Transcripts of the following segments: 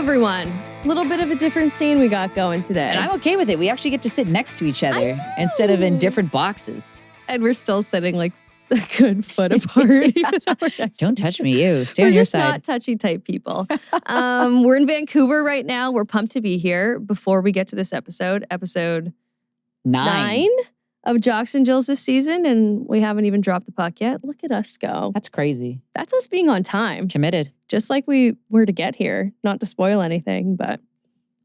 everyone. A little bit of a different scene we got going today. And I'm okay with it. We actually get to sit next to each other instead of in different boxes. And we're still sitting like a good foot apart. Don't touch me, you. Stay on your side. We're just not touchy type people. We're in Vancouver right now. We're pumped to be here. Before we get to this episode 9 of Jocks and Jills this season, and we haven't even dropped the puck yet. Look at us go. That's crazy. That's us being on time. Committed. Just like we were to get here. Not to spoil anything, but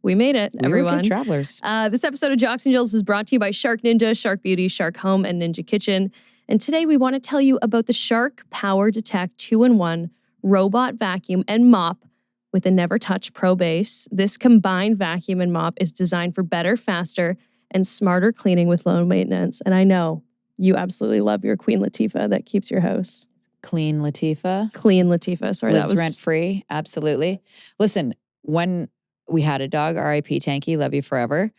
we made it, everyone. We're good travelers. This episode of Jocks and Jills is brought to you by Shark Ninja, Shark Beauty, Shark Home, and Ninja Kitchen. And today we want to tell you about the Shark Power Detect 2-in-1 robot vacuum and mop with a Never Touch Pro base. This combined vacuum and mop is designed for better, faster, and smarter cleaning with low maintenance. And I know you absolutely love your Queen Latifah that keeps your house. Clean Latifah. Clean Latifah. Sorry, Lives that was rent-free. Absolutely. Listen, when we had a dog, R.I.P. Tanky, love you forever.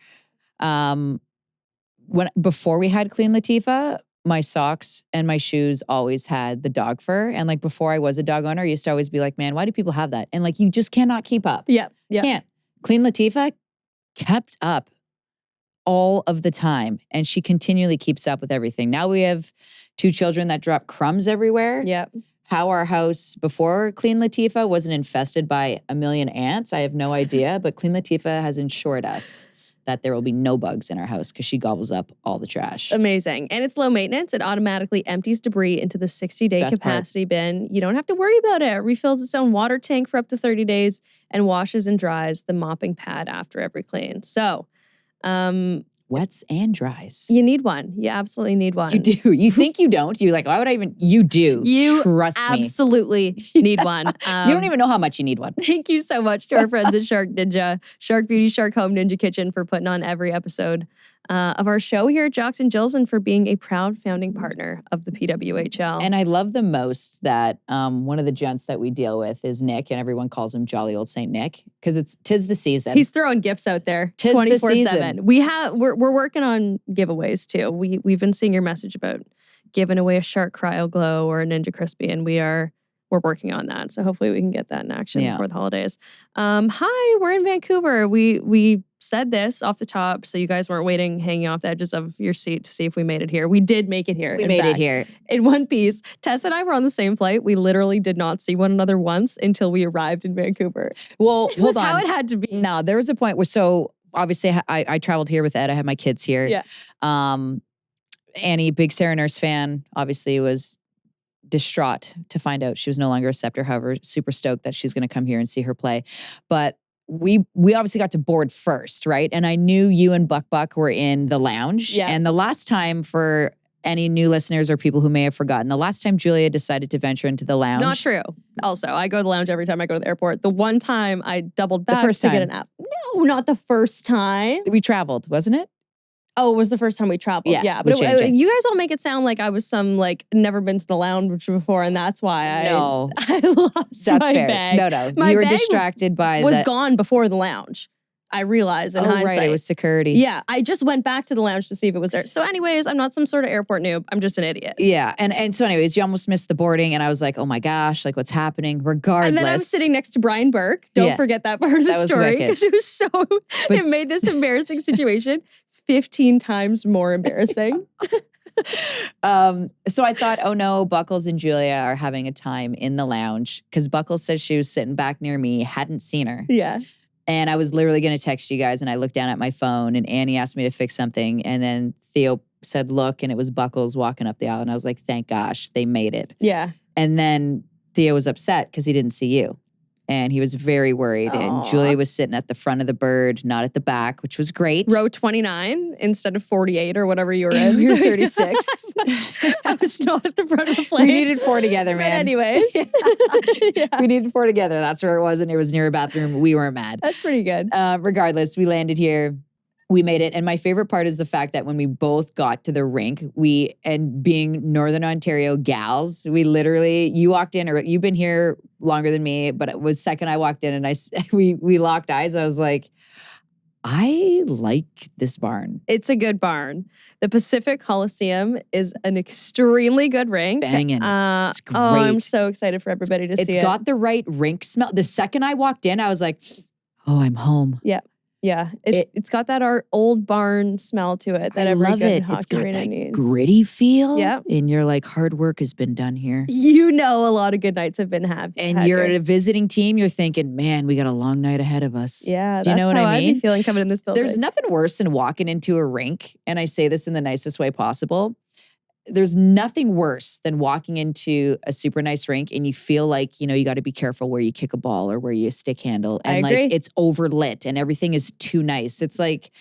Before we had Clean Latifah, my socks and my shoes always had the dog fur. And like before I was a dog owner, I used to always be like, man, why do people have that? And like, you just cannot keep up. Yeah. Can't. Clean Latifah kept up all of the time. And she continually keeps up with everything. Now we have 2 children that drop crumbs everywhere. Yep. How our house before Clean Latifah wasn't infested by a million ants, I have no idea. But Clean Latifah has ensured us that there will be no bugs in our house because she gobbles up all the trash. Amazing. And it's low maintenance. It automatically empties debris into the 60-day Best capacity bin. You don't have to worry about it. It refills its own water tank for up to 30 days and washes and dries the mopping pad after every clean. So, wets and dries. you need one. You absolutely need one. You do. You think you don't. You're like, why would I even? You do. You trust me. absolutely need one. You don't even know how much you need one. Thank you so much to our friends at Shark Ninja, Shark Beauty, Shark Home, Ninja Kitchen for putting on every episode of our show here at Jocks and Jills and for being a proud founding partner of the PWHL. And I love the most that one of the gents that we deal with is Nick, and everyone calls him Jolly Old Saint Nick because tis the season. He's throwing gifts out there 24/7. We're working on giveaways too. We've been seeing your message about giving away a Shark Cryo Glow or a Ninja Crispy, and we're working on that. So hopefully we can get that in action before the holidays. Hi, we're in Vancouver. We said this off the top, so you guys weren't hanging off the edges of your seat to see if we made it here. We did make it here. We made it here. In one piece. Tess and I were on the same flight. We literally did not see one another once until we arrived in Vancouver. Well, hold on. How it had to be. No, there was a point where, so obviously I traveled here with Ed. I had my kids here. Yeah. Annie, big Sarah Nurse fan, obviously was distraught to find out she was no longer a Scepter. However, super stoked that she's going to come here and see her play. But we obviously got to board first, right? And I knew you and Buck were in the lounge. Yeah. And the last time, for any new listeners or people who may have forgotten, the last time Julia decided to venture into the lounge. Not true. Also, I go to the lounge every time I go to the airport. The one time I doubled back first to time. get an app. No, not the first time. We traveled, wasn't it? Oh, it was the first time we traveled. Yeah, but we changed it. you guys all make it sound like I was some never been to the lounge before, and that's why I No. lost That's my fair. bag. No. My You were bag distracted by was gone before the lounge. I realized in hindsight. Right, it was security. Yeah, I just went back to the lounge to see if it was there. So anyways, I'm not some sort of airport noob. I'm just an idiot. Yeah, and so anyways, you almost missed the boarding, and I was like, oh my gosh, like what's happening? Regardless. And then I was sitting next to Brian Burke. Don't forget that part of the story because it was so, it made this embarrassing situation 15 times more embarrassing. So I thought, oh no, Buckles and Julia are having a time in the lounge because Buckles said she was sitting back near me, hadn't seen her. Yeah. And I was literally going to text you guys, and I looked down at my phone, and Annie asked me to fix something, and then Theo said, look, and it was Buckles walking up the aisle, and I was like, thank gosh, they made it. Yeah. And then Theo was upset because he didn't see you. And he was very worried. Aww. And Julia was sitting at the front of the bird, not at the back, which was great. Row 29 instead of 48 or whatever you were in. We were 36. I was not at the front of the plane. We needed 4 together, man. But anyways. Yeah. We needed 4 together. That's where it was. And it was near a bathroom. We weren't mad. That's pretty good. Regardless, we landed here. We made it. And my favorite part is the fact that when we both got to the rink, and being Northern Ontario gals, we literally, you walked in, or you've been here longer than me, but it was second I walked in and we locked eyes. I was like, I like this barn. It's a good barn. The Pacific Coliseum is an extremely good rink. Banging. It's great. Oh, I'm so excited for everybody to see it. It's got the right rink smell. The second I walked in, I was like, oh, I'm home. Yeah. Yeah. It's got that old barn smell to it that every love good it. hockey It's got arena that needs. gritty feel. Yeah. And you're like, hard work has been done here. You know a lot of good nights have been had. And you're at a visiting team, you're thinking, man, we got a long night ahead of us. Yeah, Do you know that's what how I I'd mean? be feeling coming in this building. There's nothing worse than walking into a rink, and I say this in the nicest way possible. There's nothing worse than walking into a super nice rink and you feel like, you got to be careful where you kick a ball or where you stick handle. And I agree. like it's overlit and everything is too nice. It's like,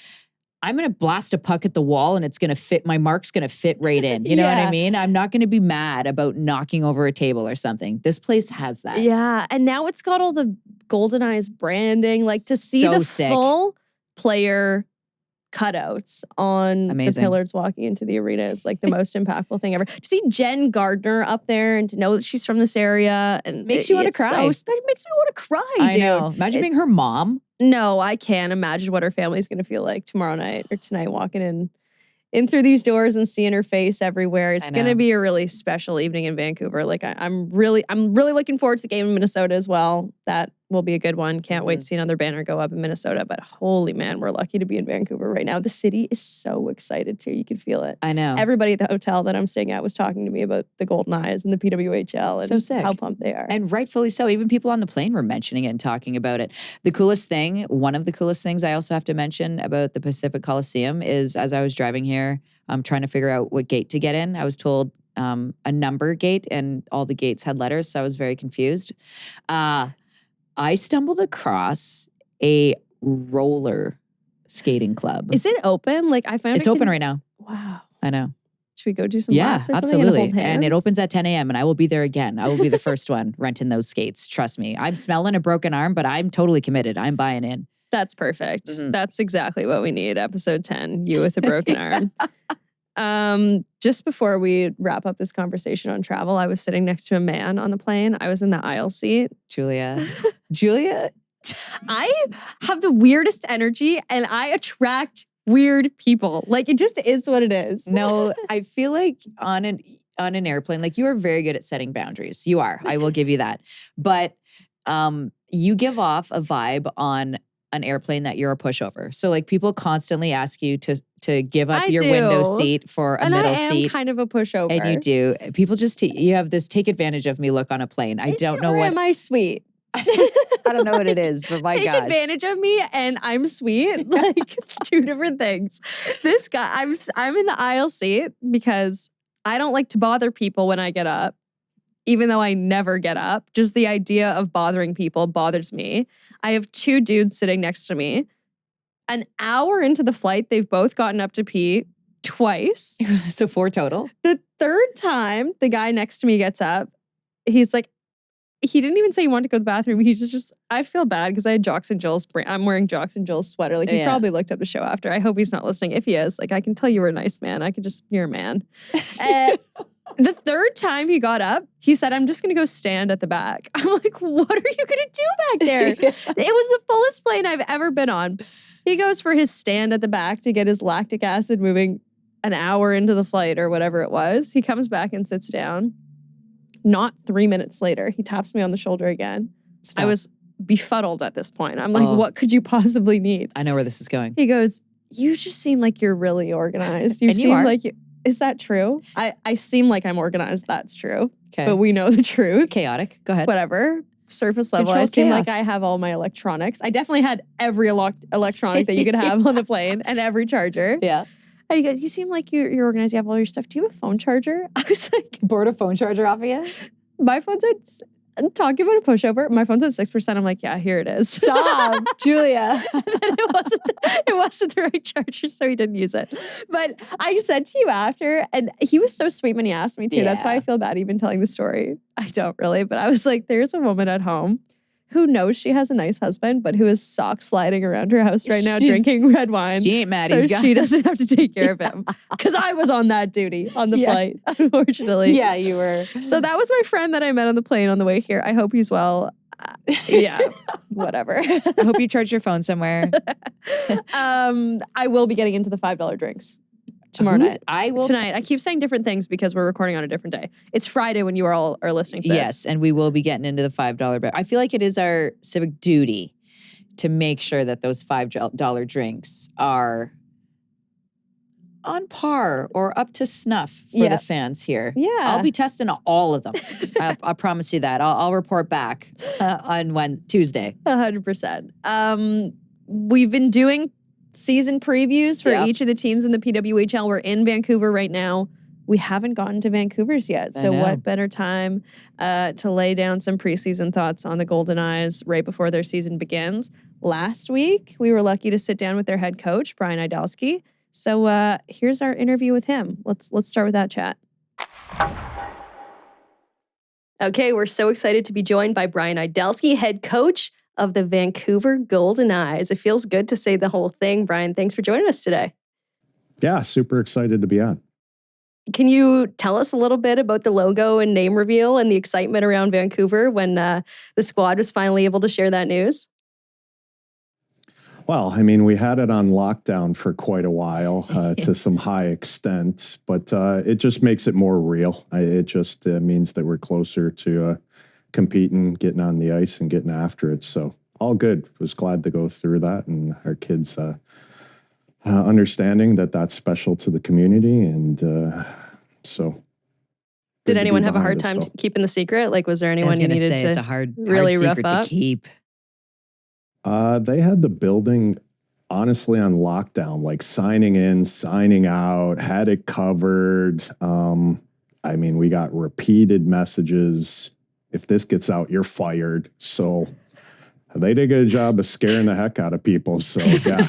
I'm going to blast a puck at the wall and it's going to fit, my mark's going to fit right in. You know what I mean? I'm not going to be mad about knocking over a table or something. This place has that. Yeah. And now it's got all the Golden Eyes branding, like to see So the sick. full player cutouts on Amazing. the pillars walking into the arena is like the most impactful thing ever. To see Jen Gardner up there and to know that she's from this area and Makes you want to cry. So special. Makes me want to cry, I dude. know. Imagine being her mom. No, I can't imagine what her family's going to feel like tomorrow night or tonight walking in through these doors and seeing her face everywhere. It's going to be a really special evening in Vancouver. Like I'm really looking forward to the game in Minnesota as well. That will be a good one. Can't wait to see another banner go up in Minnesota. But holy man, we're lucky to be in Vancouver right now. The city is so excited too. You can feel it. I know. Everybody at the hotel that I'm staying at was talking to me about the Golden Eyes and the PWHL and So sick. how pumped they are. And rightfully so. Even people on the plane were mentioning it and talking about it. The coolest thing, one of the coolest things I also have to mention about the Pacific Coliseum is as I was driving here, I'm trying to figure out what gate to get in. I was told a number gate and all the gates had letters, so I was very confused. I stumbled across a roller skating club. Is it open? Like I found it's open right now. Wow. I know. Should we go do some Yeah, laps or something absolutely. and hold hands? And it opens at 10 a.m. and I will be there again. I will be the first one renting those skates. Trust me. I'm smelling a broken arm, but I'm totally committed. I'm buying in. That's perfect. That's exactly what we need. Episode 10, you with a broken arm. Just before we wrap up this conversation on travel, I was sitting next to a man on the plane. I was in the aisle seat. Julia, I have the weirdest energy and I attract weird people. Like it just is what it is. No, I feel like on an airplane, like you are very good at setting boundaries. You are. I will give you that. But you give off a vibe on an airplane that you're a pushover. So like people constantly ask you to give up your window seat for a middle seat. And I am kind of a pushover. And you do. People just, you have this take advantage of me look on a plane. I don't know what. Am I sweet? I don't know what it is, but my gosh. Take advantage of me and I'm sweet. Like two different things. This guy, I'm in the aisle seat because I don't like to bother people when I get up. Even though I never get up, just the idea of bothering people bothers me. I have two dudes sitting next to me. An hour into the flight, they've both gotten up to pee twice. So 4 total? The third time, the guy next to me gets up. He's like, he didn't even say he wanted to go to the bathroom. He's just I feel bad because I had Jocks and Jill's I'm wearing Jocks and Jill's sweater. Like he probably looked up the show after. I hope he's not listening. If he is, like I can tell you were a nice man. You're a man. The third time he got up, he said, I'm just going to go stand at the back. I'm like, what are you going to do back there? It was the fullest plane I've ever been on. He goes for his stand at the back to get his lactic acid moving an hour into the flight or whatever it was. He comes back and sits down. Not 3 minutes later, he taps me on the shoulder again. Stop. I was befuddled at this point. I'm like, what could you possibly need? I know where this is going. He goes, you just seem like you're really organized. You seem like you... Is that true? I seem like I'm organized. That's true. Okay. But we know the truth. Chaotic. Go ahead. Whatever. Surface level. Control I seem chaos. like I have all my electronics. I definitely had every electronic that you could have on the plane and every charger. Yeah. And he goes, you seem like you're organized. You have all your stuff. Do you have a phone charger? I was like, bored a phone charger off of you? My phone's at, talking about a pushover, my phone's at 6%. I'm like, yeah, here it is. Stop, Julia. And it wasn't the right charger, so he didn't use it. But I said to you after, and he was so sweet when he asked me to. That's why I feel bad even telling the story. I don't really, but I was like, there's a woman at home who knows she has a nice husband, but who is sock sliding around her house right now drinking red wine. She ain't mad. So she doesn't have to take care of him. Because I was on that duty on the flight, unfortunately. Yeah, you were. So that was my friend that I met on the plane on the way here. I hope he's well. Yeah, whatever. I hope you charge your phone somewhere. I will be getting into the $5 drinks tomorrow night. Tonight. I keep saying different things because we're recording on a different day. It's Friday when you all are listening to this. Yes, and we will be getting into the $5 bet. I feel like it is our civic duty to make sure that those $5 drinks are on par or up to snuff for the fans here. Yeah. I'll be testing all of them. I promise you that. I'll report back on Tuesday. 100%. We've been doing season previews for each of the teams in the PWHL. We're in Vancouver right now. We haven't gotten to Vancouver's yet. So what better time to lay down some preseason thoughts on the Golden Eyes right before their season begins. Last week, we were lucky to sit down with their head coach, Brian IDALSKI. So here's our interview with him. Let's start with that chat. Okay, we're so excited to be joined by Brian IDALSKI, head coach of the Vancouver Golden Eyes. It feels good to say the whole thing. Brian, thanks for joining us today. Yeah, super excited to be on. Can you tell us a little bit about the logo and name reveal and the excitement around Vancouver when the squad was finally able to share that news? Well, I mean, we had it on lockdown for quite a while to some high extent, but it just makes it more real. It just means that we're closer to competing, getting on the ice and getting after it. So all good. Was glad to go through that, and our kids understanding that that's special to the community. And so. Did anyone have a hard time keeping the secret? Like, was there anyone you needed to it's a hard really rough secret up? to keep? They had the building honestly on lockdown, like signing in, signing out, had it covered. I mean, we got repeated messages. If this gets out, you're fired. So they did a good job of scaring the heck out of people. So yeah,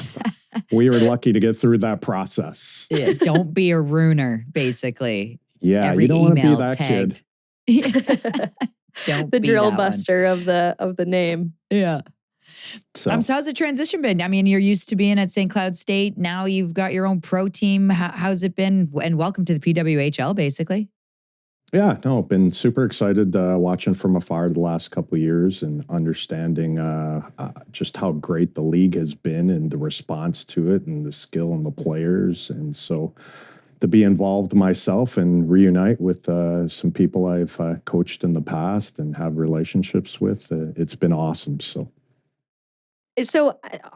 we were lucky to get through that process. Yeah, don't be a ruiner, basically. Yeah, every you don't want to be email that tagged. kid. Don't The be drill that buster of the name. Yeah. So how's the transition been? I mean, you're used to being at St. Cloud State. Now you've got your own pro team. How's it been? And welcome to the PWHL, basically. yeah, no, been super excited watching from afar the last couple of years and understanding just how great the league has been and the response to it and the skill and the players. And so to be involved myself and reunite with some people I've coached in the past and have relationships with, it's been awesome. So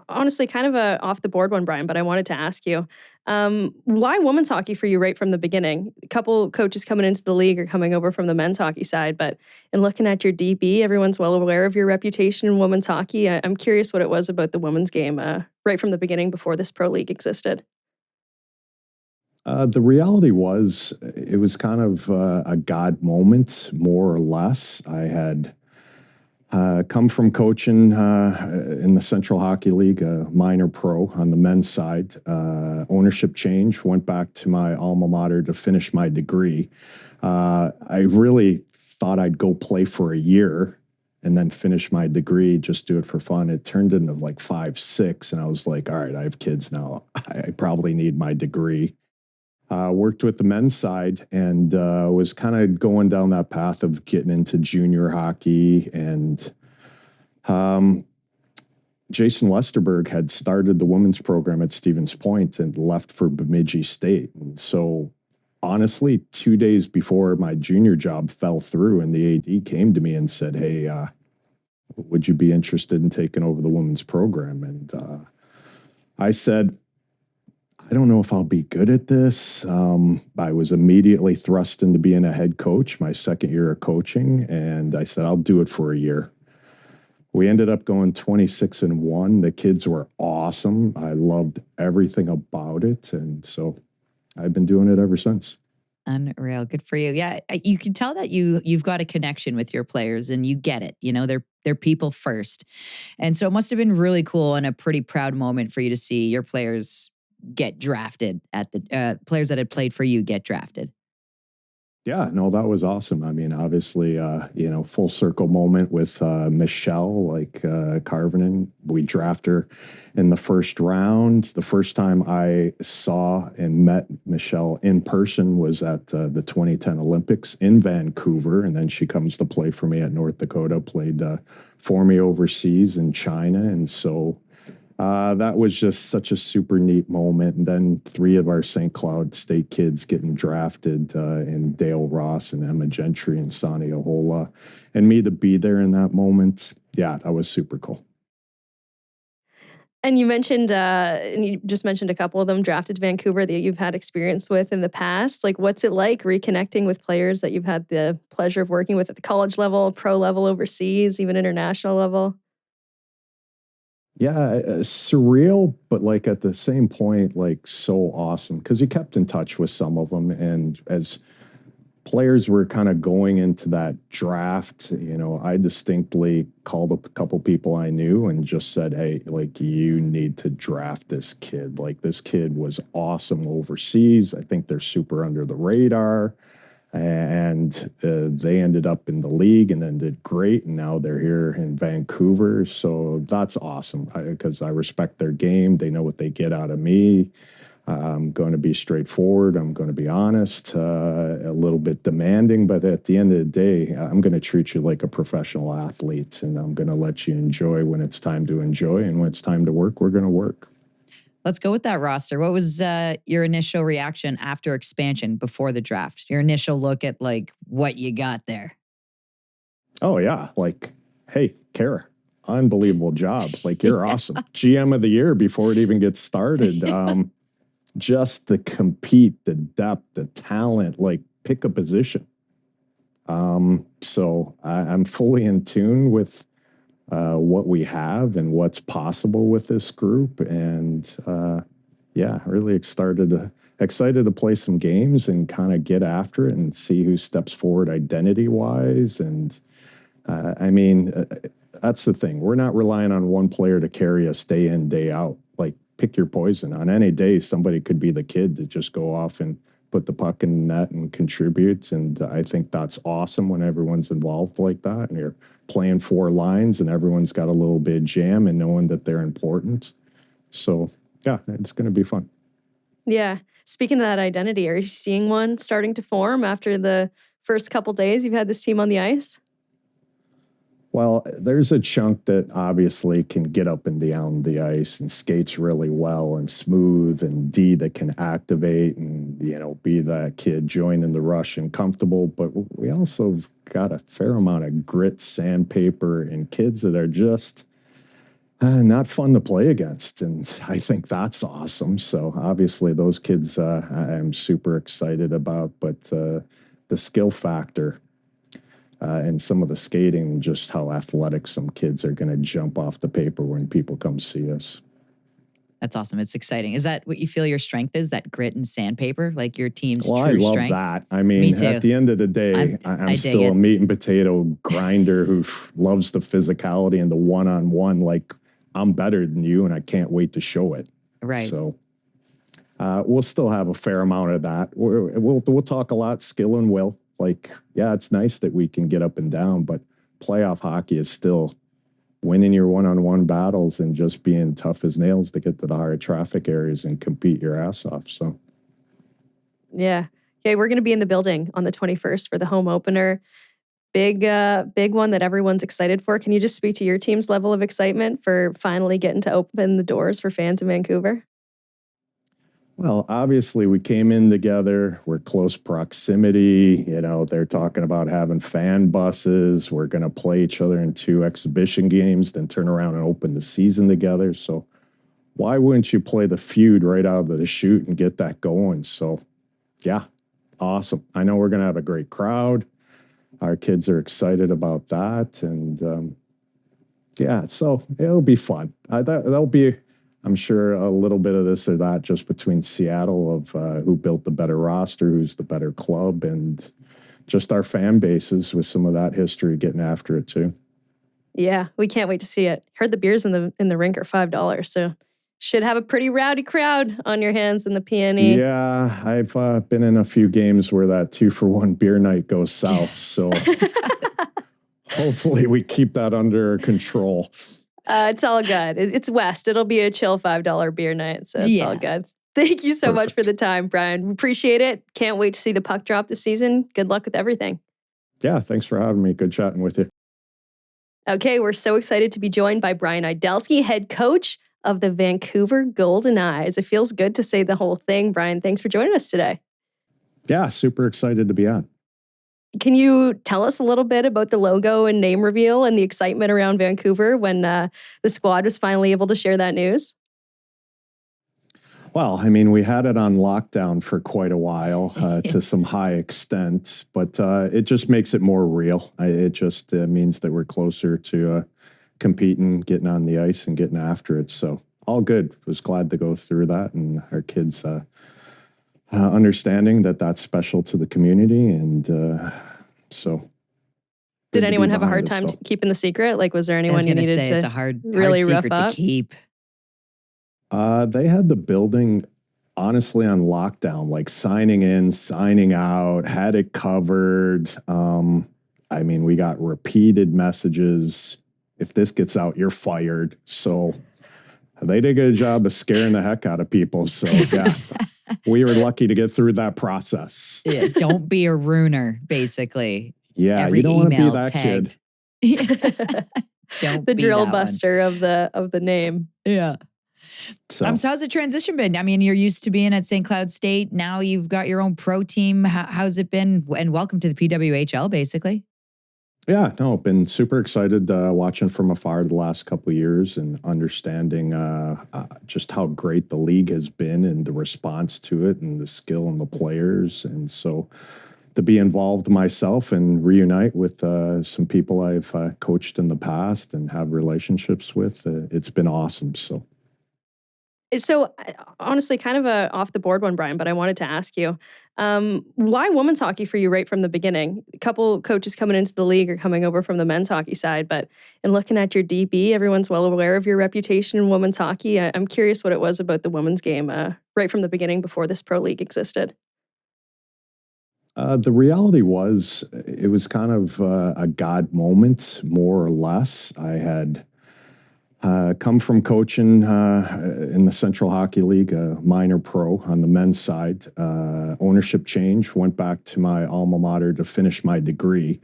honestly, kind of a off the board one, Brian, but I wanted to ask you, why women's hockey for you right from the beginning? A couple coaches coming into the league are coming over from the men's hockey side, but in looking at your DB, everyone's well aware of your reputation in women's hockey. I'm curious what it was about the women's game right from the beginning before this pro league existed. The reality was it was kind of a God moment, more or less. I had come from coaching in the Central Hockey League, a minor pro on the men's side. Ownership change, went back to my alma mater to finish my degree. I really thought I'd go play for a year and then finish my degree, just do it for fun. It turned into like 5, 6, and I was like, all right, I have kids now. I probably need my degree. Worked with the men's side and was kind of going down that path of getting into junior hockey. And Jason Lesterberg had started the women's program at Stevens Point and left for Bemidji State. And so honestly, 2 days before my junior job fell through and the AD came to me and said, hey, would you be interested in taking over the women's program? And I said, I don't know if I'll be good at this. I was immediately thrust into being a head coach, my second year of coaching, and I said, I'll do it for a year. We ended up going 26-1. The kids were awesome. I loved everything about it, and so I've been doing it ever since. Unreal. Good for you. Yeah, you can tell that you've got a connection with your players and you get it. You know, they're people first. And so it must have been really cool and a pretty proud moment for you to see your players get drafted at the players that had played for you get drafted. Yeah, no, that was awesome. I mean, obviously, full circle moment with Michelle, Carvinen. We draft her in the first round. The first time I saw and met Michelle in person was at the 2010 Olympics in Vancouver. And then she comes to play for me at North Dakota, played for me overseas in China. And so that was just such a super neat moment. And then 3 of our St. Cloud State kids getting drafted in Dale Ross and Emma Gentry and Sonny Ahola. And me to be there in that moment, yeah, that was super cool. And you mentioned, and you just mentioned a couple of them drafted to Vancouver that you've had experience with in the past. Like, what's it like reconnecting with players that you've had the pleasure of working with at the college level, pro level overseas, even international level? Yeah, surreal, but like at the same point, like so awesome because you kept in touch with some of them. And as players were kind of going into that draft, I distinctly called up a couple people I knew and just said, hey, like, you need to draft this kid. Like, this kid was awesome overseas. I think they're super under the radar. And they ended up in the league and then did great. And now they're here in Vancouver. So that's awesome because I respect their game. They know what they get out of me. I'm going to be straightforward. I'm going to be honest, a little bit demanding, but at the end of the day, I'm going to treat you like a professional athlete, and I'm going to let you enjoy when it's time to enjoy, and when it's time to work, we're going to work. Let's go with that roster. What was your initial reaction after expansion before the draft? Your initial look at like what you got there? Oh yeah, like, hey, Kara, unbelievable job. Like, you're awesome. GM of the year before it even gets started. Just the compete, the depth, the talent, like pick a position. So I'm fully in tune with what we have and what's possible with this group. And yeah, really excited to play some games and kind of get after it and see who steps forward identity-wise. And I mean, that's the thing. We're not relying on one player to carry us day in, day out. Like, pick your poison. On any day, somebody could be the kid to just go off and put the puck in the net and contribute. And I think that's awesome when everyone's involved like that. And you're playing four lines and everyone's got a little bit of jam and knowing that they're important. So, yeah, it's going to be fun. Yeah. Speaking of that identity, are you seeing one starting to form after the first couple days you've had this team on the ice? Well, there's a chunk that obviously can get up and down the ice and skates really well and smooth, and D that can activate and, be that kid joining the rush and comfortable. But we also got a fair amount of grit, sandpaper, and kids that are just not fun to play against. And I think that's awesome. So obviously those kids I'm super excited about, but the skill factor and some of the skating, just how athletic some kids are going to jump off the paper when people come see us. That's awesome. It's exciting. Is that what you feel your strength is, that grit and sandpaper, like your team's Well, true I love strength? that. I mean, at the end of the day, I'm still a meat and potato grinder who loves the physicality and the one-on-one. Like, I'm better than you, and I can't wait to show it. Right. So we'll still have a fair amount of that. We'll talk a lot skill and will. Like, yeah, it's nice that we can get up and down, but playoff hockey is still winning your one-on-one battles and just being tough as nails to get to the higher traffic areas and compete your ass off. So, yeah. Okay, we're going to be in the building on the 21st for the home opener. Big one that everyone's excited for. Can you just speak to your team's level of excitement for finally getting to open the doors for fans in Vancouver? Well, obviously we came in together. We're close proximity. They're talking about having fan buses. We're going to play each other in 2 exhibition games, then turn around and open the season together. So why wouldn't you play the feud right out of the chute and get that going? So, yeah, awesome. I know we're going to have a great crowd. Our kids are excited about that. And, yeah, so it'll be fun. That'll be, I'm sure, a little bit of this or that just between Seattle of who built the better roster, who's the better club, and just our fan bases with some of that history getting after it too. Yeah, we can't wait to see it. Heard the beers in the rink are $5, so should have a pretty rowdy crowd on your hands in the PNE. Yeah, I've been in a few games where that 2-for-1 beer night goes south, so hopefully we keep that under control. It's all good. It's West. It'll be a chill $5 beer night, so it's all good. Thank you so much for the time, Brian. We appreciate it. Can't wait to see the puck drop this season. Good luck with everything. Yeah, thanks for having me. Good chatting with you. Okay, we're so excited to be joined by Brian IDALSKI, head coach of the Vancouver Golden Eyes. It feels good to say the whole thing. Brian, thanks for joining us today. Yeah, super excited to be on. Can you tell us a little bit about the logo and name reveal and the excitement around Vancouver when the squad was finally able to share that news? Well, I mean, we had it on lockdown for quite a while to some high extent, but it just makes it more real. It just means that we're closer to competing, getting on the ice and getting after it. So all good. Was glad to go through that, and our kids understanding that that's special to the community. And so. Did anyone have a hard time keeping the secret? Like, was there anyone you needed to it's a hard really rough secret up? to keep? They had the building honestly on lockdown, like signing in, signing out, had it covered. I mean, we got repeated messages. If this gets out, you're fired. So they did a good job of scaring the heck out of people. So yeah, we were lucky to get through that process. Yeah, don't be a ruiner, basically. Yeah, every you don't want to be email that tagged. kid. Don't The be drill that buster of the name. Yeah. So, So how's the transition been? I mean, you're used to being at St. Cloud State. Now you've got your own pro team. How's it been? And welcome to the PWHL, basically. yeah, no, been super excited watching from afar the last couple of years and understanding just how great the league has been and the response to it and the skill and the players. And so to be involved myself and reunite with some people I've coached in the past and have relationships with, it's been awesome. So honestly, kind of a off the board one, Brian, but I wanted to ask you, why women's hockey for you right from the beginning? A couple coaches coming into the league are coming over from the men's hockey side, but in looking at your DB, everyone's well aware of your reputation in women's hockey. I'm curious what it was about the women's game right from the beginning before this pro league existed. The reality was it was kind of a God moment, more or less. I had come from coaching in the Central Hockey League, a minor pro on the men's side. Ownership change, went back to my alma mater to finish my degree.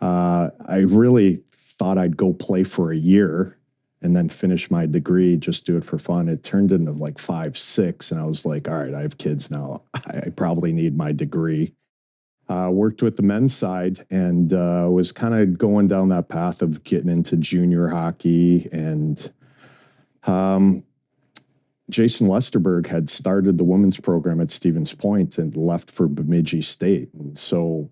I really thought I'd go play for a year and then finish my degree, just do it for fun. It turned into like 5, 6, and I was like, all right, I have kids now. I probably need my degree. Worked with the men's side and was kind of going down that path of getting into junior hockey. And Jason Lesterberg had started the women's program at Stevens Point and left for Bemidji State. And so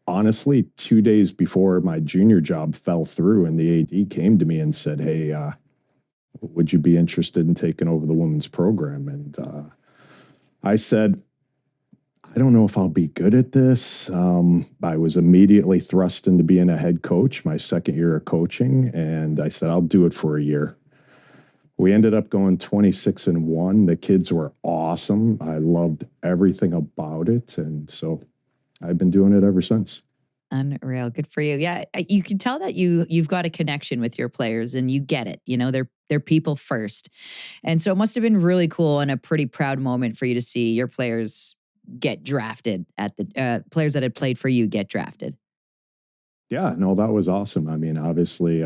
honestly, 2 days before my junior job fell through and the AD came to me and said, hey, would you be interested in taking over the women's program? And I said, I don't know if I'll be good at this. I was immediately thrust into being a head coach, my second year of coaching, and I said, I'll do it for a year. We ended up going 26-1. The kids were awesome. I loved everything about it, and so I've been doing it ever since. Unreal. Good for you. Yeah, you can tell that you've got a connection with your players and you get it. You know, they're people first. And so it must have been really cool and a pretty proud moment for you to see your players get drafted at the players that had played for you get drafted. Yeah, no, that was awesome. I mean, obviously,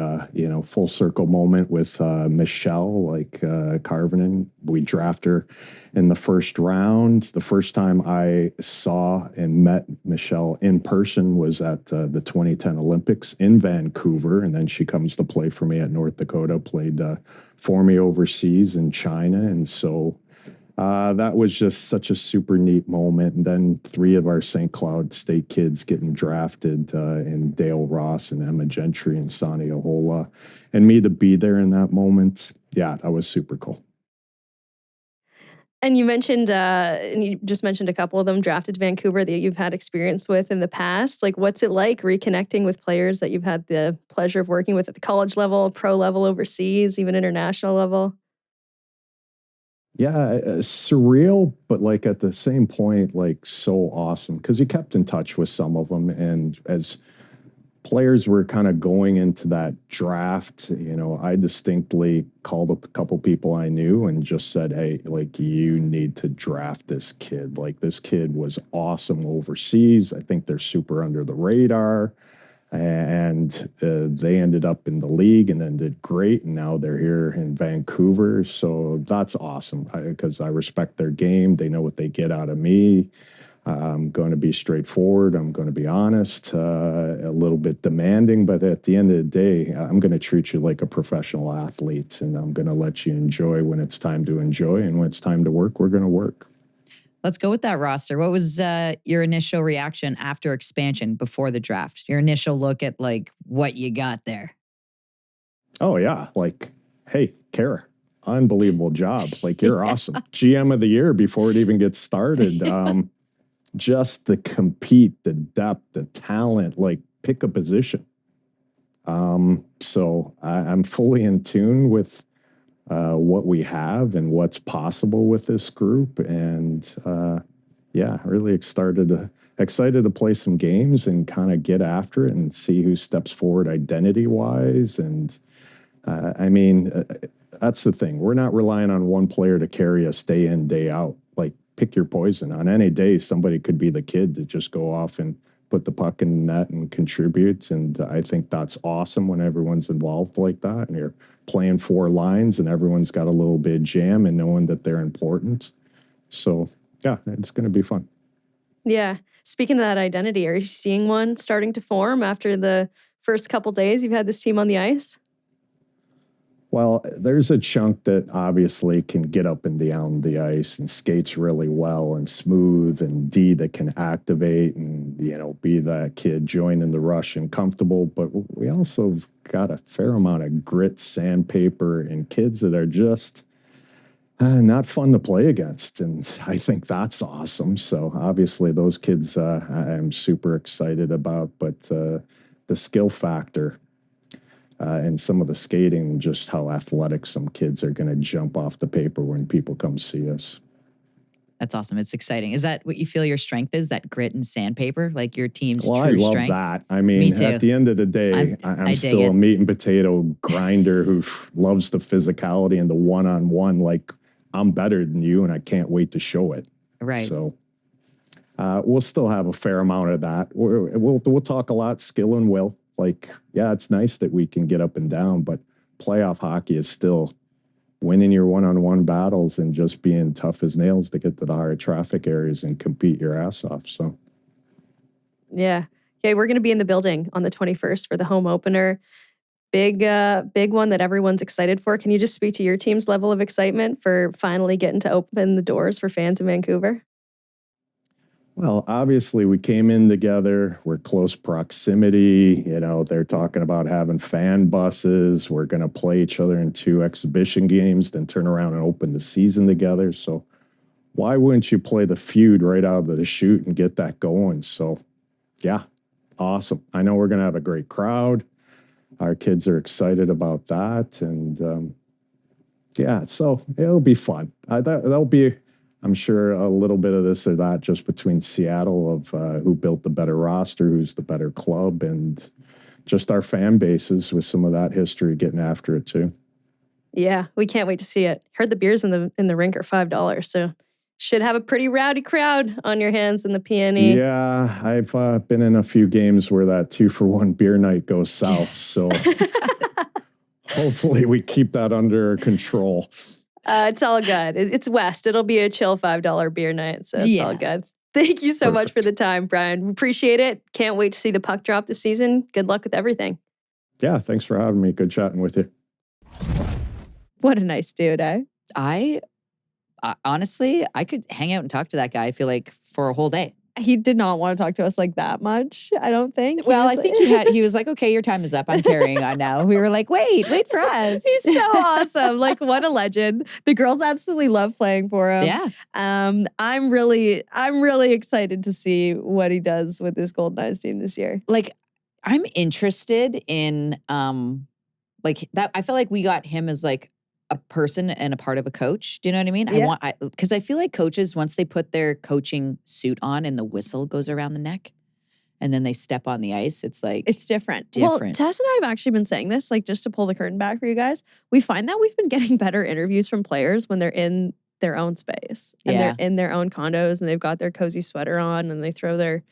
full circle moment with Michelle, like Carvinen. We draft her in the first round. The first time I saw and met Michelle in person was at the 2010 Olympics in Vancouver. And then she comes to play for me at North Dakota, played for me overseas in China. And so that was just such a super neat moment. And then 3 of our St. Cloud State kids getting drafted in Dale Ross and Emma Gentry and Sonny Ahola. And me to be there in that moment, yeah, that was super cool. And you mentioned, and you just mentioned a couple of them drafted to Vancouver that you've had experience with in the past. Like, what's it like reconnecting with players that you've had the pleasure of working with at the college level, pro level, overseas, even international level? Yeah, surreal, but like at the same point, like so awesome because you kept in touch with some of them. And as players were kind of going into that draft, I distinctly called up a couple people I knew and just said, hey, like, you need to draft this kid. Like, this kid was awesome overseas. I think they're super under the radar. And they ended up in the league and then did great. And now they're here in Vancouver. So that's awesome because I respect their game. They know what they get out of me. I'm going to be straightforward. I'm going to be honest, a little bit demanding, but at the end of the day, I'm going to treat you like a professional athlete, and I'm going to let you enjoy when it's time to enjoy, and when it's time to work, we're going to work. Let's go with that roster. What was your initial reaction after expansion before the draft? Your initial look at like what you got there? Oh yeah, like, hey, Kara, unbelievable job. Like, you're awesome. GM of the year before it even gets started. Just the compete, the depth, the talent, like pick a position. So I'm fully in tune with what we have and what's possible with this group. And yeah, really excited to play some games and kind of get after it and see who steps forward identity-wise. And I mean, that's the thing. We're not relying on one player to carry us day in, day out. Like, pick your poison. On any day, somebody could be the kid to just go off and put the puck in the net and contribute. And I think that's awesome when everyone's involved like that. And you're playing 4 lines and everyone's got a little bit of jam and knowing that they're important. So, yeah, it's going to be fun. Yeah. Speaking of that identity, are you seeing one starting to form after the first couple days you've had this team on the ice? Well, there's a chunk that obviously can get up and down the ice and skates really well and smooth, and D that can activate and, you know, be that kid joining the rush and comfortable. But we also got a fair amount of grit, sandpaper, and kids that are just not fun to play against. And I think that's awesome. So obviously those kids I'm super excited about, but the skill factor and some of the skating, just how athletic some kids are going to jump off the paper when people come see us. That's awesome. It's exciting. Is that what you feel your strength is, that grit and sandpaper, like your team's well, true I love strength? that. I mean, at the end of the day, I'm still a meat and potato grinder who loves the physicality and the one-on-one. Like, I'm better than you, and I can't wait to show it. Right. So we'll still have a fair amount of that. We'll talk a lot skill and will. Like, yeah, it's nice that we can get up and down, but playoff hockey is still winning your one-on-one battles and just being tough as nails to get to the higher traffic areas and compete your ass off. So, yeah. Okay, we're going to be in the building on the 21st for the home opener. Big one that everyone's excited for. Can you just speak to your team's level of excitement for finally getting to open the doors for fans in Vancouver? Well, obviously we came in together. We're close proximity. You know, they're talking about having fan buses. We're going to play each other in 2 exhibition games, then turn around and open the season together. So why wouldn't you play the feud right out of the chute and get that going? So, yeah, awesome. I know we're going to have a great crowd. Our kids are excited about that. And, yeah, so it'll be fun. That'll be, I'm sure, a little bit of this or that just between Seattle of who built the better roster, who's the better club, and just our fan bases with some of that history getting after it too. Yeah, we can't wait to see it. Heard the beers in the rink are $5, so should have a pretty rowdy crowd on your hands in the PNE. Yeah, I've been in a few games where that 2-for-1 beer night goes south, so hopefully we keep that under control. It's all good. It's West. It'll be a chill $5 beer night, so it's all good. Thank you so much for the time, Brian. We appreciate it. Can't wait to see the puck drop this season. Good luck with everything. Yeah, thanks for having me. Good chatting with you. What a nice dude, eh? I honestly, I could hang out and talk to that guy, I feel like, for a whole day. He did not want to talk to us like that much, I don't think. Well, I think he was like, okay, your time is up. I'm carrying on now. We were like, wait for us. He's so awesome. Like, what a legend. The girls absolutely love playing for him. Yeah. I'm really excited to see what he does with this Golden Eyes team this year. Like, I'm interested in like that. I feel like we got him as like a person and a part of a coach. Do you know what I mean? Yeah. Because I feel like coaches, once they put their coaching suit on and the whistle goes around the neck and then they step on the ice, it's like, it's different. Well, Tess and I have actually been saying this, like, just to pull the curtain back for you guys. We find that we've been getting better interviews from players when they're in their own space and they're in their own condos and they've got their cozy sweater on and they throw their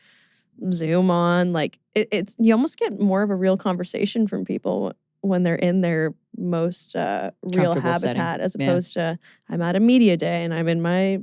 Zoom on. Like, it's you almost get more of a real conversation from people when they're in their most real habitat setting. As opposed to I'm at a media day and I'm in my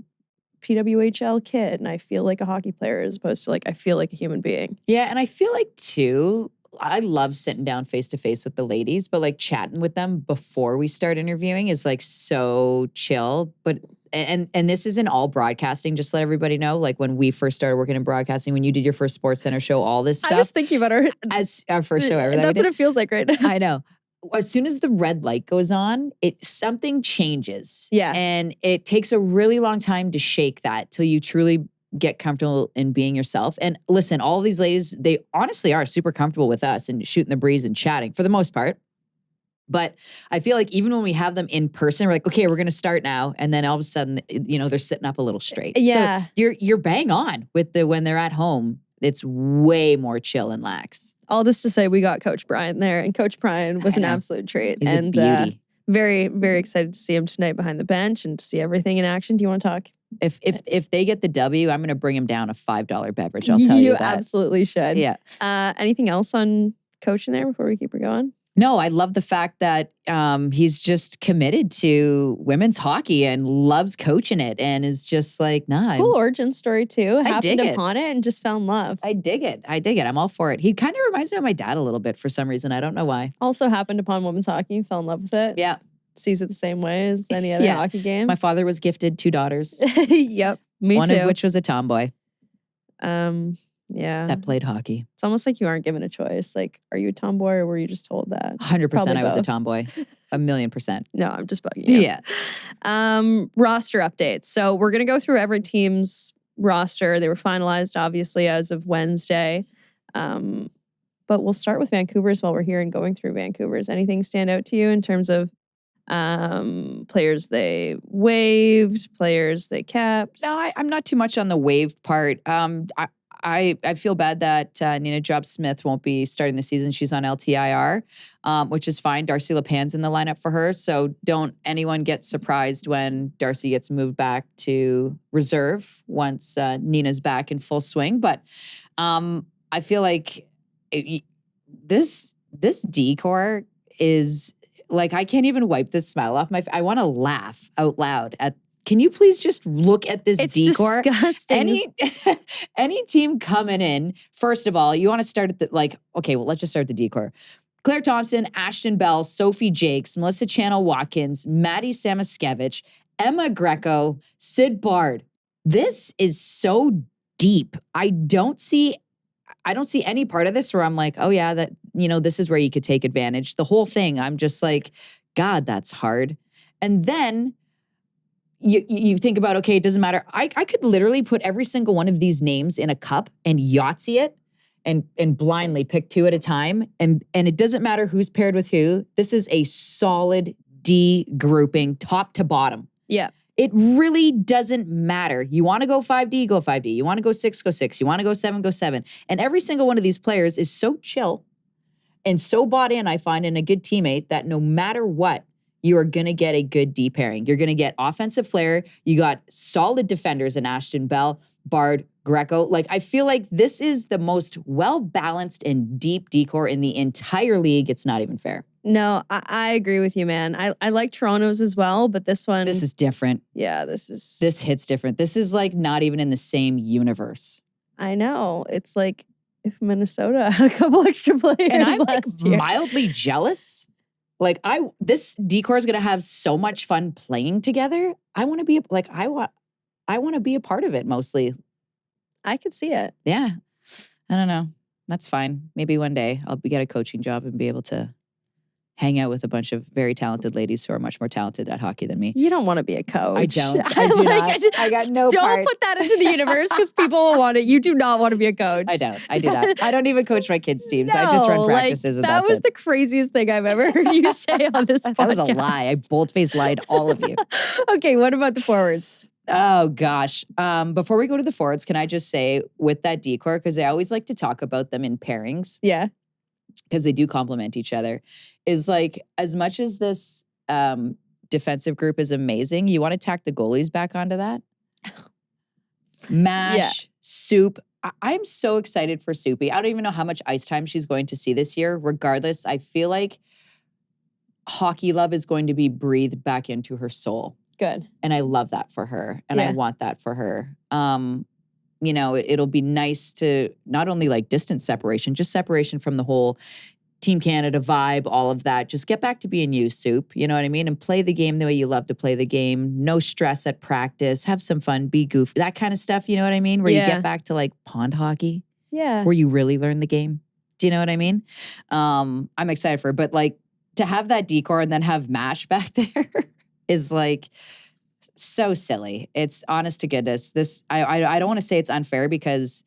PWHL kid and I feel like a hockey player as opposed to like I feel like a human being. Yeah, and I feel like too, I love sitting down face to face with the ladies, but like chatting with them before we start interviewing is like so chill. But and this isn't all broadcasting, just let everybody know. Like when we first started working in broadcasting, when you did your first Sports Center show, all this stuff. I was thinking about as our first show ever. That's what it feels like right now. I know. As soon as the red light goes on, something changes. Yeah. And it takes a really long time to shake that till you truly get comfortable in being yourself. And listen, all of these ladies, they honestly are super comfortable with us and shooting the breeze and chatting for the most part. But I feel like even when we have them in person, we're like, okay, we're going to start now. And then all of a sudden, they're sitting up a little straight. Yeah. So you're bang on with when they're at home. It's way more chill and lax. All this to say, we got Coach Brian there, and Coach Brian was an absolute treat. He's a beauty. Very, very excited to see him tonight behind the bench and to see everything in action. Do you want to talk? If they get the W, I'm going to bring him down a $5 beverage. I'll tell you that. You absolutely should. Yeah. Anything else on coaching there before we keep her going? No, I love the fact that he's just committed to women's hockey and loves coaching it and is just like, nah. Cool origin story too. I dig Happened it. upon it and just fell in love. I dig it. I'm all for it. He kind of reminds me of my dad a little bit for some reason. I don't know why. Also happened upon women's hockey, fell in love with it. Yeah. Sees it the same way as any other hockey game. My father was gifted 2 daughters. Yep, me One too. of which was a tomboy Yeah. that played hockey. It's almost like you aren't given a choice. Like, are you a tomboy or were you just told that? 100% Probably I was a both. tomboy. 1,000,000%. No, I'm just bugging you. Yeah. Roster updates. So we're going to go through every team's roster. They were finalized, obviously, as of Wednesday. But we'll start with Vancouver's while we're here and going through Vancouver's. Anything stand out to you in terms of players they waived, players they kept? No, I'm not too much on the waived part. I feel bad that Nina Job-Smith won't be starting the season. She's on LTIR, which is fine. Darcy LePan's in the lineup for her. So don't anyone get surprised when Darcy gets moved back to reserve once Nina's back in full swing. But I feel like this decor is like, I can't even wipe this smile off my face. I want to laugh out loud at. Can you please just look at this decor? Disgusting. Any team coming in, first of all, you want to start at let's just start at the decor. Claire Thompson, Ashton Bell, Sophie Jakes, Mellissa Channell-Watkins, Maddie Samaskevich, Emma Greco, Sid Bard. This is so deep. I don't see any part of this where I'm like, oh yeah, that, this is where you could take advantage. The whole thing, I'm just like, God, that's hard. And then you think about, okay, it doesn't matter. I could literally put every single one of these names in a cup and Yahtzee it and blindly pick 2 at a time. And it doesn't matter who's paired with who. This is a solid D grouping, top to bottom. Yeah. It really doesn't matter. You want to go 5D, go 5D. You want to go 6, go 6. You want to go 7, go 7. And every single one of these players is so chill and so bought in, I find, and a good teammate that no matter what, you are going to get a good D pairing. You're going to get offensive flair. You got solid defenders in Ashton Bell, Bard, Greco. Like, I feel like this is the most well-balanced and deep decor in the entire league. It's not even fair. No, I agree with you, man. I like Toronto's as well, but this one. This is different. Yeah, this hits different. This is like not even in the same universe. I know. It's like if Minnesota had a couple extra players and I'm last year. Mildly jealous. Like this decor is gonna have so much fun playing together. I want to be I want to be a part of it mostly. I could see it. Yeah, I don't know. That's fine. Maybe one day I'll get a coaching job and be able to hang out with a bunch of very talented ladies who are much more talented at hockey than me. You don't want to be a coach. I don't. I do not. I got no Don't part. put that into the universe because people will want it. You do not want to be a coach. I don't. I do not. I don't even coach my kids' teams. I just run practices and that that's was it. the craziest thing I've ever heard you say on this podcast. That was a lie. I bold-faced lied all of you. Okay, what about the forwards? Oh, gosh. Before we go to the forwards, can I just say with that decor, because I always like to talk about them in pairings. Yeah. Because they do complement each other, is like, as much as this defensive group is amazing, you want to tack the goalies back onto that? Mash, Soup. I'm so excited for Soupy. I don't even know how much ice time she's going to see this year. Regardless, I feel like hockey love is going to be breathed back into her soul. Good. And I love that for her. And I Yeah. want that for her. You know, it'll be nice to not only like distance separation, just separation from the whole Team Canada vibe, all of that. Just get back to being you, Soup. You know what I mean? And play the game the way you love to play the game. No stress at practice. Have some fun. Be goofy. That kind of stuff, you know what I mean? Where you get back to like pond hockey. Yeah. Where you really learn the game. Do you know what I mean? I'm excited for it. But like to have that decor and then have MASH back there is like so silly. It's honest to goodness. This I don't want to say it's unfair because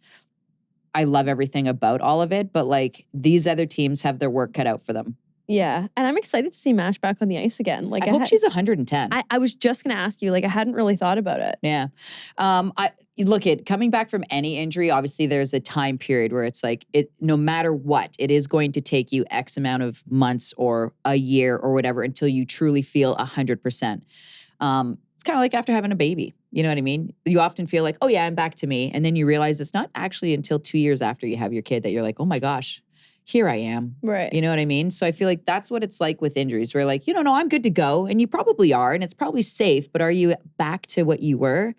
I love everything about all of it, but like these other teams have their work cut out for them. Yeah. And I'm excited to see MASH back on the ice again. Like I hope she's 110. I was just going to ask you, like, I hadn't really thought about it. Yeah. Look, coming back from any injury, obviously there's a time period where it's like, no matter what, it is going to take you X amount of months or a year or whatever until you truly feel 100%. It's kind of like after having a baby. You know what I mean? You often feel like, oh yeah, I'm back to me. And then you realize it's not actually until 2 years after you have your kid that you're like, oh my gosh, here I am. Right. You know what I mean? So I feel like that's what it's like with injuries. Where like, no, I'm good to go. And you probably are. And it's probably safe. But are you back to what you were?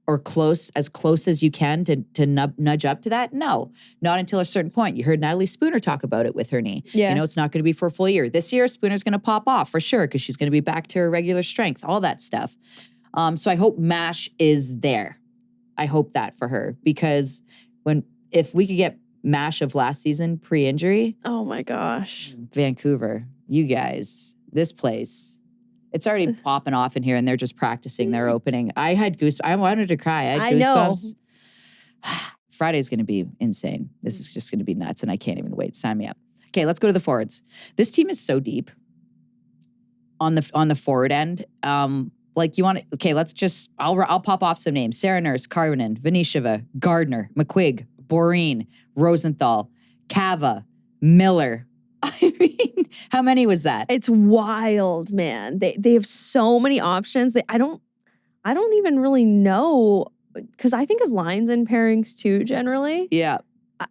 Or close as you can to nudge up to that? No, not until a certain point. You heard Natalie Spooner talk about it with her knee. Yeah. You know, it's not going to be for a full year. This year, Spooner's going to pop off for sure because she's going to be back to her regular strength, all that stuff. So I hope MASH is there. I hope that for her because if we could get MASH of last season pre-injury. Oh my gosh. Vancouver, you guys, this place. It's already popping off in here and they're just practicing their opening. I had goosebumps. I wanted to cry. I had goosebumps. Friday's going to be insane. This is just going to be nuts and I can't even wait. Sign me up. Okay, let's go to the forwards. This team is so deep on the forward end. Like you want to, okay, let's just, I'll pop off some names. Sarah Nurse, Karvinen, Vanisheva, Gardner, McQuigg, Boreen, Rosenthal, Kava, Miller. I mean, how many was that? It's wild, man. They have so many options. I don't even really know because I think of lines and pairings too generally. Yeah.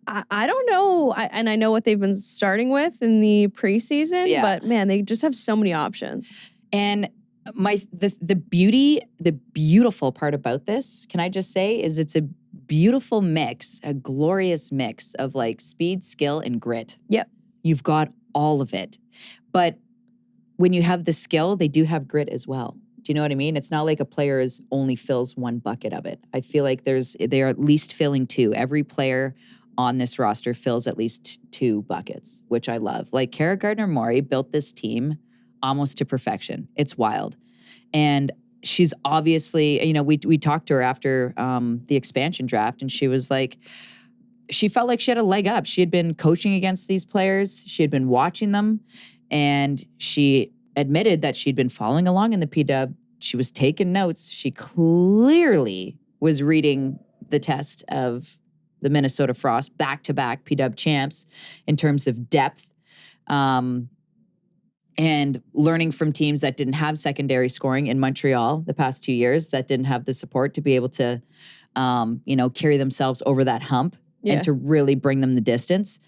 I don't know. And I know what they've been starting with in the preseason, but man, they just have so many options. And the beautiful part about this, can I just say, is it's a beautiful mix, a glorious mix of like speed, skill, and grit. Yep. You've got all of it. But when you have the skill, they do have grit as well. Do you know what I mean? It's not like a player only fills one bucket of it. I feel like they're at least filling two. Every player on this roster fills at least two buckets, which I love. Like Kara Gardner-Murray built this team almost to perfection. It's wild. And she's obviously, you know, we talked to her after the expansion draft and she was like, she felt like she had a leg up. She had been coaching against these players. She had been watching them and she admitted that she'd been following along in the P-Dub. She was taking notes. She clearly was reading the test of the Minnesota Frost back-to-back P-Dub champs in terms of depth. And learning from teams that didn't have secondary scoring in Montreal the past 2 years, that didn't have the support to be able to, carry themselves over that hump and to really bring them the distance.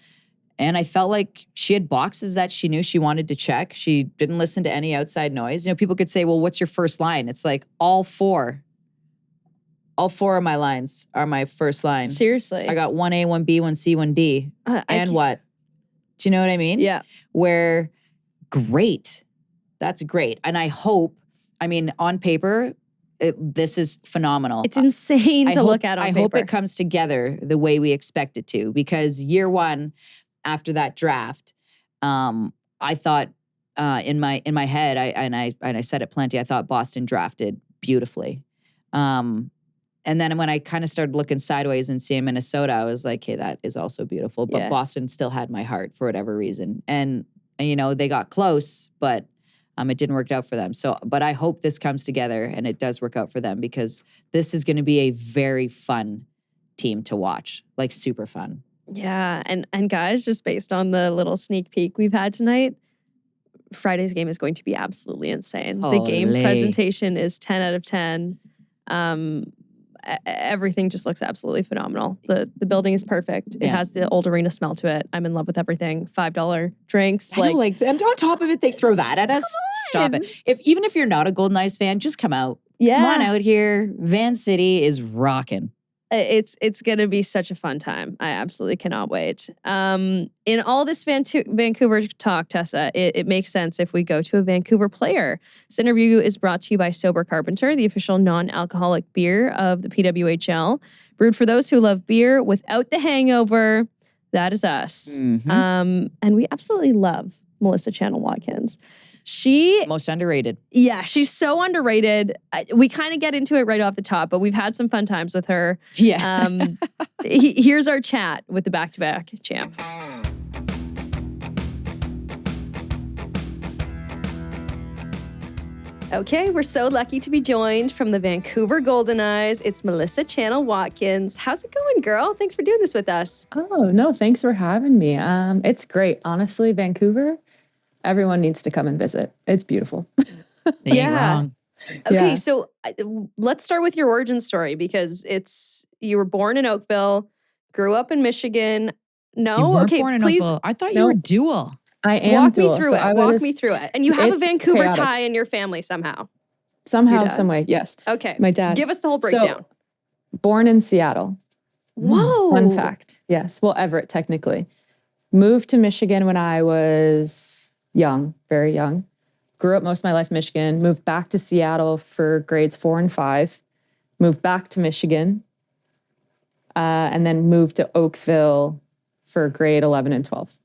And I felt like she had boxes that she knew she wanted to check. She didn't listen to any outside noise. You know, people could say, well, what's your first line? It's like all four of my lines are my first line. Seriously. I got 1A, 1B, 1C, 1D. And what? Do you know what I mean? Yeah. Where... Great. That's great. And I hope, I mean, on paper, this is phenomenal. It's insane to look at on paper. I hope it comes together the way we expect it to because year one, after that draft, I thought in my head, I said it plenty, I thought Boston drafted beautifully. And then when I kind of started looking sideways and seeing Minnesota, I was like, hey, that is also beautiful. But Boston still had my heart for whatever reason. And you know, they got close, but it didn't work out for them. So, but I hope this comes together and it does work out for them because this is going to be a very fun team to watch, like super fun. Yeah, and guys, just based on the little sneak peek we've had tonight, Friday's game is going to be absolutely insane. Holy. The game presentation is 10 out of 10. everything just looks absolutely phenomenal. The building is perfect. It Yeah. has the old arena smell to it. I'm in love with everything. $5 drinks. I know, and on top of it, they throw that at us. Stop it. Even if you're not a Golden Knights fan, just come out. Yeah. Come on out here. Van City is rocking. It's going to be such a fun time. I absolutely cannot wait. In all this Vancouver talk, Tessa, it makes sense if we go to a Vancouver player. This interview is brought to you by Sober Carpenter, the official non-alcoholic beer of the PWHL. Brewed for those who love beer without the hangover. That is us. And we absolutely love Mellissa Channell-Watkins. Most underrated. Yeah, she's so underrated. We kind of get into it right off the top, but we've had some fun times with her. Yeah. Here's our chat with the back-to-back champ. Okay, we're so lucky to be joined from the Vancouver Golden Eyes. It's Mellissa Channell-Watkins. How's it going, girl? Thanks for doing this with us. Oh, no, thanks for having me. It's great. Honestly, Vancouver, everyone needs to come and visit. It's beautiful. They ain't wrong. Okay, Yeah. so let's start with your origin story because you were born in Oakville, grew up in Michigan. No, You weren't okay, born in please Oakville. I thought you were dual. I am walk dual, me through so it. I Walk was- me through it. And you have a It's Vancouver chaotic. tie in your family somehow. Somehow, Your dad. some way, yes. Okay, My dad. give us the whole So, breakdown. Born in Seattle. Whoa. Fun fact. Yes. Well, Everett, technically. Moved to Michigan when I was young, very young. Grew up most of my life in Michigan. Moved back to Seattle for grades 4 and 5. Moved back to Michigan. And then moved to Oakville for grade 11 and 12.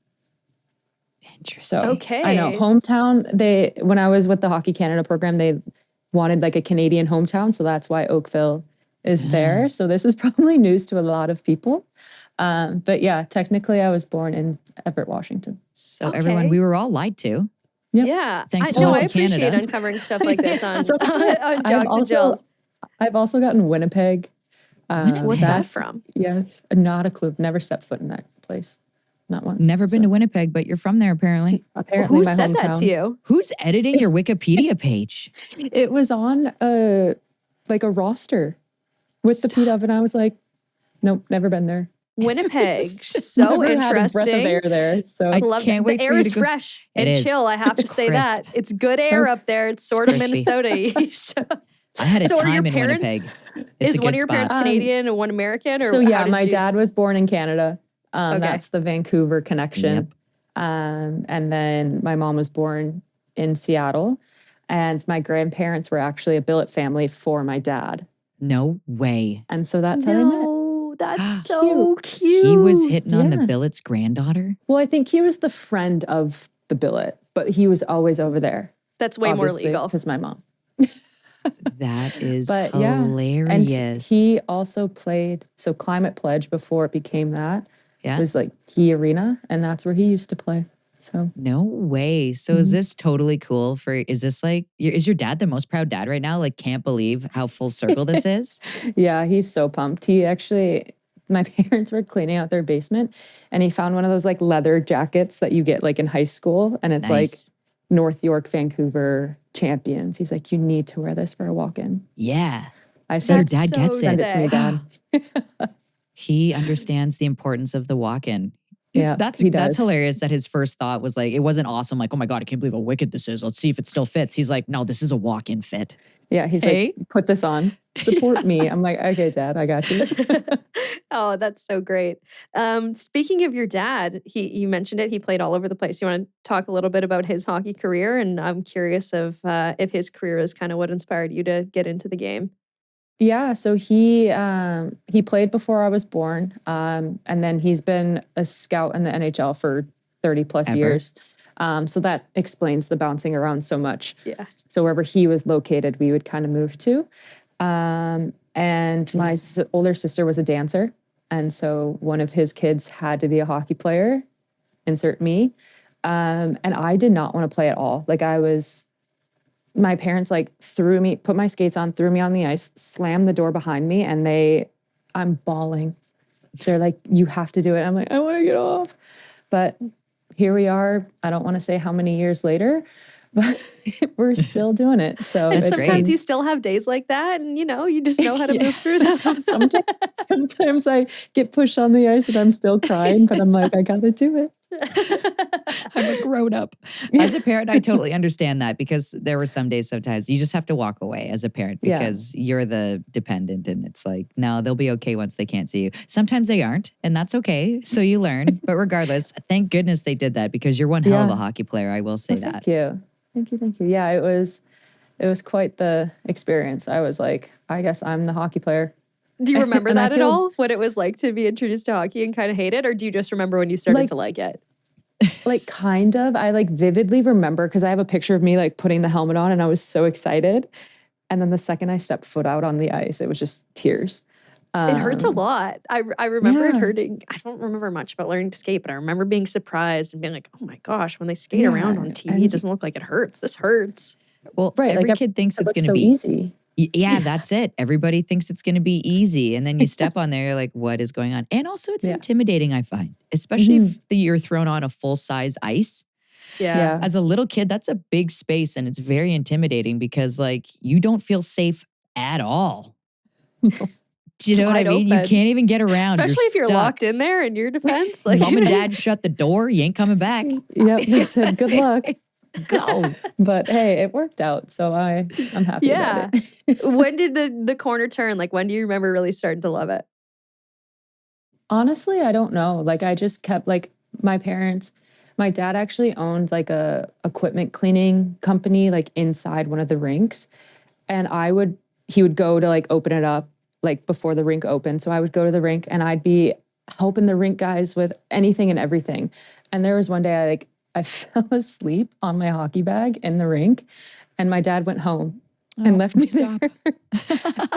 Interesting. So Okay. I know hometown. When I was with the Hockey Canada program, they wanted like a Canadian hometown, so that's why Oakville is there. So this is probably news to a lot of people. But yeah, technically, I was born in Everett, Washington. So Okay. everyone, we were all lied to. Yep. Yeah. Thanks to I Hockey appreciate Canada. uncovering stuff like this on Sometimes Jocks and Jills. I've also gotten Winnipeg. What's that that's- from? Yeah, not a clue. Never stepped foot in that place. Not once. Never been to Winnipeg, but you're from there apparently. Apparently, Who my said hometown. that to you? Who's editing your Wikipedia page? It was on a roster with the PW, and I was like, nope, never been there. Winnipeg. So Never had a breath of interesting. air there. So I Love can't it. wait The for air you is to go- fresh It and is. chill. I have to It's say that. crisp. It's good air up there. It's sort of crispy. Minnesota. So, I had a so are your time in parents? Winnipeg. It's Is a one good of your spot. parents Canadian and one American? Or So how yeah, did my you- dad was born in Canada. Okay. That's the Vancouver connection. Yep. And then my mom was born in Seattle. And my grandparents were actually a billet family for my dad. No way. And so that's how they met. No, that's so cute. He was hitting on the Yeah. billet's granddaughter. Well, I think he was the friend of the billet, but he was always over there. That's way more legal. Because my mom. That is But yeah, hilarious. And he also played, so Climate Pledge before it became that, yeah. was like Key Arena, and that's where he used to play. So No way. So is this totally cool is this like, is your dad the most proud dad right now? Like, can't believe how full circle this is? yeah, he's so pumped. He actually, my parents were cleaning out their basement and he found one of those like leather jackets that you get like in high school. And it's like Nice. North York, Vancouver champions. He's like, you need to wear this for a walk-in. Yeah. I Your said, dad so gets send it. it to me, Dad. He understands the importance of the walk-in. Yeah, That's he does. hilarious that his first thought was like, it wasn't awesome. Like, oh my God, I can't believe how wicked this is. Let's see if it still fits. He's like, no, this is a walk-in fit. Yeah, he's Hey? like, put this on, support me. I'm like, okay, Dad, I got you. Oh, that's so great. Speaking of your dad, you mentioned it. He played all over the place. You want to talk a little bit about his hockey career? And I'm curious if his career is kind of what inspired you to get into the game. Yeah, so he played before I was born, and then he's been a scout in the NHL for 30 plus Ever. years. So that explains the bouncing around so much. Yeah. So wherever he was located, we would kind of move to. And my older sister was a dancer, and so one of his kids had to be a hockey player. Insert me. And I did not want to play at all. Like my parents like put my skates on, threw me on the ice, slammed the door behind me, and I'm bawling. They're like, you have to do it. I'm like, I want to get off. But here we are. I don't want to say how many years later, but we're still doing it. So That's it's great. Sometimes you still have days like that, and you just know how to move through them. Sometimes I get pushed on the ice and I'm still crying, but I'm like, I gotta do it. I'm a grown up. As a parent, I totally understand that because there were some days sometimes you just have to walk away as a parent because you're the dependent and it's like, no, they'll be okay once they can't see you. Sometimes they aren't and that's okay. So you learn. But regardless, thank goodness they did that because you're one hell of a hockey player. I will say that. Thank you. Thank you. Yeah, it was quite the experience. I was like, I guess I'm the hockey player. Do you remember And I that at feel- all? What it was like to be introduced to hockey and kind of hate it? Or do you just remember when you started to like it? Like kind of. I like vividly remember because I have a picture of me like putting the helmet on and I was so excited. And then the second I stepped foot out on the ice, it was just tears. It hurts a lot. I remember it yeah. hurting. I don't remember much about learning to skate, but I remember being surprised and being like, oh my gosh, when they skate around on TV, it doesn't look like it hurts. This hurts. Well, Right, every like, kid thinks It it's looks going to so be easy. Yeah, that's it. Everybody thinks it's going to be easy. And then you step on there, you're like, what is going on? And also it's intimidating, I find, especially if you're thrown on a full-size ice. Yeah. As a little kid, that's a big space and it's very intimidating because like you don't feel safe at all. Do you know what I wide mean? You open. can't even get around. Especially if you're stuck. locked in there in your defense. Like Mom and dad shut the door. You ain't coming back. Yep, they said good luck. Go. But hey, it worked out. So I'm happy about it. When did the corner turn? Like when do you remember really starting to love it? Honestly, I don't know. Like I just kept like my dad actually owned like a equipment cleaning company like inside one of the rinks. And he would go to like open it up like before the rink opened. So I would go to the rink and I'd be helping the rink guys with anything and everything. And there was one day I fell asleep on my hockey bag in the rink and my dad went home and left me there.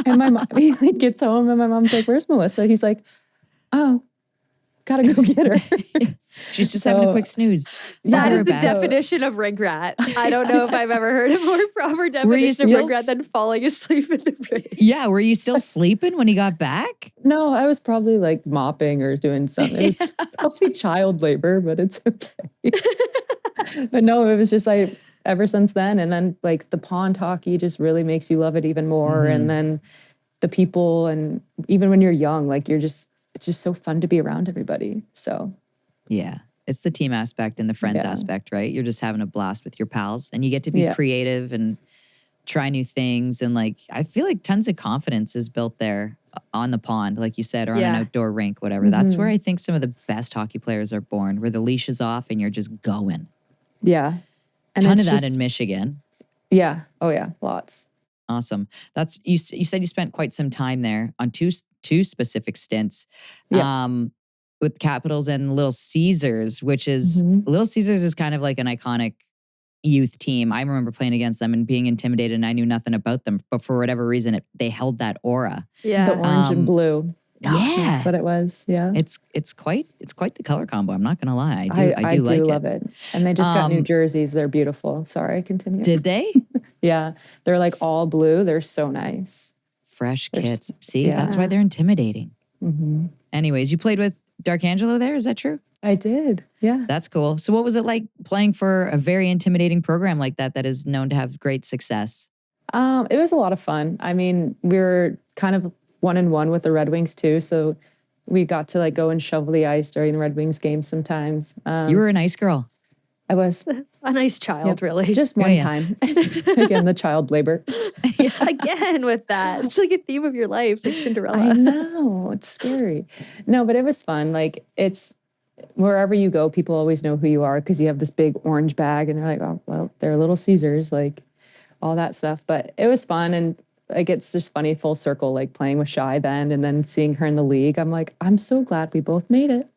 And my mom, he like gets home and my mom's like, where's Mellissa? He's like, oh, gotta go get her. She's just having a quick snooze. That is Her the back. definition of rink rat. I don't know if I've ever heard a more proper definition of still rink rat than falling asleep in the rink. Yeah, were you still sleeping when he got back? No, I was probably like mopping or doing something. It was probably child labor, but it's okay. But no, it was just like ever since then. And then like the pond hockey just really makes you love it even more. And then the people, and even when you're young, like it's just so fun to be around everybody. So Yeah. It's the team aspect and the friends aspect, right? You're just having a blast with your pals and you get to be creative and try new things. And like, I feel like tons of confidence is built there on the pond, like you said, or on an outdoor rink, whatever. That's where I think some of the best hockey players are born, where the leash is off and you're just going. yeah. And Ton it's of that just- in Michigan. Yeah. Oh yeah. Lots. Awesome. That's you said you spent quite some time there on two specific stints. Yeah. With Capitals and Little Caesars, which is Little Caesars is kind of like an iconic youth team. I remember playing against them and being intimidated and I knew nothing about them, but for whatever reason they held that aura. Yeah. The orange and blue. Yeah. That's what it was. Yeah. It's quite the color combo. I'm not gonna lie. I do like love it. And they just got new jerseys. They're beautiful. Sorry, continue. Did they? Yeah. They're like all blue. They're so nice. Fresh kits. See, yeah. that's why they're intimidating. Anyways, you played with Darkangelo there, is that true? I did. Yeah. That's cool. So what was it like playing for a very intimidating program like that is known to have great success? It was a lot of fun. I mean, we were kind of 1-1 with the Red Wings too. So we got to like go and shovel the ice during the Red Wings games sometimes. You were a nice girl. I was A nice child, really. just one time. Again, the child labor. Again with that. It's like a theme of your life, like Cinderella. I know. It's scary. No, but it was fun. Like it's wherever you go, people always know who you are because you have this big orange bag and they're like, oh, well, they're Little Caesars, like all that stuff. But it was fun. And like, it's just funny, full circle, like playing with Shy then and then seeing her in the league. I'm like, I'm so glad we both made it.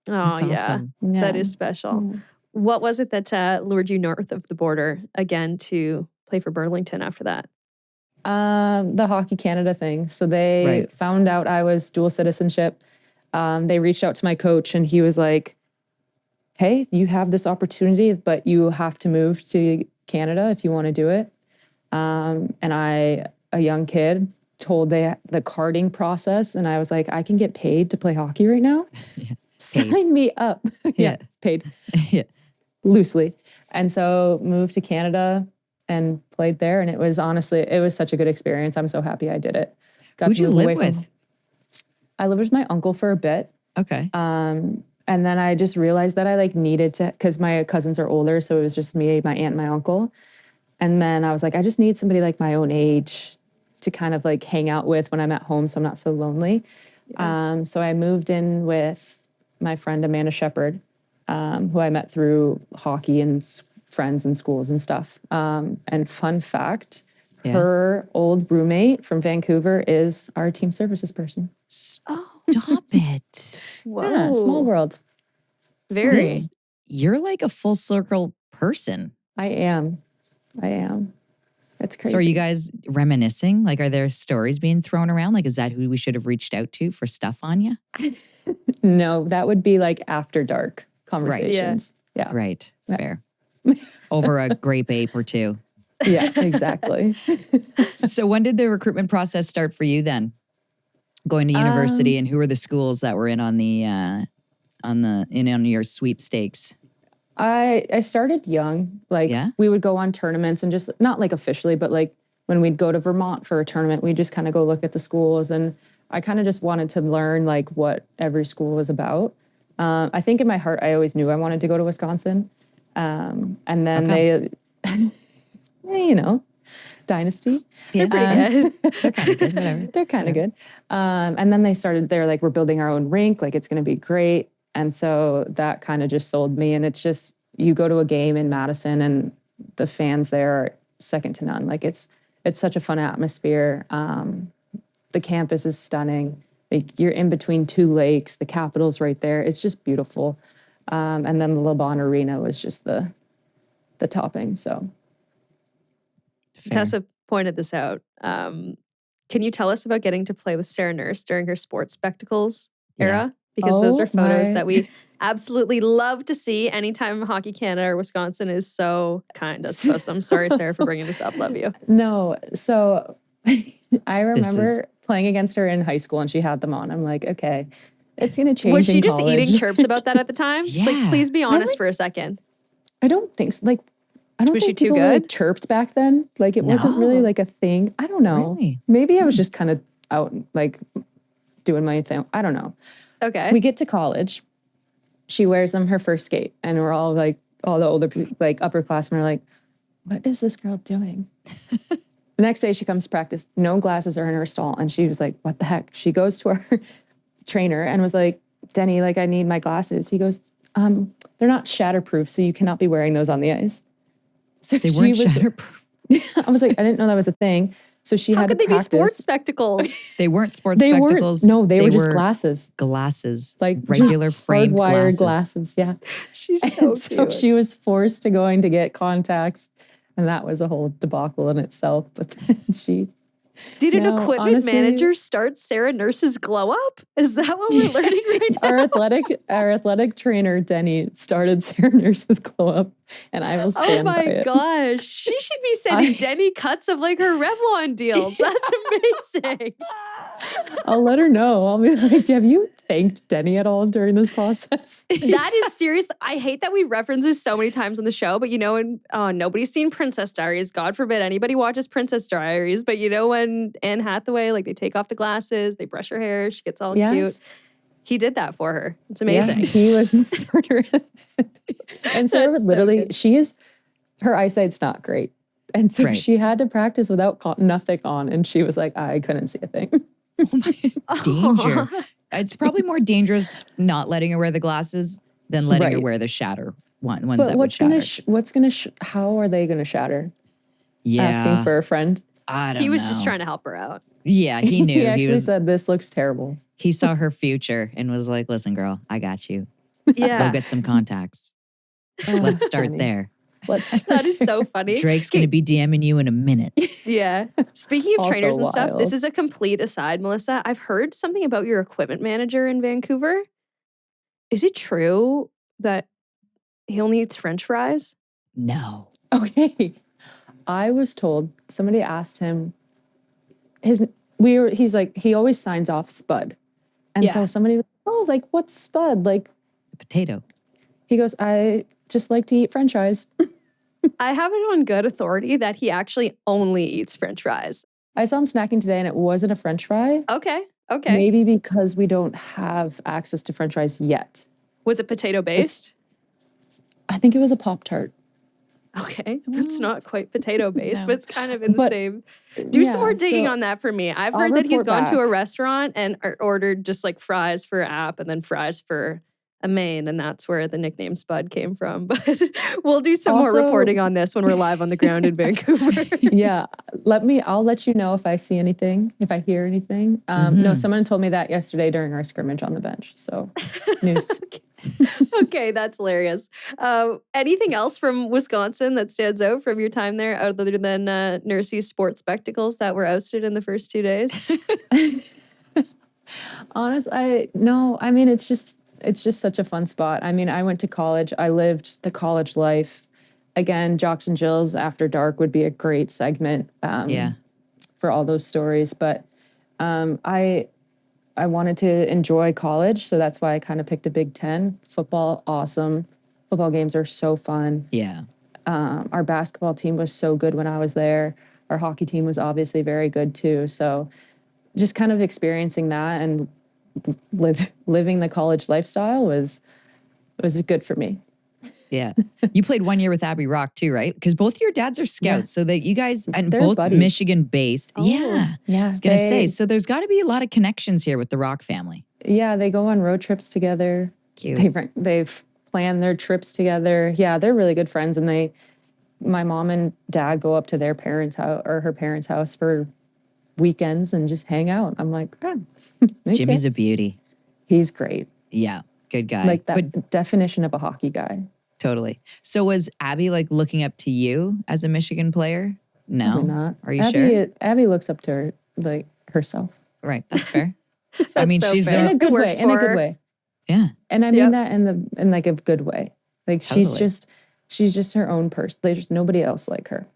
Oh, That's yeah. awesome. Yeah. That is special. What was it that lured you north of the border again to play for Burlington after that? The Hockey Canada thing. So they found out I was dual citizenship. They reached out to my coach and he was like, hey, you have this opportunity, but you have to move to Canada if you want to do it. And I, a young kid, told the carding process and I was like, I can get paid to play hockey right now? Sign me up. Yeah. Paid. Yeah. Loosely. And so moved to Canada and played there. And it was such a good experience. I'm so happy I did it. Who'd you live with? I lived with my uncle for a bit. Okay. And then I just realized that I like needed to, because my cousins are older. So it was just me, my aunt, and my uncle. And then I was like, I just need somebody like my own age to kind of like hang out with when I'm at home so I'm not so lonely. Yeah. So I moved in with my friend Amanda Shepard, who I met through hockey and friends and schools and stuff. And fun fact, her old roommate from Vancouver is our team services person. Stop it. Whoa. Yeah, small world. Very. You're like a full circle person. I am. It's crazy. So are you guys reminiscing? Like, are there stories being thrown around? Like, is that who we should have reached out to for stuff on you? No, that would be like after dark conversations. Right. Yeah. Right. Fair. Over a grape ape or two. Yeah, exactly. So when did the recruitment process start for you then? Going to university, and who were the schools that were in on your sweepstakes? I started young. Like we would go on tournaments and just not like officially, but like when we'd go to Vermont for a tournament, we'd just kind of go look at the schools. And I kind of just wanted to learn like what every school was about. I think in my heart, I always knew I wanted to go to Wisconsin. And then they, dynasty. They're pretty good. They're kind of good, whatever. They're kind of good. And then they're like, we're building our own rink. Like it's going to be great. And so that kind of just sold me. And it's just, you go to a game in Madison and the fans there are second to none. Like it's such a fun atmosphere. The campus is stunning. Like you're in between two lakes, the Capitol's right there. It's just beautiful. And then the LeBron Arena was just the topping, so. Fair. Tessa pointed this out. Can you tell us about getting to play with Sarah Nurse during her sports spectacles era? Because those are photos that we absolutely love to see anytime Hockey Canada or Wisconsin is so kind to us. I'm sorry, Sarah, for bringing this up. Love you. No, so I remember playing against her in high school and she had them on. I'm like, okay, it's going to change. Was she in just college. eating chirps about that at the time? Yeah. Like, please be honest for a second. I don't think so. Like, I don't Was think she too people good? like chirped back then. Like it wasn't really like a thing. I don't know. Really? Maybe I was just kind of out like doing my thing. I don't know. Okay. We get to college. She wears them her first skate, and we're all like, all the older like upperclassmen are like, "What is this girl doing?" The next day she comes to practice. No glasses are in her stall, and she was like, "What the heck?" She goes to our trainer and was like, "Denny, like I need my glasses." He goes, "They're not shatterproof, so you cannot be wearing those on the ice." So They weren't shatterproof. I was like, I didn't know that was a thing. So she How had could to they be practice. sports spectacles? They weren't sports They spectacles. weren't. No, they were just glasses. Glasses. Like regular just framed hardwired glasses. glasses. Yeah. She's so And cute. she was forced to going to get contacts. And that was a whole debacle in itself. But then she... Did an No, equipment honestly- manager start Sarah Nurse's glow up? Is that what we're learning right now? Our athletic trainer, Denny, started Sarah Nurse's glow up. And I will Oh stand by my it. gosh. She should be sending Denny cuts of like her Revlon deal. That's amazing. I'll let her know. I'll be like, have you thanked Denny at all during this process? That is serious. I hate that we reference this so many times on the show, but nobody's seen Princess Diaries. God forbid anybody watches Princess Diaries. But you know when Anne Hathaway, like they take off the glasses, they brush her hair, she gets all cute. He did that for her. It's amazing. Yeah, he was the starter. And Sarah would That's so literally, good. her eyesight's not great. And so Right. she had to practice without nothing on. And she was like, I couldn't see a thing. Danger. It's probably more dangerous not letting her wear the glasses than letting her Right. wear the ones But that would shatter. how are they going to shatter? Yeah. Asking for a friend. I don't He was know. just trying to help her out. Yeah, he knew. He actually said, this looks terrible. He saw her future and was like, listen, girl, I got you. Yeah. Go get some contacts. Let's start Funny. there. That is so funny. Drake's going to be DMing you in a minute. Yeah. Speaking of Also trainers and stuff, this wild. is a complete aside, Mellissa. I've heard something about your equipment manager in Vancouver. Is it true that he only eats French fries? No. Okay. I was told, somebody asked him, he's like, he always signs off Spud. And so Yeah. somebody was, oh, like, what's Spud? Like, A potato. he goes, I just like to eat French fries. I have it on good authority that he actually only eats French fries. I saw him snacking today and it wasn't a French fry. Okay. Maybe because we don't have access to French fries yet. Was it potato based? I think it was a Pop-Tart. Okay, it's not quite potato based, No. but it's kind of in the same. Do some more digging on that for me. I've heard that he's gone to a restaurant and ordered just like fries for app and then fries for a main, and that's where the nickname Spud came from. But we'll do some more reporting on this when we're live on the ground in Vancouver. Yeah, I'll let you know if I see anything, if I hear anything. No, someone told me that yesterday during our scrimmage on the bench. So news. Okay, that's hilarious. Anything else from Wisconsin that stands out from your time there, other than Nursey's sports spectacles that were ousted in the first 2 days? No. I mean, it's just such a fun spot. I mean, I went to college. I lived the college life. Again, Jocks and Jills After Dark would be a great segment for all those stories. But I wanted to enjoy college, so that's why I kind of picked a Big Ten. Football, awesome. Football games are so fun. Yeah. Our basketball team was so good when I was there. Our hockey team was obviously very good too. So just kind of experiencing that and living the college lifestyle was good for me. Yeah. You played 1 year with Abby Rock too, right? Because both your dads are scouts. So that you guys, and They're both buddies. Michigan based. Yeah. I was going to say, so there's got to be a lot of connections here with the Rock family. Yeah, they go on road trips together. Cute. They've planned their trips together. Yeah, they're really good friends. And my mom and dad go up to their parents' house or her parents' house for weekends and just hang out. I'm like, okay. Jimmy's a beauty. He's great. Yeah. Good guy. Like that definition of a hockey guy. Totally. So was Abby like looking up to you as a Michigan player? No. Probably not. Are you sure? Abby looks up to her, like herself. Right. That's fair. I mean, so she's fair. In the a good way. Works In a for good her. way. yeah. And I mean that in like a good way. Like Totally. she's just her own person. There's nobody else like her.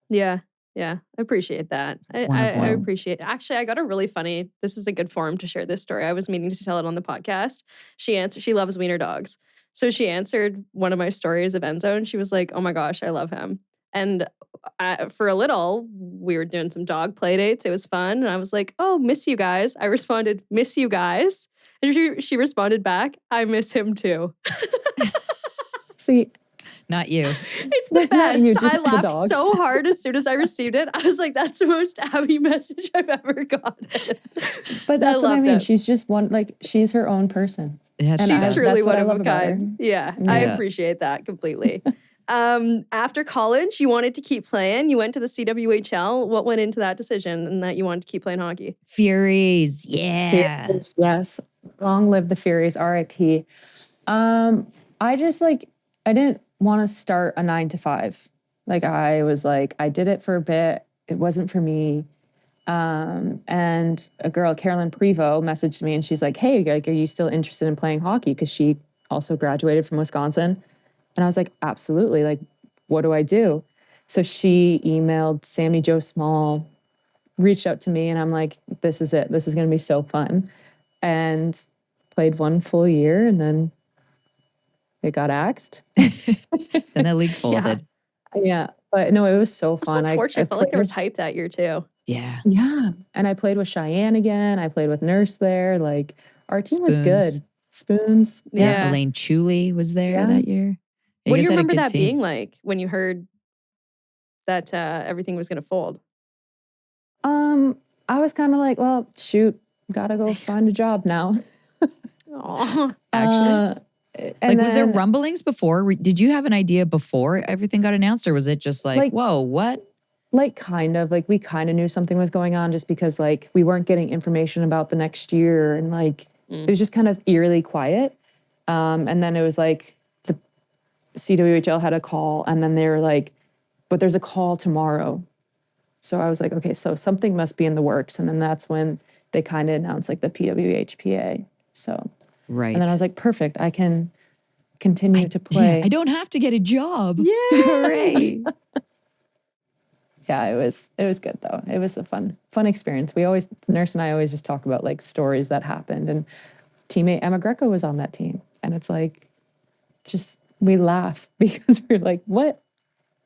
Yeah. I appreciate that. I Wonderful. appreciate it. Actually, I got a really funny, this is a good forum to share this story. I was meaning to tell it on the podcast. She loves wiener dogs. So she answered one of my stories of Enzo and she was like, oh my gosh, I love him. And for a little, we were doing some dog play dates. It was fun. And I was like, oh, miss you guys. I responded, miss you guys. And she responded back, I miss him too. See, Not you. It's the Not best. you, just I the laughed dog. so hard as soon as I received it. I was like, that's the most Abby message I've ever gotten. but that's what I loved mean. it. She's just she's her own person. Yeah, And She's that's truly what one I of a love about her. kind. Yeah, I Yeah. appreciate that completely. After college, you wanted to keep playing. You went to the CWHL. What went into that decision and that you wanted to keep playing hockey? Furies. Yeah. Furies, yes. Long live the Furies, RIP. I just I didn't want to start a 9 to 5. Like I was like, I did it for a bit. It wasn't for me. And a girl, Carolyn Prevost, messaged me and she's like, hey, are you still interested in playing hockey? Because she also graduated from Wisconsin. And I was like, absolutely. Like, what do I do? So she emailed Sammy Jo Small, reached out to me, and I'm like, this is it. This is going to be so fun. And played 1 full year, and then it got axed. Then the league folded. Yeah. But no, it was so Also, fun. unfortunately, I felt like played there was with- hype that year too. Yeah. Yeah. And I played with Cheyenne again. I played with Nurse there. Like, our team was Spoons. good. Spoons. Yeah. Elaine Chuley was there Yeah. that year. What do you guys had a remember good that team. being like when you heard that everything was going to fold? I was kind of like, well, shoot, gotta go find a job now. Oh, Actually. And Was there then, rumblings before? Did you have an idea before everything got announced? Or was it just like whoa, what? we kind of knew something was going on just because we weren't getting information about the next year, and it was just kind of eerily quiet. And then it was like the CWHL had a call, and then they were like, but there's a call tomorrow. So I was like, okay, so something must be in the works. And then that's when they kind of announced the PWHPA. So, Right. and then I was like, perfect, I can continue to play. Yeah, I don't have to get a job. yeah. Hooray. Yeah, it was good though. It was a fun experience. Nurse and I always just talk about stories that happened, and teammate Emma Greco was on that team. And it's just we laugh because we're like, what?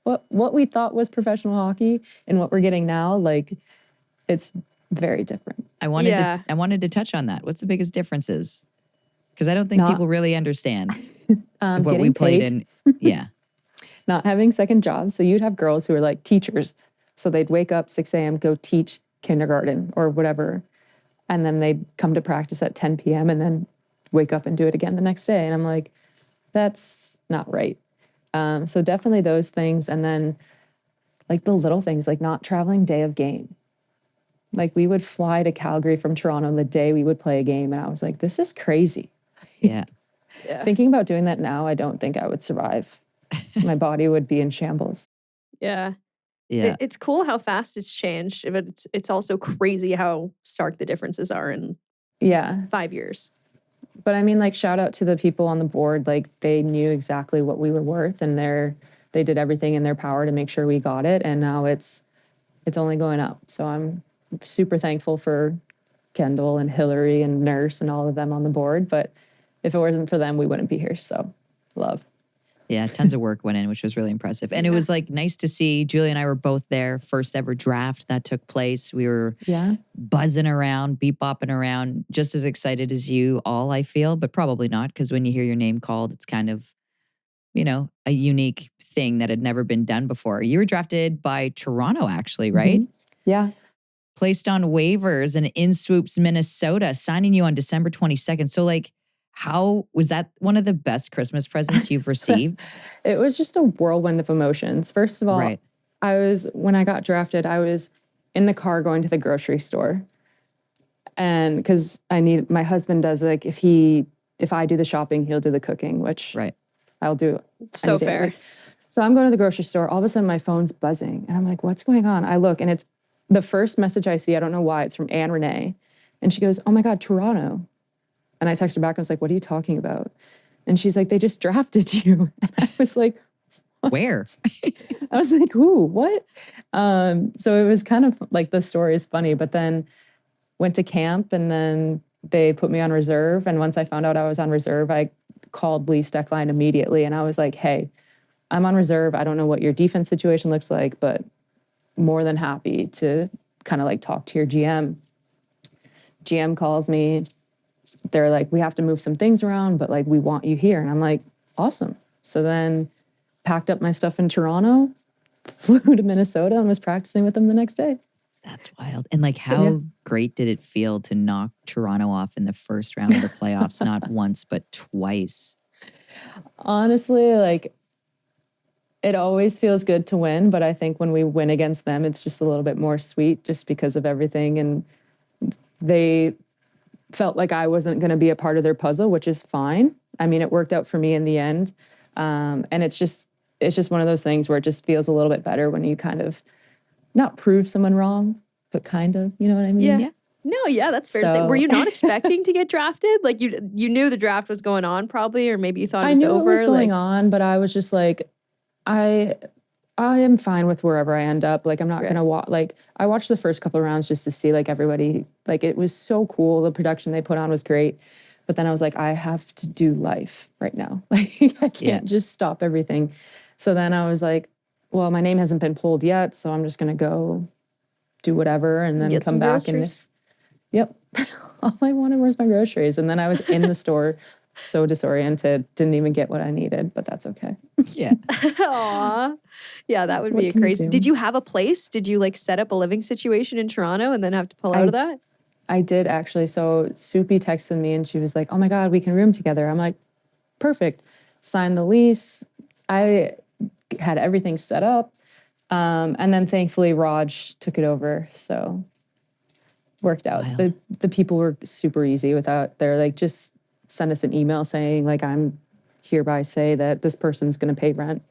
what we thought was professional hockey and what we're getting now, like it's very different. I wanted to touch on that. What's the biggest differences? Because I don't think Not- people really understand what we getting played paid. in. Yeah. Not having second jobs. So you'd have girls who are like teachers. So they'd wake up 6 a.m., go teach kindergarten or whatever. And then they'd come to practice at 10 p.m. and then wake up and do it again the next day. And I'm like, that's not right. So definitely those things. And then like the little things, like not traveling day of game. Like we would fly to Calgary from Toronto the day we would play a game. And I was like, this is crazy. Yeah. Thinking about doing that now, I don't think I would survive. My body would be in shambles. Yeah. Yeah. It's cool how fast it's changed, but it's also crazy how stark the differences are in Yeah. 5 years. But I mean, like, shout out to the people on the board. Like, they knew exactly what we were worth, and they did everything in their power to make sure we got it. And now it's only going up. So I'm super thankful for Kendall and Hillary and Nurse and all of them on the board. But if it wasn't for them, we wouldn't be here. So love. Yeah, tons of work went in, which was really impressive. And it was like nice to see. Julia and I were both there. First ever draft that took place. We were buzzing around, beep-bopping around, just as excited as you all, I feel, but probably not, because when you hear your name called, it's kind of, a unique thing that had never been done before. You were drafted by Toronto, actually, right? Mm-hmm. Yeah. Placed on waivers and in swoops Minnesota, signing you on December 22nd. So like, how was that one of the best Christmas presents you've received? It was just a whirlwind of emotions. First of all, when I got drafted, I was in the car going to the grocery store. And because my husband does, like, if I do the shopping, he'll do the cooking, which I'll do. So fair. So I'm going to the grocery store. All of a sudden my phone's buzzing and I'm like, what's going on? I look and it's the first message I see. I don't know why. It's from Anne Renee. And she goes, oh my God, Toronto. And I texted her back and I was like, what are you talking about? And she's like, they just drafted you. And I was like, what? Where? I was like, who? What? So it was kind of like the story is funny, but then went to camp and then they put me on reserve. And once I found out I was on reserve, I called Lee Steckline immediately. And I was like, hey, I'm on reserve. I don't know what your defense situation looks like, but more than happy to kind of like talk to your GM. GM calls me. They're like, we have to move some things around, but like, we want you here. And I'm like, awesome. So then packed up my stuff in Toronto, flew to Minnesota and was practicing with them the next day. That's wild. And like, how great did it feel to knock Toronto off in the first round of the playoffs, not once, but twice? Honestly, like, it always feels good to win, but I think when we win against them, it's just a little bit more sweet just because of everything. And they felt like I wasn't going to be a part of their puzzle, which is fine. I mean, it worked out for me in the end. And it's just one of those things where it just feels a little bit better when you kind of not prove someone wrong, but kind of, you know what I mean? Yeah. No, yeah, that's fair to say. Were you not expecting to get drafted? Like you knew the draft was going on probably, or maybe you thought it was over? I knew it was going on, but I was just like, I am fine with wherever I end up. Like, I'm not going to watch, like, I watched the first couple of rounds just to see like everybody, like it was so cool. The production they put on was great. But then I was like, I have to do life right now. Like, I can't just stop everything. So then I was like, well, my name hasn't been pulled yet. So I'm just going to go do whatever and then come back. Groceries. And all I wanted was my groceries. And then I was in the store so disoriented, didn't even get what I needed, but that's okay. Yeah. Aw. Yeah, that would be crazy. Did you have a place? Did you like set up a living situation in Toronto and then have to pull out of that? I did actually. So Soupy texted me and she was like, oh my God, we can room together. I'm like, perfect. Signed the lease. I had everything set up. And then thankfully Raj took it over. So worked out. The people were super easy they're like, just send us an email saying like, I'm hereby say that this person's going to pay rent.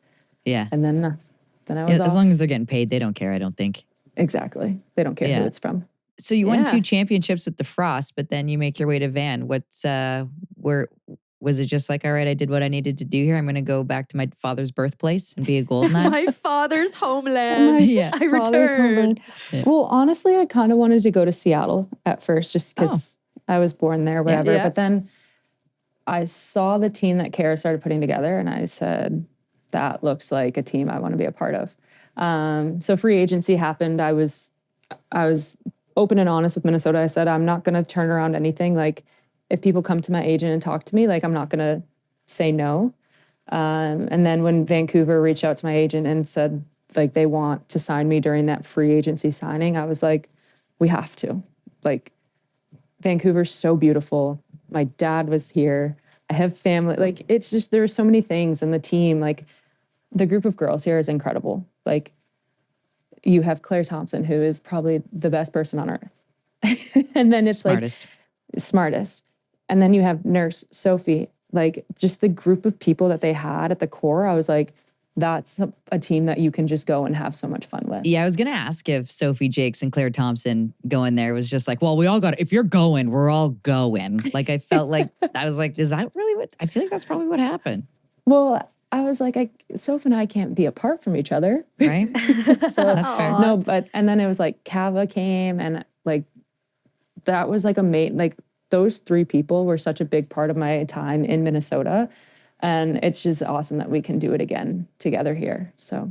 Yeah. And then I was off. As long as they're getting paid, they don't care, I don't think. Exactly. They don't care who it's from. So you won 2 championships with the Frost, but then you make your way to Van. Where was it just like, all right, I did what I needed to do here. I'm going to go back to my father's birthplace and be a gold man. My father's homeland. I returned. Yeah. Well, honestly, I kind of wanted to go to Seattle at first just because I was born there, whatever. Yeah. But then I saw the team that Kara started putting together and I said, that looks like a team I want to be a part of. So free agency happened. I was open and honest with Minnesota. I said, I'm not going to turn around anything. Like if people come to my agent and talk to me, like I'm not going to say no. And then when Vancouver reached out to my agent and said like they want to sign me during that free agency signing, I was like, we have to. Like Vancouver's so beautiful. My dad was here. I have family. Like it's just, there's so many things, and the team, like the group of girls here is incredible. Like you have Claire Thompson, who is probably the best person on earth. And then it's smartest. And then you have Nurse Sophie, like just the group of people that they had at the core. I was like, that's a team that you can just go and have so much fun with. Yeah, I was going to ask if Sophie Jakes and Claire Thompson going there was just like, well, we all got it. If you're going, we're all going. Like I felt like, I was like, is that really what, I feel like that's probably what happened. Well, I was like, Soph and I can't be apart from each other. Right? So That's fair. No, and then it was like Kava came, and like, that was like like those three people were such a big part of my time in Minnesota. And it's just awesome that we can do it again together here. So.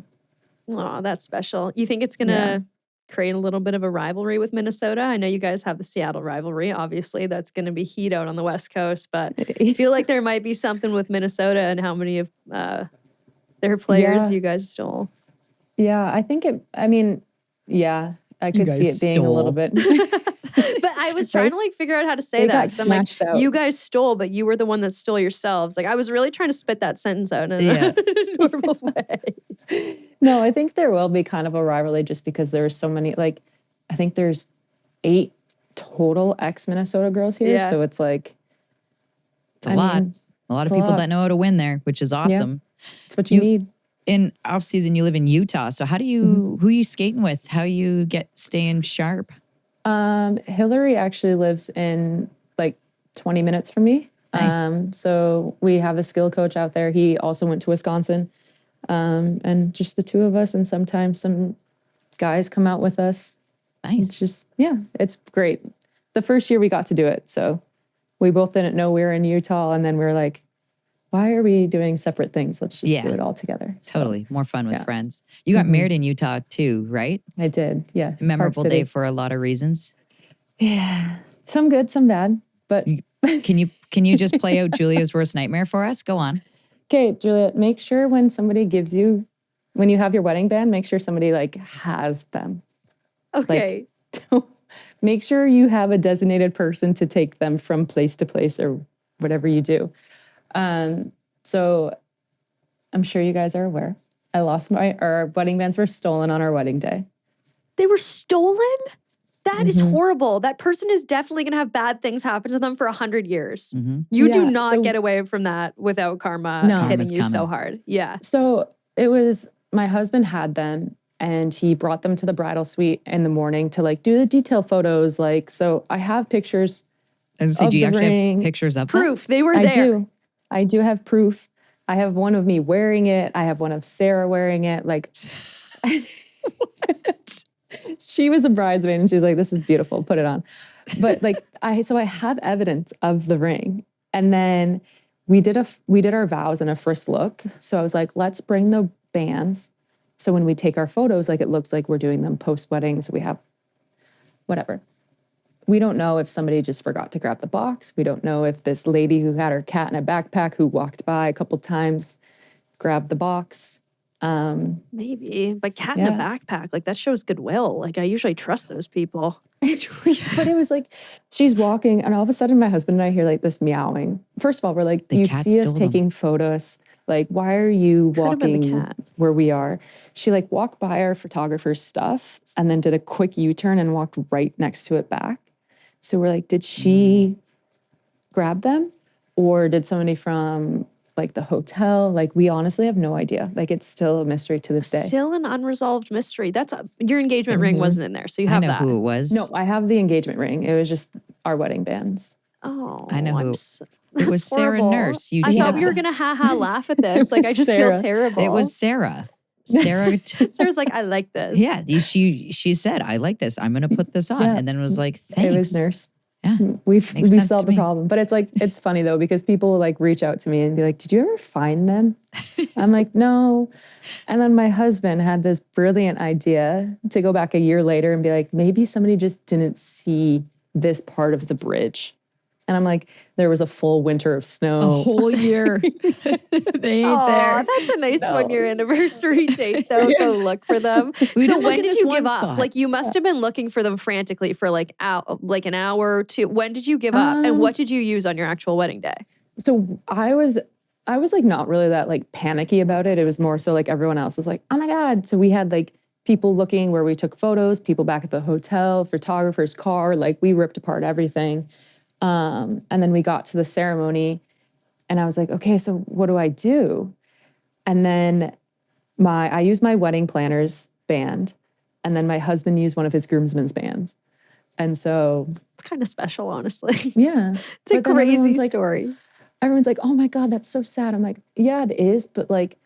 Oh, that's special. You think it's going to create a little bit of a rivalry with Minnesota? I know you guys have the Seattle rivalry. Obviously, that's going to be heat out on the West Coast. But I feel like there might be something with Minnesota and how many of their players you guys stole. Yeah, I think I could see it being a little bit. But I was trying to like figure out how to say that. Got smashed out. You guys stole, but you were the one that stole yourselves. Like I was really trying to spit that sentence out in a normal way. No, I think there will be kind of a rivalry just because there are so many, like, I think there's 8 total ex-Minnesota girls here. Yeah. So it's like. It's a lot. A lot of people that know how to win there, which is awesome. Yeah, it's what you need. In off season, you live in Utah. So how do you, who are you skating with? How you staying sharp? Hillary actually lives in like 20 minutes from me. Nice. So we have a skill coach out there. He also went to Wisconsin. And just the two of us, and sometimes some guys come out with us. Nice. It's just, it's great. The first year we got to do it. So we both didn't know we were in Utah, and then we were like, why are we doing separate things? Let's just do it all together. Totally. More fun with friends. You got married in Utah too, right? I did. Yeah. Memorable day for a lot of reasons. Yeah. Some good, some bad, but. Can you just play out Julia's worst nightmare for us? Go on. Okay, Julia, make sure when somebody gives you, when you have your wedding band, make sure somebody like has them. Okay. Like, make sure you have a designated person to take them from place to place or whatever you do. So I'm sure you guys are aware. Our wedding bands were stolen on our wedding day. They were stolen? That is horrible. That person is definitely going to have bad things happen to them for 100 years. You do not get away from that without karma hitting you so hard. Yeah. So it was, my husband had them, and he brought them to the bridal suite in the morning to like do the detail photos. Like, so I have pictures. Do you actually have pictures of proof they were there? I do have proof. I have one of me wearing it. I have one of Sarah wearing it. Like, she was a bridesmaid, and she's like, "This is beautiful. Put it on." But like, I have evidence of the ring, and then we did our vows in a first look. So I was like, let's bring the bands. So when we take our photos, like it looks like we're doing them post wedding. So we have whatever. We don't know if somebody just forgot to grab the box. We don't know if this lady who had her cat in a backpack who walked by a couple times grabbed the box. Maybe, but cat in a backpack, like that shows goodwill. Like I usually trust those people. But it was like, she's walking, and all of a sudden my husband and I hear like this meowing. First of all, we're like, you see us taking photos. Like, why are you walking where we are? She like walked by our photographer's stuff and then did a quick U-turn and walked right next to it back. So we're like, did she grab them? Or did somebody from like the hotel? Like, we honestly have no idea. Like, it's still a mystery to this day. Still an unresolved mystery. Your engagement ring wasn't in there, so you have that. I know who it was. No, I have the engagement ring. It was just our wedding bands. Oh, I know who. It was Sarah Nurse. I thought we were going to laugh at this. Like, I just feel terrible. It was Sarah. Sarah's like, I like this. Yeah, she said, I like this. I'm going to put this on. Yeah. And then was like, thanks. It was Nurse. Yeah. We've sense solved to the me. problem. But it's like, it's funny though, because people will like reach out to me and be like, did you ever find them? I'm like, no. And then my husband had this brilliant idea to go back a year later and be like, maybe somebody just didn't see this part of the bridge. And I'm like, there was a full winter of snow. A whole year. They ain't there. Aw, that's a nice 1-year anniversary date, though. Go look for them. We So didn't look when in did this you one give up? spot. Like, you must have been looking for them frantically for like an hour or two. When did you give up? And what did you use on your actual wedding day? So I was like not really that like panicky about it. It was more so like everyone else was like, oh my God. So we had like people looking where we took photos, people back at the hotel, photographer's car, like we ripped apart everything. And then we got to the ceremony and I was like, okay, so what do I do? And then I used my wedding planner's band and then my husband used one of his groomsmen's bands. And so It's kind of special, honestly. yeah. It's a But then crazy everyone's like, story. Everyone's like, oh my God, that's so sad. I'm like, yeah, it is. But like,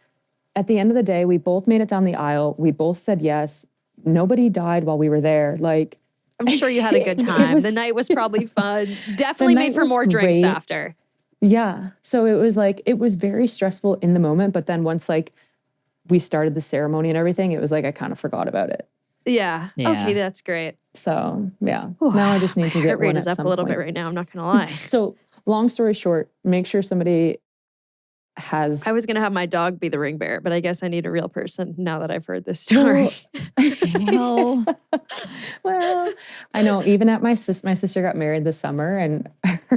at the end of the day, we both made it down the aisle. We both said yes. Nobody died while we were there. Like, I'm sure you had a good time. The night was probably fun. Definitely made night for was more drinks great. after. yeah. So it was like, it was very stressful in the moment. But then once like we started the ceremony and everything, it was like, I kind of forgot about it. Yeah. Yeah. Okay, that's great. So yeah, now I just need to My get heart rate one is at up some a little point. bit right now. I'm not gonna lie. So long story short, make sure somebody has. I was gonna have my dog be the ring bearer, but I guess I need a real person now that I've heard this story. Well, Well, I know. Even at my sister got married this summer, and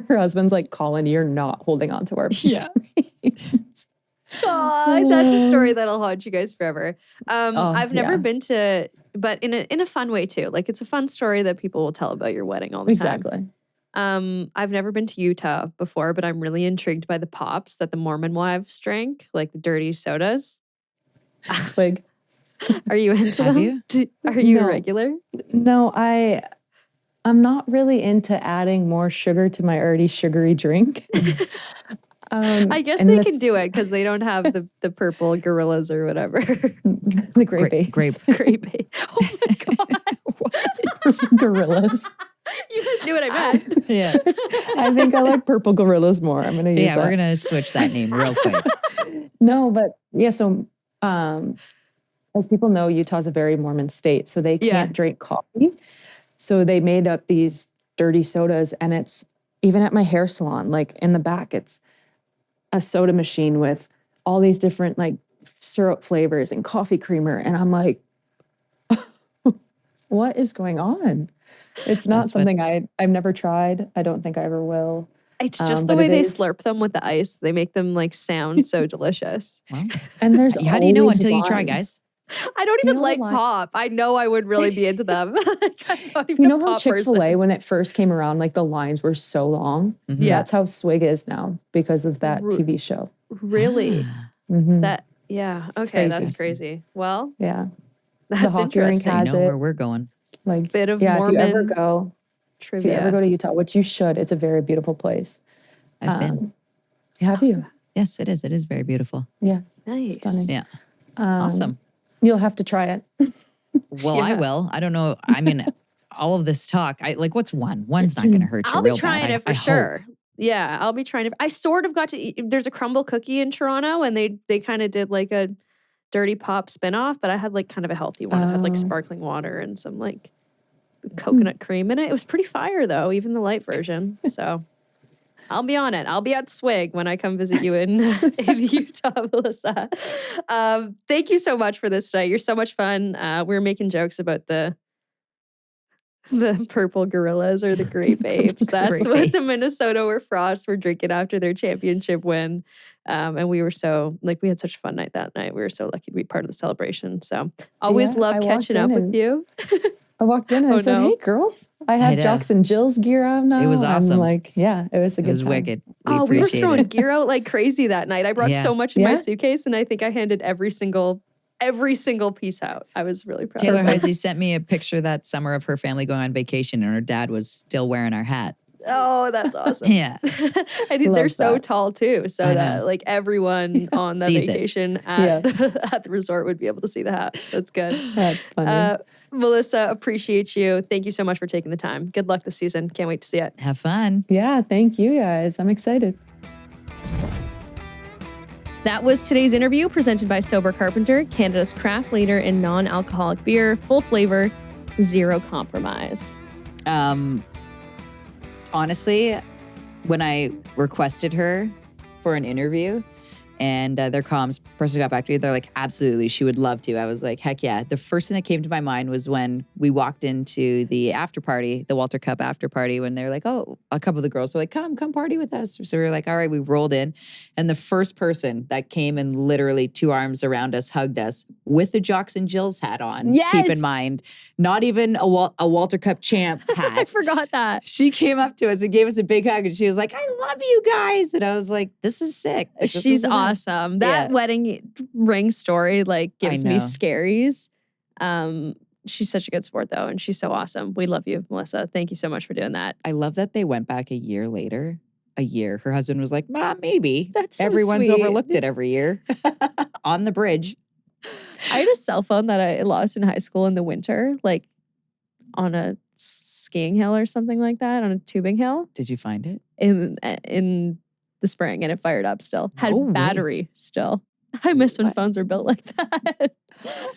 her husband's like, "Colin, you're not holding on to our yeah. Aw, that's a story that'll haunt you guys forever. I've never yeah. been to, but in a fun way too. Like it's a fun story that people will tell about your wedding all the time. Exactly. I've never been to Utah before, but I'm really intrigued by the pops that the Mormon wives drank, like the dirty sodas. Swig. Are you into Have them? you? Are you a No. regular? No, I'm not really into adding more sugar to my already sugary drink. I guess and they the- can do it because they don't have the purple gorillas or whatever. the grape apes. Grape. Grape. Oh my god. Gorillas. You guys knew what I meant. Yeah. I think I like purple gorillas more. I'm gonna use Yeah, that. we're going to switch that name real quick. No, but yeah, so as people know, Utah's a very Mormon state, so they Yeah. can't drink coffee. So they made up these dirty sodas, and it's even at my hair salon, like in the back, it's a soda machine with all these different like syrup flavors and coffee creamer. And I'm like, what is going on? It's not That's what- something I've never tried. I don't think I ever will. It's just the But way it they is- slurp them with the ice. They make them like sound so delicious. Well, And there's how do you know always until you try, lines. guys? I don't You even know like the line- pop. I know I would really be into them. Like, I'm not even You a know how pop Chick-fil-A, person. when it first came around, like the lines were so long? Mhm. Yeah. That's how Swig is now because of that Ru- TV show. Really? Mhm. That yeah. Okay, crazy. that's crazy. Well, Yeah. that's hockey rink interesting. I has know it. where we're going. Like, Bit of yeah, if you ever Mormon go, trivia. if you ever go to Utah, which you should, it's a very beautiful place. I've been. Have you? Yes, it is. It is very beautiful. Yeah. Nice. Stunning. Yeah. Um, Awesome. You'll have to try it. Well, I Yeah. will. I don't know. I mean, all of this talk, what's one? One's not going to hurt you I'll be real trying bad. it for I hope. sure. Yeah, I'll be trying it. I sort of got to eat. There's a crumble cookie in Toronto, and they kind of did like a dirty pop spinoff, but I had like kind of a healthy one. It had like Oh. sparkling water and some like coconut cream in it. It was pretty fire though, even the light version. So I'll be on it. I'll be at Swig when I come visit you in Utah, Mellissa. Thank you so much for this night. You're so much fun. We were making jokes about the purple gorillas or the grape apes. That's Grape what the apes. Minnesota were Frost were drinking after their championship win. And we were so we had such a fun night that night. We were so lucky to be part of the celebration. So always Yeah, love I catching walked up in with and- you. I walked in and Oh, I said, no. hey, girls, I have know. Jocks and Jill's gear on now. It was awesome. I'm like, yeah, it was a It good was time. wicked. We Oh, we were appreciate throwing it. gear out like crazy that night. I brought Yeah. so much in my Yeah? suitcase, and I think I handed every single piece out. I was really proud. Taylor of it. Heisey sent me a picture that summer of her family going on vacation, and her dad was still wearing our hat. Oh, that's awesome. Yeah. I think they're Love so that. tall too, so I that know. like everyone on the Sees it. vacation at, at the resort would be able to see the hat. That's good. That's funny. Mellissa, appreciate you. Thank you so much for taking the time. Good luck this season. Can't wait to see it. Have fun. Yeah, thank you guys. I'm excited. That was today's interview presented by Sober Carpenter, Canada's craft leader in non-alcoholic beer, full flavor, zero compromise. Honestly, when I requested her for an interview and their comms person got back to me, they're like, absolutely, she would love to. I was like, heck yeah. The first thing that came to my mind was when we walked into the after party, the Walter Cup after party, when they're like, oh, a couple of the girls were like, come party with us. So we were like, all right, we rolled in. And the first person that came and literally 2 arms around us, hugged us with the Jocks and Jills hat on. Yes. Keep in mind, not even a Walter Cup champ hat. I forgot that. She came up to us and gave us a big hug and she was like, I love you guys. And I was like, this is sick. Like, this She's is the best. awesome. That Yeah. wedding ring story like gives me know. scaries. She's such a good sport though, and she's so awesome. We love you, Mellissa. Thank you so much for doing that. I love that they went back a year later. A year. Her husband was like, maybe. That's so Everyone's sweet. overlooked it every year on the bridge. I had a cell phone that I lost in high school in the winter, like on a skiing hill or something like that, on a tubing hill Did you find it? in the spring, and it fired up still. Had No way. battery still. I miss when What? phones were built like that.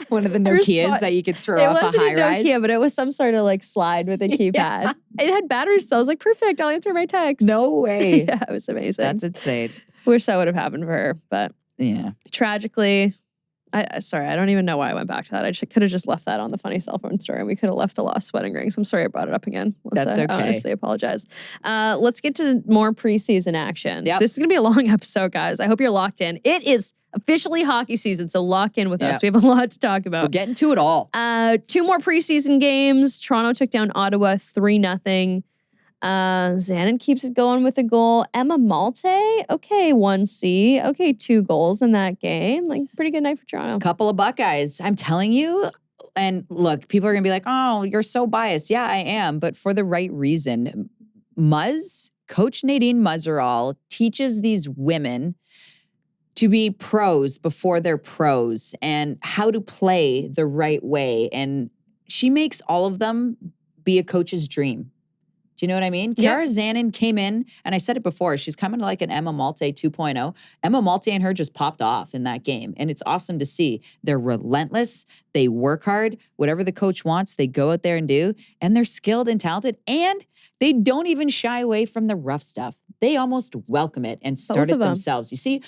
One of the I Nokias respond- that you could throw It off a wasn't high a Nokia, rise? but it was some sort of like slide with a keypad. Yeah. It had batteries still. I was like, perfect. I'll answer my text. No way. Yeah, it was amazing. That's insane. Wish that would have happened for her, but Yeah. tragically, sorry, I don't even know why I went back to that. I could have just left that on the funny cell phone story, and we could have left the lost wedding rings. I'm sorry I brought it up again. That's I okay. honestly apologize. Let's get to more preseason action. Yep. This is gonna be a long episode, guys. I hope you're locked in. It is officially hockey season, so lock in with us. Yep. We have a lot to talk We're about. getting to it all. 2 more preseason games. Toronto took down Ottawa 3-0. Zanin keeps it going with a goal. Emma Malte, okay, 1C. Okay, 2 goals in that game. Like, pretty good night for Toronto. Couple of Buckeyes. I'm telling you. And look, people are going to be like, oh, you're so biased. Yeah, I am. But for the right reason. Coach Nadine Muzzerall teaches these women to be pros before they're pros and how to play the right way. And she makes all of them be a coach's dream. Do you know what I mean? Yeah. Kiara Zanin came in, and I said it before, she's coming to like an Emma Malte 2.0. Emma Malte and her just popped off in that game, and it's awesome to see. They're relentless. They work hard. Whatever the coach wants, they go out there and do, and they're skilled and talented, and they don't even shy away from the rough stuff. They almost welcome it and start Both it of them. themselves. You see,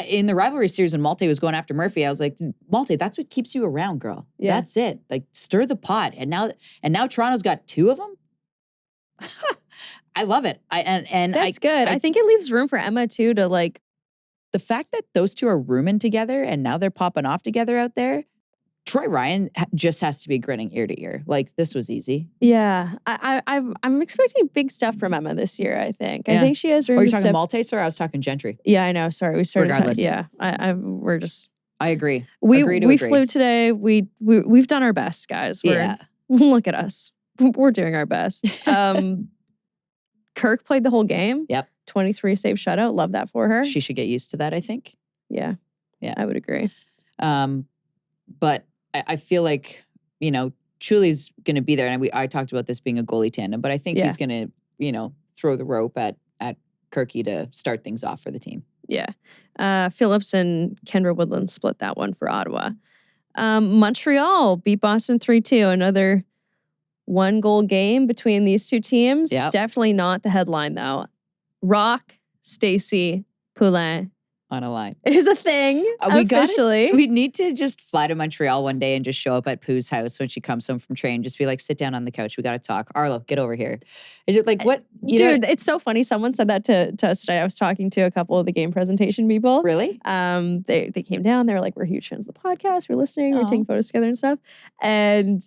in the rivalry series when Malte was going after Murphy, I was like, Malte, that's what keeps you around, girl. Yeah. That's it. Like, stir the pot. And now Toronto's got 2 of them. I love it. That's good. I think it leaves room for Emma too to like. The fact that those 2 are rooming together and now they're popping off together out there. Troy Ryan just has to be grinning ear to ear. Like, this was easy. Yeah, I'm expecting big stuff from Emma this year. I think. I Yeah. think she has room. Are you to talking step- Malte, or I was talking Gentry? Yeah, I know. Sorry, we started. Regardless. Yeah, we're just. I agree. We Agree to we agree. flew today. We've done our best, guys. Yeah. Look at us. We're doing our best. Kirk played the whole game. Yep. 23 save shutout. Love that for her. She should get used to that, I think. Yeah. Yeah. I would agree. But I feel like, Chuli's going to be there. And I talked about this being a goalie tandem, but I think Yeah. he's going to, throw the rope at Kirky to start things off for the team. Yeah. Phillips and Kendra Woodland split that one for Ottawa. Montreal beat Boston 3-2. Another 1-goal game between these 2 teams. Yep. Definitely not the headline, though. Rock, Stacy, Poulin On a line. is a thing We got it. officially. We need to just fly to Montreal one day and just show up at Pwh's house when she comes home from train. Just be like, sit down on the couch. We got to talk. Arlo, get over here. Is it like, what? Dude, it's so funny. Someone said that to us today. I was talking to a couple of the game presentation people. Really? They came down. They were like, we're huge fans of the podcast. We're listening. We're Aw. taking photos together and stuff. And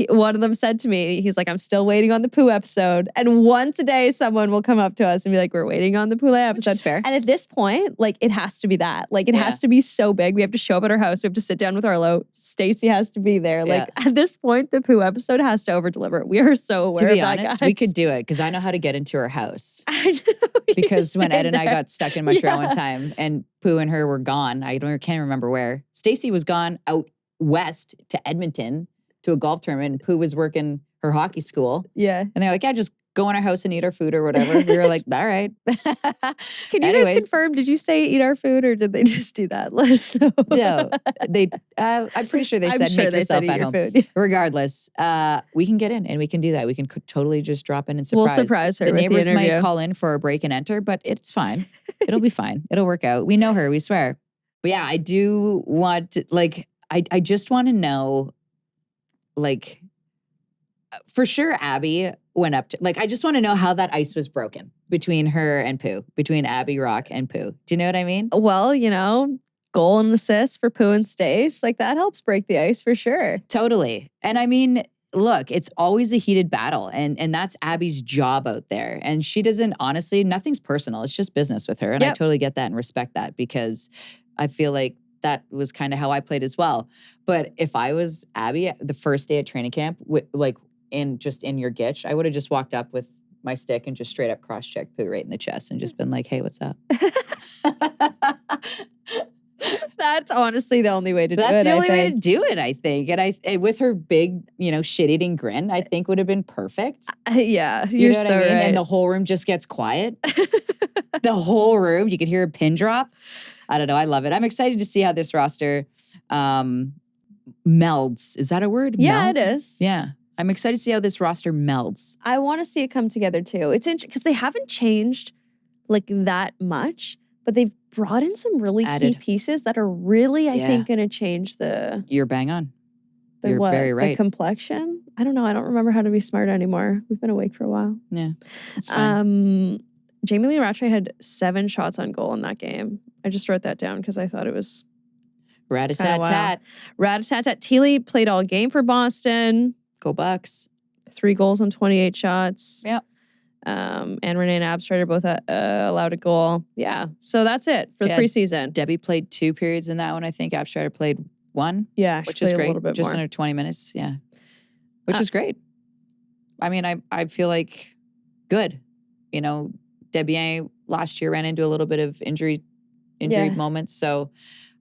one of them said to me, he's like, I'm still waiting on the Pwhl episode. And once a day, someone will come up to us and be like, we're waiting on the Pwhl episode. Which is fair. And at this point, like, it has to be that. Like, it has to be so big. We have to show up at our house. We have to sit down with Arlo. Stacey has to be there. Like, at this point, the Pwhl episode has to over-deliver. We are so aware of that, To be honest, guys. we could do it because I know how to get into her house. I know. Because when Ed and I there. got stuck in Montreal one time and Pwhl and her were gone, can't remember where. Stacey was gone out west to Edmonton to a golf tournament. And Pwhl was working her hockey school. Yeah. And they're like, yeah, just go in our house and eat our food or whatever. We were like, all right. Can you guys confirm, did you say eat our food or did they just do that? Let us know. No, I'm pretty sure they said make yourself at home. Food. Regardless, we can get in and we can do that. We can totally just drop in and surprise. We'll surprise her The with neighbors the interview. might call in for a break and enter, but it's fine. It'll be fine. It'll work out. We know her, we swear. But yeah, I do want to, like, I just want to know, like, for sure Abby went up to, like, I just want to know how that ice was broken between her and Pwhl, between Abby Rock and Pwhl. Do you know what I mean? Well, you know, goal and assist for Pwhl and Stace, like that helps break the ice for sure. Totally. And I mean, look, it's always a heated battle and that's Abby's job out there. And she doesn't, honestly, nothing's personal. It's just business with her. And I totally get that and respect that because I feel like that was kind of how I played as well. But if I was Abby, the first day at training camp, in your gitch, I would have just walked up with my stick and just straight up cross-checked Pwhl right in the chest and just been like, hey, what's up? That's honestly the only way to do it. That's the only way to do it, I think. And with her big, shit-eating grin, I think would have been perfect. Yeah, You you're know what so I mean? right. And the whole room just gets quiet. The whole room, you could hear a pin drop. I don't know. I love it. I'm excited to see how this roster melds. Is that a word? Yeah, Meld? it is. Yeah. I'm excited to see how this roster melds. I want to see it come together too. It's interesting because they haven't changed like that much, but they've brought in some really key pieces that are really, I think, going to change the. You're bang on. You're very right. The complexion. I don't know. I don't remember how to be smart anymore. We've been awake for a while. Yeah, it's fine. Jamie Lee Rattray had 7 shots on goal in that game. I just wrote that down because I thought it was rat-a-tat-tat. Rat-a-tat-tat. Teely played all game for Boston. Go Bucks. 3 goals on 28 shots. Yep. And Renee and Abstrider both allowed a goal. Yeah. So that's it for the preseason. Debbie played 2 periods in that one, I think. Abstrider played 1. Yeah, which is great. A little bit just more. under 20 minutes. Yeah. Which is great. I mean, I feel like good. Debbie last year ran into a little bit of injury moments. So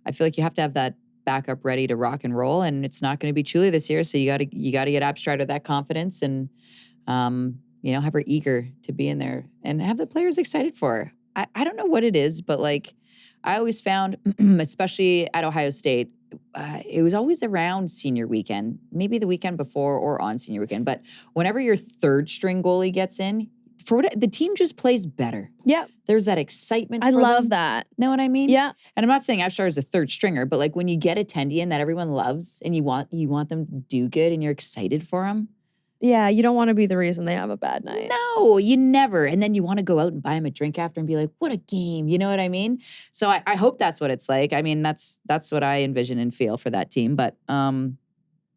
I feel like you have to have that backup ready to rock and roll, and it's not going to be Chuli this year. So you got to get Abstrider that confidence and have her eager to be in there and have the players excited for her. I don't know what it is, but like I always found, especially at Ohio State, it was always around senior weekend, maybe the weekend before or on senior weekend. But whenever your 3rd string goalie gets in, the team just plays better. Yeah. There's that excitement. I love them. that. Know what I mean? Yeah. And I'm not saying Abstrider is a 3rd stringer, but like when you get a Tendian that everyone loves and you want them to do good and you're excited for them. Yeah, you don't want to be the reason they have a bad night. No, you never. And then you want to go out and buy them a drink after and be like, what a game. You know what I mean? So I hope that's what it's like. I mean, that's what I envision and feel for that team. But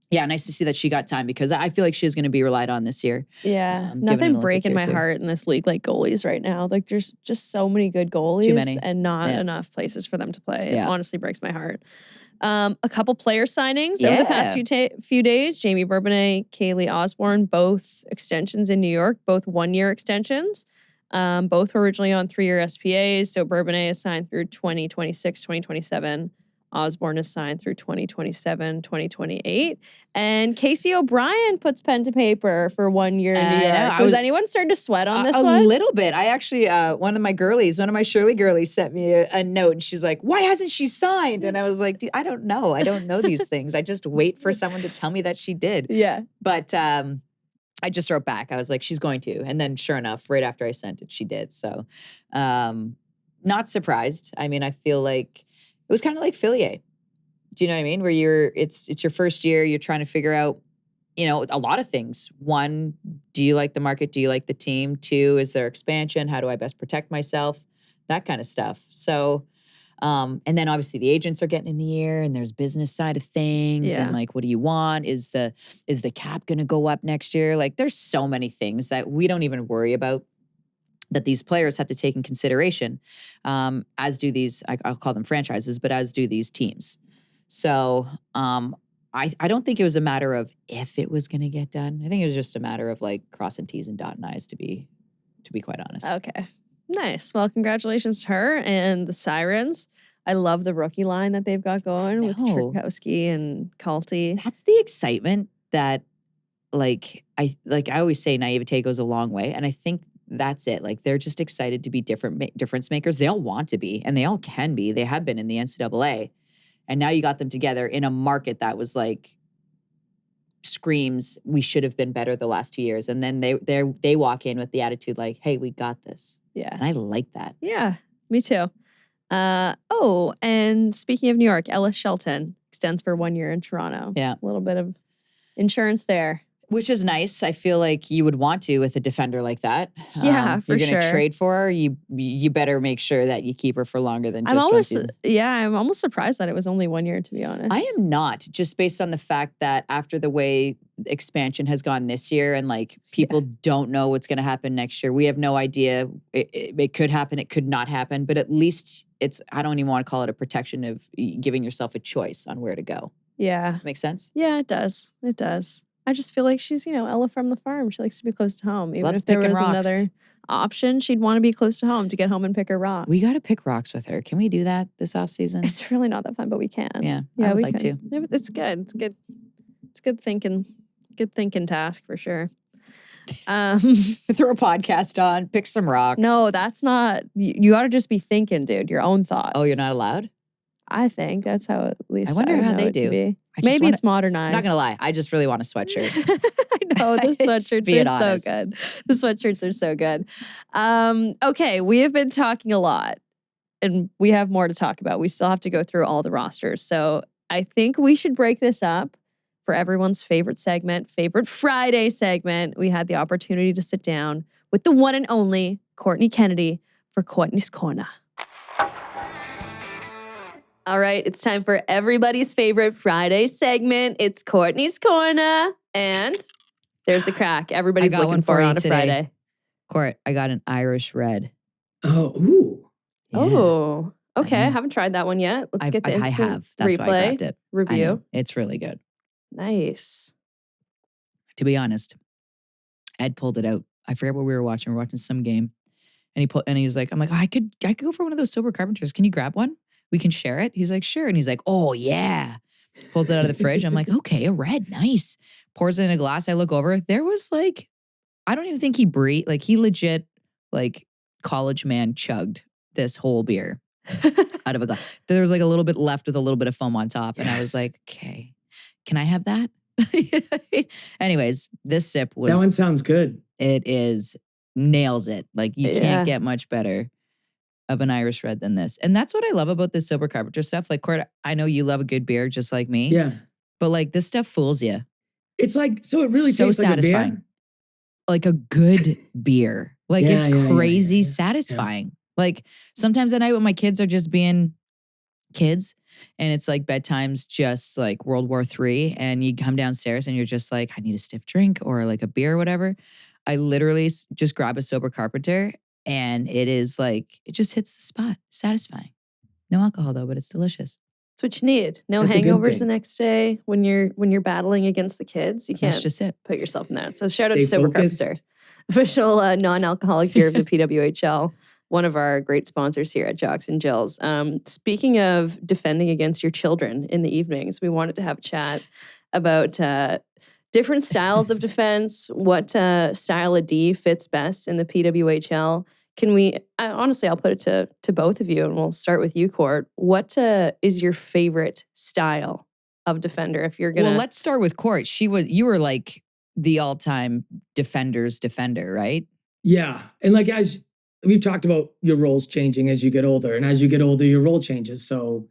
yeah, nice to see that she got time because I feel like she's going to be relied on this year. Yeah, nothing breaking my heart in this league like goalies right now. Like there's just so many good goalies. Too many. And not enough places for them to play. It honestly breaks my heart. A couple player signings over the past few days. Jamie Bourbonnais, Kaylee Osborne, both extensions in New York, both 1-year extensions. Both were originally on 3-year SPAs. So Bourbonnais is signed through 2026, 2027. Osborne is signed through 2027, 2028. And Casey O'Brien puts pen to paper for 1 year in New York. Was anyone starting to sweat on this one? A little bit. I actually, one of my Shirley girlies sent me a note and she's like, why hasn't she signed? And I was like, dude, I don't know. I don't know these things. I just wait for someone to tell me that she did. Yeah. But I just wrote back. I was like, she's going to. And then sure enough, right after I sent it, she did. So not surprised. I mean, I feel like it was kind of like Fillier. Do you know what I mean? Where it's your first year, you're trying to figure out, a lot of things. 1, do you like the market? Do you like the team? 2, is there expansion? How do I best protect myself? That kind of stuff. So And then obviously the agents are getting in the air and there's business side of things. Yeah. And like, what do you want? Is the cap going to go up next year? Like there's so many things that we don't even worry about that these players have to take in consideration, as do these, I'll call them franchises, but as do these teams. So I don't think it was a matter of if it was going to get done. I think it was just a matter of like crossing T's and dotting I's, to be quite honest. Okay. Nice. Well, congratulations to her and the Sirens. I love the rookie line that they've got going with Trukowski and Kalty. That's the excitement that I always say naivete goes a long way. And I think that's it. Like they're just excited to be difference makers. They all want to be, and they all can be. They have been in the NCAA. And now you got them together in a market that was like screams, we should have been better the last 2 years. And then they walk in with the attitude like, hey, we got this. Yeah. And I like that. Yeah, me too. And speaking of New York, Ellis Shelton extends for 1 year in Toronto. Yeah. A little bit of insurance there. Which is nice. I feel like you would want to with a defender like that. Yeah, for you're sure. You're going to trade for her. You better make sure that you keep her for longer than just one season. I'm almost surprised that it was only 1 year, to be honest. I am not, just based on the fact that after the way expansion has gone this year and like people don't know what's going to happen next year. We have no idea. It could happen. It could not happen. But at least I don't even want to call it a protection of giving yourself a choice on where to go. Yeah. Makes sense? Yeah, it does. It does. I just feel like she's, Ella from the farm. She likes to be close to home. Even if there was another option, she'd want to be close to home to get home and pick her rocks. We got to pick rocks with her. Can we do that this offseason? It's really not that fun, but we can. Yeah, I would like to. It's good. It's good. It's good thinking. Good thinking task for sure. Throw a podcast on, pick some rocks. No, that's not. You got to just be thinking, dude. Your own thoughts. Oh, you're not allowed? I think that's how at least I wonder how they do. Maybe it's modernized. I'm not gonna lie. I just really want a sweatshirt. I know the sweatshirts are so good. The sweatshirts are so good. Okay, we have been talking a lot, and we have more to talk about. We still have to go through all the rosters, so I think we should break this up for everyone's favorite segment, favorite Friday segment. We had the opportunity to sit down with the one and only Courtney Kennedy for Courtney's Cornah. All right, it's time for everybody's favorite Friday segment. It's Courtney's Cornah. And there's the crack. Everybody's looking for on a Friday. Court, I got an Irish red. Oh, ooh. Yeah. Oh, okay. I haven't tried that one yet. Let's get the instant I have. That's why I grabbed it. Review. It's really good. Nice. To be honest, Ed pulled it out. I forget what we were watching. We were watching some game. And he was like, I'm like, oh, I could go for one of those sober Carpenters. Can you grab one? We can share it. He's like, sure. And he's like, oh, yeah. Pulls it out of the fridge. I'm like, okay, a red. Nice. Pours it in a glass. I look over. There was like, I don't even think he breathed. Like he legit, like college man chugged this whole beer out of a glass. There was like a little bit left with a little bit of foam on top. And I was like, okay, can I have that? Anyways, this sip was. That one sounds good. It is, nails it. Like you can't get much better of an Irish red than this. And that's what I love about this sober Carpenter stuff. Like, Court, I know you love a good beer just like me. Yeah. But like this stuff fools you. It's like, so it really so tastes satisfying. like a beer? Like a good beer. Like it's crazy yeah. satisfying. Like sometimes at night when my kids are just being kids and it's like bedtime's just like World War III and you come downstairs and you're just like, I need a stiff drink or like a beer or whatever. I literally just grab a sober Carpenter and it is like, it just hits the spot. Satisfying. No alcohol though, but it's delicious. That's what you need. No That's a good hangovers thing. the next day when you're battling against the kids. You can't That's just it. put yourself in that. So shout out Stay to Sober focused. Carpenter, official non-alcoholic beer of the PWHL, one of our great sponsors here at Jocks and Jills. Speaking of defending against your children in the evenings, we wanted to have a chat about different styles of defense, what style of D fits best in the PWHL. Can we, honestly, I'll put it to both of you and we'll start with you, Court. What is your favorite style of defender if you're going to? Well, let's start with Court. You were like the all-time defender's defender, right? Yeah. And like, as we've talked about your roles changing as you get older, and as you get older, your role changes. So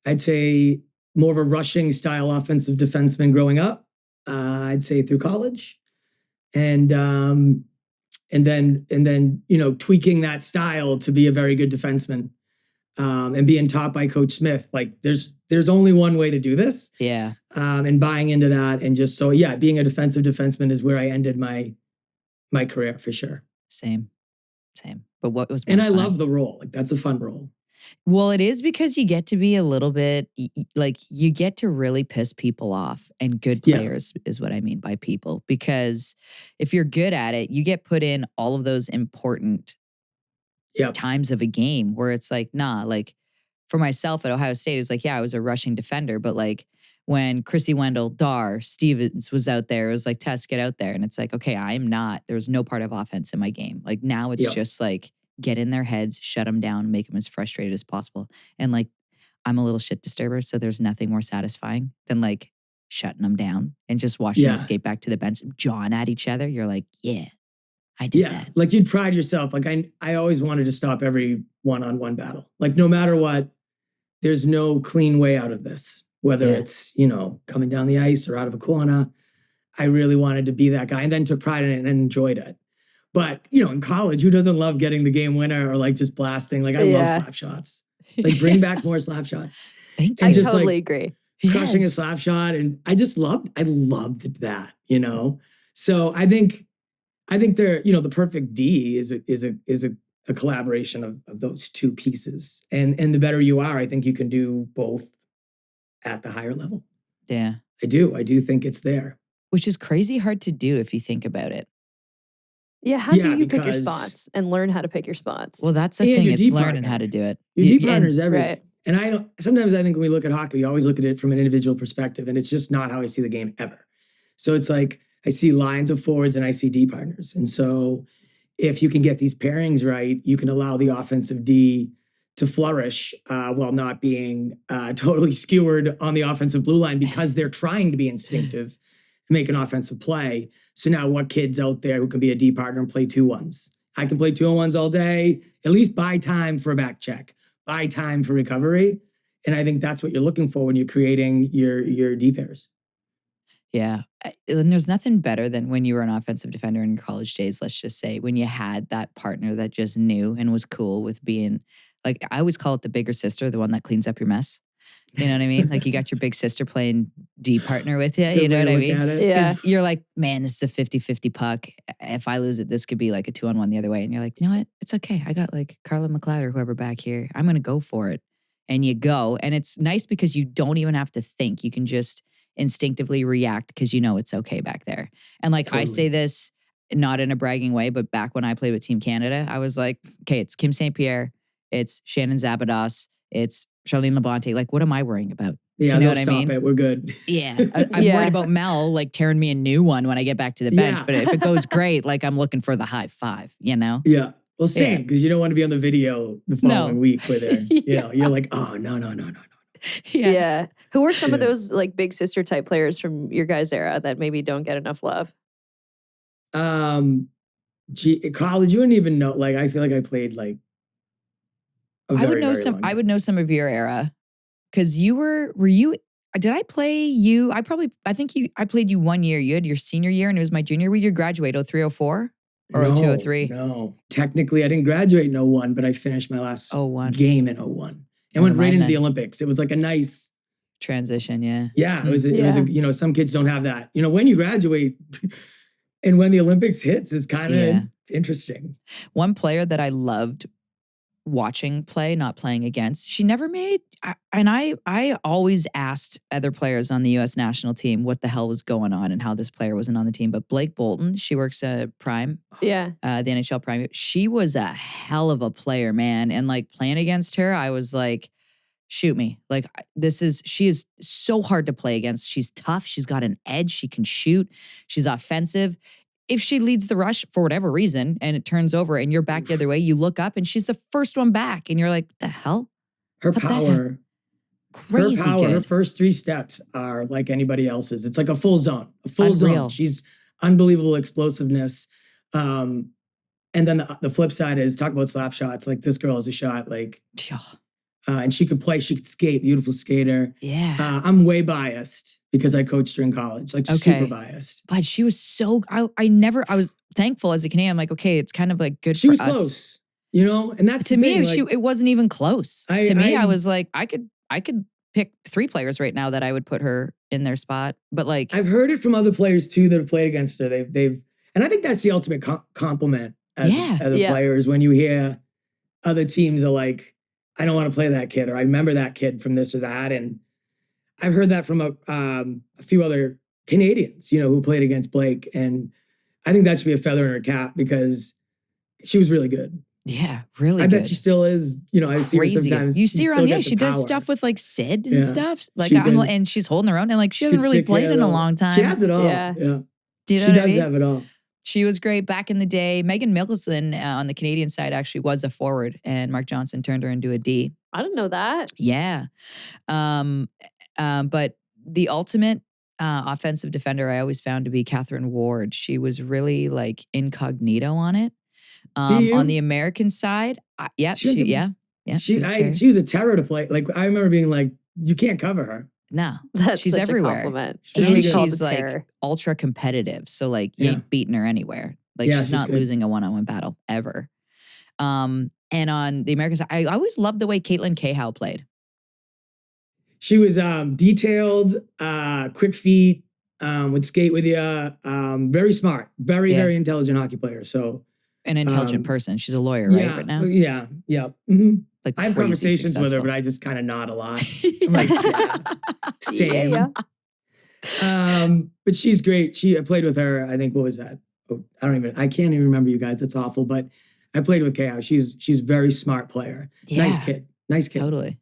I'd say more of a rushing style offensive defenseman growing up. I'd say through college, and then tweaking that style to be a very good defenseman. and being taught by Coach Smith, like there's only one way to do this. Yeah. And buying into that, and just being a defensive defenseman is where I ended my career for sure. Same. But what was and I fun? love the role. Like that's a fun role. Well, it is because you get to be a little bit like you get to really piss people off, and good players is what I mean by people. Because if you're good at it, you get put in all of those important times of a game where it's like, nah, like for myself at Ohio State, it's like, yeah, I was a rushing defender, but like when Chrissy Wendell, Dar, Stevens was out there, it was like, Tess, get out there. And it's like, okay, I'm not, there's no part of offense in my game. Like now it's just like, get in their heads, shut them down, make them as frustrated as possible. And like, I'm a little shit disturber, so there's nothing more satisfying than like shutting them down and just watching them skate back to the bench, jawing at each other. You're like, yeah, I did that. Like you'd pride yourself. Like I always wanted to stop every one-on-one battle. Like no matter what, there's no clean way out of this. Whether it's, coming down the ice or out of a corner, I really wanted to be that guy and then took pride in it and enjoyed it. But, in college, who doesn't love getting the game winner or like just blasting? Like I love slap shots. Like bring back more slap shots. Thank you. I totally agree. Crushing a slap shot. And I loved that, So I think they're, the perfect D is a collaboration of those two pieces. And the better you are, I think you can do both at the higher level. Yeah. I do think it's there. Which is crazy hard to do if you think about it. Yeah, how do you pick your spots and learn how to pick your spots? Well, that's the thing. It's learning how to do it. Your deep partner is everything. Right. And sometimes I think when we look at hockey, we always look at it from an individual perspective, and it's just not how I see the game ever. So it's like I see lines of forwards and I see D partners. And so if you can get these pairings right, you can allow the offensive D to flourish while not being totally skewered on the offensive blue line because they're trying to be instinctive and make an offensive play. So now what kids out there who can be a D partner and play 2-1s? I can play 2-on-1s all day, at least buy time for a back check, buy time for recovery. And I think that's what you're looking for when you're creating your D pairs. Yeah. And there's nothing better than when you were an offensive defender in your college days, let's just say, when you had that partner that just knew and was cool with being, like, I always call it the bigger sister, the one that cleans up your mess. You know what I mean? Like you got your big sister playing D partner with you. You know what I mean? Because you're like, man, this is a 50-50 puck. If I lose it, this could be like a 2-on-1 the other way. And you're like, you know what? It's okay. I got like Carla McLeod or whoever back here. I'm going to go for it. And you go. And it's nice because you don't even have to think. You can just instinctively react because you know it's okay back there. And like I say this not in a bragging way, but back when I played with Team Canada, I was like, okay, it's Kim St. Pierre. It's Shannon Zabados. It's Charlene Labonte. Like, what am I worrying about? Yeah, do you know what I mean? It. We're good. Yeah. I'm worried about Mel like tearing me a new one when I get back to the bench. But if it goes great, like I'm looking for the high five, Yeah. Well, same, because you don't want to be on the video the following week where they're, you're like, oh, no. Yeah. Who are some of those like big sister type players from your guys' era that maybe don't get enough love? College, you wouldn't even know. Like, I feel like I played like I would know some of your era because did I play you? I played you 1 year. You had your senior year and it was my junior. Would you graduate 03, 04 or 02, 03? No, technically I didn't graduate in 01, but I finished my last game in 01 and went right into the Olympics. It was like a nice transition. Yeah. Yeah. It was some kids don't have that, when you graduate and when the Olympics hits is kind of interesting. One player that I loved watching play, not playing against. She never made, I always asked other players on the U.S. national team what the hell was going on and how this player wasn't on the team. But Blake Bolton, she works at Prime. Yeah. The NHL Prime. She was a hell of a player, man. And like playing against her, I was like, shoot me. Like she is so hard to play against. She's tough. She's got an edge. She can shoot. She's offensive. If she leads the rush for whatever reason and it turns over and you're back the other way, you look up and she's the first one back and you're like, the hell? Her power. Crazy good. Her first 3 steps are like anybody else's. It's like a full zone. Zone. She's unbelievable explosiveness. And then the flip side is talk about slap shots. Like this girl has a shot like, and she could play, she could skate, beautiful skater. Yeah. I'm way biased because I coached her in college, like super biased. But she was so, I was thankful as a Canadian. I'm like, okay, it's kind of like good she for was us. Close. You know, and that's To the me, thing, like, it wasn't even close. To me, I I- was like, I could pick 3 players right now that I would put her in their spot. But like, I've heard it from other players too that have played against her. They've, and I think that's the ultimate compliment as a Yeah. player is when you hear other teams are like, I don't want to play that kid, or I remember that kid from this or that. And I've heard that from a few other Canadians, you know, who played against Blake. And I think that should be a feather in her cap because she was really good. yeah, really I good. bet she still is. You know, I see her Crazy. sometimes. You she see her still on the got ice. She does power. stuff with like Sid and Yeah. stuff. Like, She can- and she's holding her own. And like, she She hasn't can really stick played in a handle. long time. She has it all. Yeah. Yeah. Do you know She what I does mean? have it all. She was great back in the day. Megan Mickelson on the Canadian side actually was a forward, and Mark Johnson turned her into a D. I didn't know that. Yeah. But the ultimate offensive defender I always found to be Catherine Ward. She was really like incognito on it. you? On the American side, She had the- yeah, She, was terrible. she was a terror to play. Like I remember being like, you can't cover her. No, That's she's such everywhere. a compliment. She's And really good. she's like ultra competitive. So like you Yeah. ain't beating her anywhere. Like Yeah, she's she's not good. losing a one-on-one battle ever. And on the American side, I always loved the way Caitlin Cahill played. She was detailed, quick feet, would skate with you. Very smart, very Yeah. very intelligent hockey player. So An intelligent person. She's a lawyer, right now? Yeah, yeah. Mhm. Like I have crazy conversations with her, successful. but I just kind of nod a lot. I'm like, yeah, same. But she's great. I played with her. I think what was that? Oh, I can't even remember, you guys. That's awful. But I played with KO. She's a very smart player. Nice Yeah. kid. Nice kid. Totally.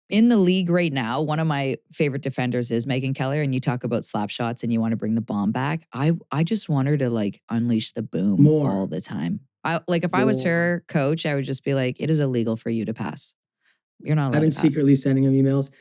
In the league right now, one of my favorite defenders is Megan Keller, and you talk about slap shots and you want to bring the bomb back. I just want her to like unleash the boom More. all the time. If I was More. her coach, I would just be like, it is illegal for you to pass. You're not allowed I've been to pass. secretly sending him emails.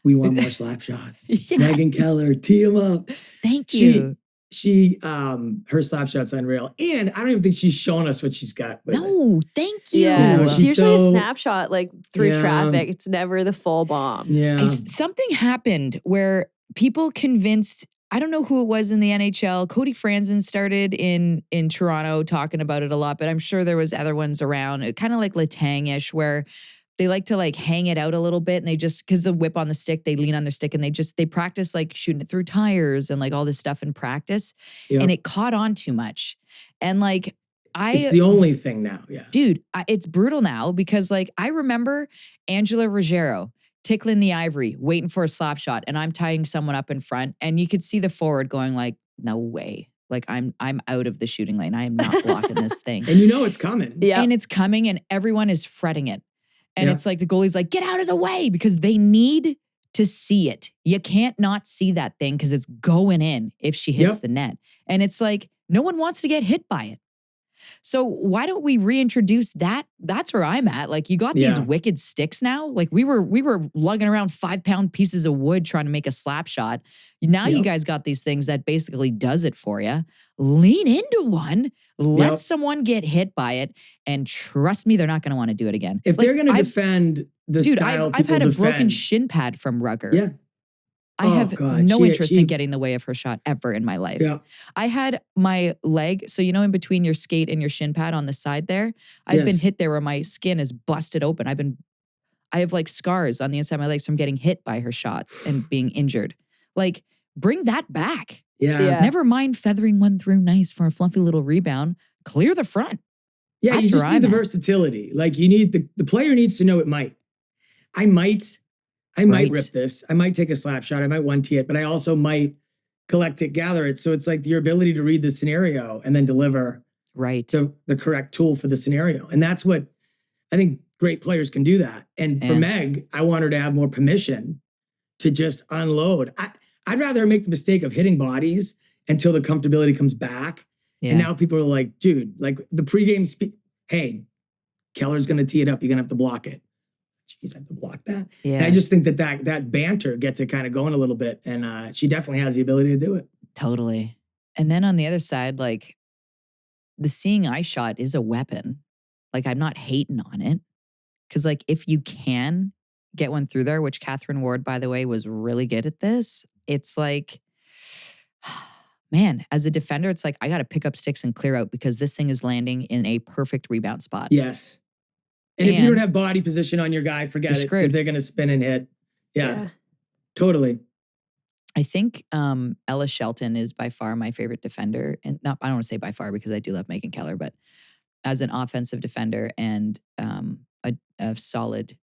We want more slap shots. Yes. Megan Keller, tee him up. Thank She- you. She her slap shot's unreal. And I don't even think she's shown us what she's got with it. No, thank you. Yeah, know, it's she's usually so- a snapshot like through Yeah. traffic. It's never the full bomb. Yeah. Something happened where people convinced, I don't know who it was in the NHL. Cody Franzen started in Toronto talking about it a lot, but I'm sure there was other ones around. Kind of like Letang-ish, where they like to like hang it out a little bit, and they just, because the whip on the stick, they lean on their stick and they practice like shooting it through tires and like all this stuff in practice. Yeah. And it caught on too much. And like It's the only thing now. Yeah. dude, it's brutal now because like I remember Angela Ruggiero tickling the ivory, waiting for a slap shot, and I'm tying someone up in front, and you could see the forward going like, no way. Like I'm out of the shooting lane. I am not blocking this thing. And you know it's coming. Yeah. And it's coming and everyone is fretting it. And Yeah. it's like the goalie's like, get out of the way, because they need to see it. You can't not see that thing because it's going in if she hits Yep. the net. And it's like, no one wants to get hit by it. So why don't we reintroduce that? That's where I'm at. Like you got these Yeah. wicked sticks now. Like we were lugging around 5-pound pieces of wood trying to make a slap shot. Now you Yep. guys got these things that basically does it for you. Lean into one, let Yep. someone get hit by it, and trust me, they're not going to want to do it again. If Like, they're going to I've- defend the dude, style I've people had a broken defend- shin pad from Rugger. Yeah. I Oh, have God. no She- interest she- in getting in the way of her shot ever in my life. Yeah. I had my leg, so you know, in between your skate and your shin pad on the side there, I've been Yes. hit there where my skin is busted open. I have like scars on the inside of my legs from getting hit by her shots and being injured. Like, bring that back. Yeah. Yeah. Yeah. Never mind feathering one through nice for a fluffy little rebound. Clear the front. You That's just where need I'm the at. versatility. Like you need the player needs to know it might. I might Right. rip this. I might take a slap shot. I might one tee it, but I also might collect it, gather it. So it's like your ability to read the scenario and then deliver Right. the correct tool for the scenario. And that's what I think great players can do that. And for Yeah. Meg, I want her to have more permission to just unload. I'd rather make the mistake of hitting bodies until the comfortability comes back. Yeah. And now people are like, dude, like the pregame hey, Keller's going to tee it up. You're going to have to block it. Jeez, I have to block that. yeah. And I just think that banter gets it kind of going a little bit. And she definitely has the ability to do it. Totally. And then on the other side, like the seeing eye shot is a weapon. Like I'm not hating on it. Cause like if you can get one through there, which Catherine Ward, by the way, was really good at this. It's like, man, as a defender, it's like, I got to pick up sticks and clear out because this thing is landing in a perfect rebound spot. Yes. And if you don't have body position on your guy, forget it, because they're going to spin and hit. Yeah, totally. I think Ella Shelton is by far my favorite defender. And I don't want to say by far because I do love Megan Keller, but as an offensive defender and a solid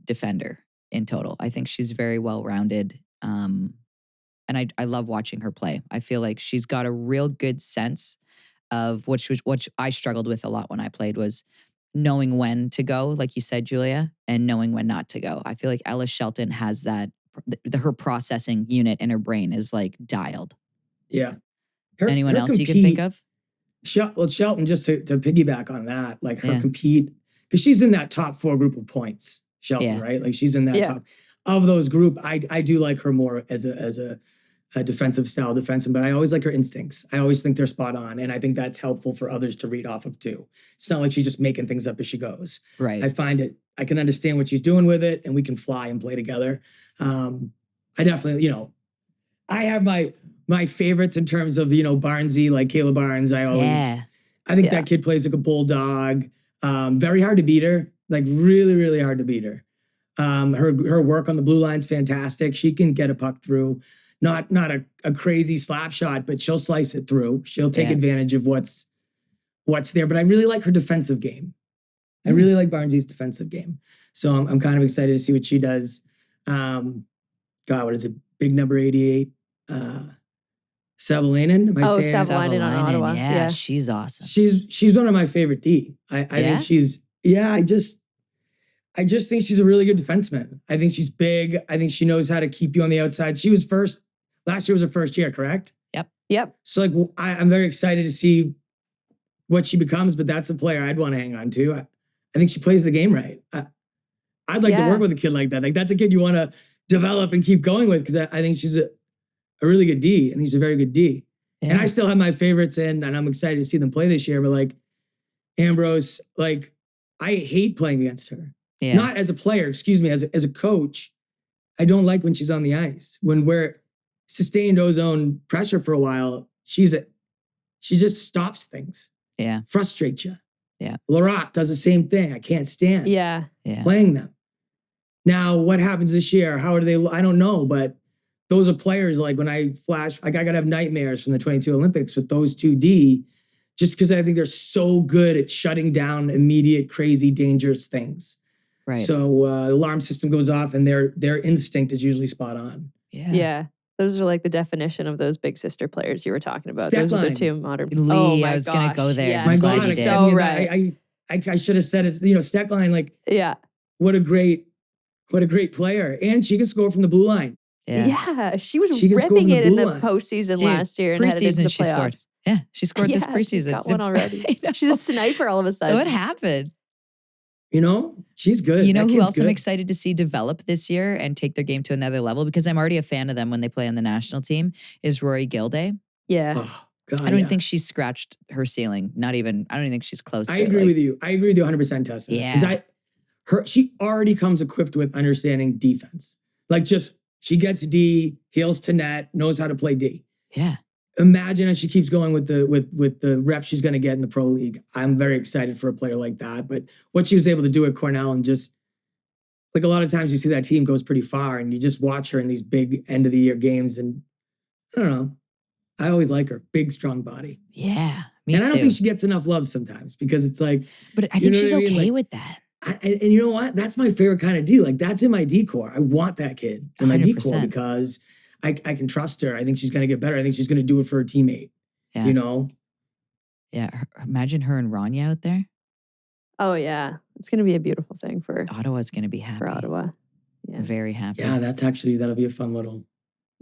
defender in total. I think she's very well-rounded. And I love watching her play. I feel like she's got a real good sense of what I struggled with a lot when I played was knowing when to go, like you said, Julia, and knowing when not to go. I feel like Ella Shelton has that, her processing unit in her brain is like dialed. Yeah. Anyone else you can think of? Shelton, just to piggyback on that, like her compete, because she's in that top 4 group of points, Shelton, right? Like she's in that top of those group. I do like her more as a defensive style defenseman, but I always like her instincts. I always think they're spot on. And I think that's helpful for others to read off of too. It's not like she's just making things up as she goes. Right. I find it, I can understand what she's doing with it and we can fly and play together. I definitely, I have my favorites in terms of, Barnesy, like Kayla Barnes. I think that kid plays like a bulldog. Very hard to beat her, like really, really hard to beat her. Her work on the blue line's fantastic. She can get a puck through. Not a crazy slap shot, but she'll slice it through. She'll take advantage of what's there. But I really like her defensive game. I really like Barnesy's defensive game. So I'm kind of excited to see what she does. What is it? Big number 88. Savalainen. Savalainen on Ottawa. Yeah, she's awesome. She's one of my favorite D. I think she's, I just think she's a really good defenseman. I think she's big. I think she knows how to keep you on the outside. She was first. Last year was her first year, correct? Yep. So like, I'm very excited to see what she becomes, but that's a player I'd want to hang on to. I think she plays the game right. I'd like to work with a kid like that. Like that's a kid you want to develop and keep going with because I think she's a really good D. I think she's a very good D. Yeah. And I still have my favorites in, and I'm excited to see them play this year. But like Ambrose, like I hate playing against her. Yeah. Not as a player, excuse me, as a coach. I don't like when she's on the ice. When we're sustained ozone pressure for a while, she just stops things. Yeah. Frustrates you. Yeah. Larock does the same thing. I can't stand playing them. Now, what happens this year? How are they? I don't know, but those are players like when I flash, like I got to have nightmares from the 22 Olympics with those 2D, just because I think they're so good at shutting down immediate, crazy, dangerous things. Right. So alarm system goes off and their instinct is usually spot on. Yeah. Yeah. Those are like the definition of those big sister players you were talking about. Those are the two modern. Lee, I was going to go there. Yes. My God, so right. I should have said it. Steckline, like, what a great player, and she can score from the blue line. Yeah, she was ripping it in the postseason last year and headed into the playoffs. She scored. Yeah, she scored this preseason. She got one already. She's a sniper all of a sudden. What happened? She's good. You know who else I'm excited to see develop this year and take their game to another level because I'm already a fan of them when they play on the national team is Rory Gilday. Yeah. Oh, God, I don't think she's scratched her ceiling. I don't even think she's close to it. I agree with you. I agree with you 100%, Tessa. Yeah. Because she already comes equipped with understanding defense. Like just, she gets D, heels to net, knows how to play D. Yeah. Imagine as she keeps going with the reps she's going to get in the pro league. I'm very excited for a player like that. But what she was able to do at Cornell and just like a lot of times you see that team goes pretty far and you just watch her in these big end of the year games. And I don't know. I always like her. Big, strong body. Yeah. And I don't think she gets enough love sometimes because it's like. But I think she's okay with that. And you know what? That's my favorite kind of D. Like that's in my decor. I want that kid in my decor because I can trust her. I think she's going to get better. I think she's going to do it for her teammate. Yeah. Yeah. Imagine her and Rania out there. Oh, yeah. It's going to be a beautiful thing for Ottawa's going to be happy. For Ottawa. Yeah. Very happy. Yeah, that'll be a fun little.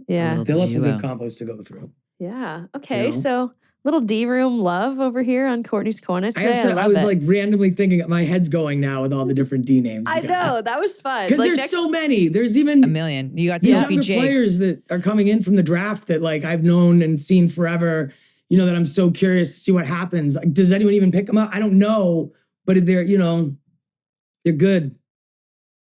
Yeah. They'll have some good combos to go through. Yeah. Okay. So little D-room love over here on Courtney's Corner today. I was like randomly thinking, my head's going now with all the different D names. I know, that was fun. Because there's so many. There's even a million. You got Sophie Jakes. Players that are coming in from the draft that like I've known and seen forever, that I'm so curious to see what happens. Like, does anyone even pick them up? I don't know, but they're good.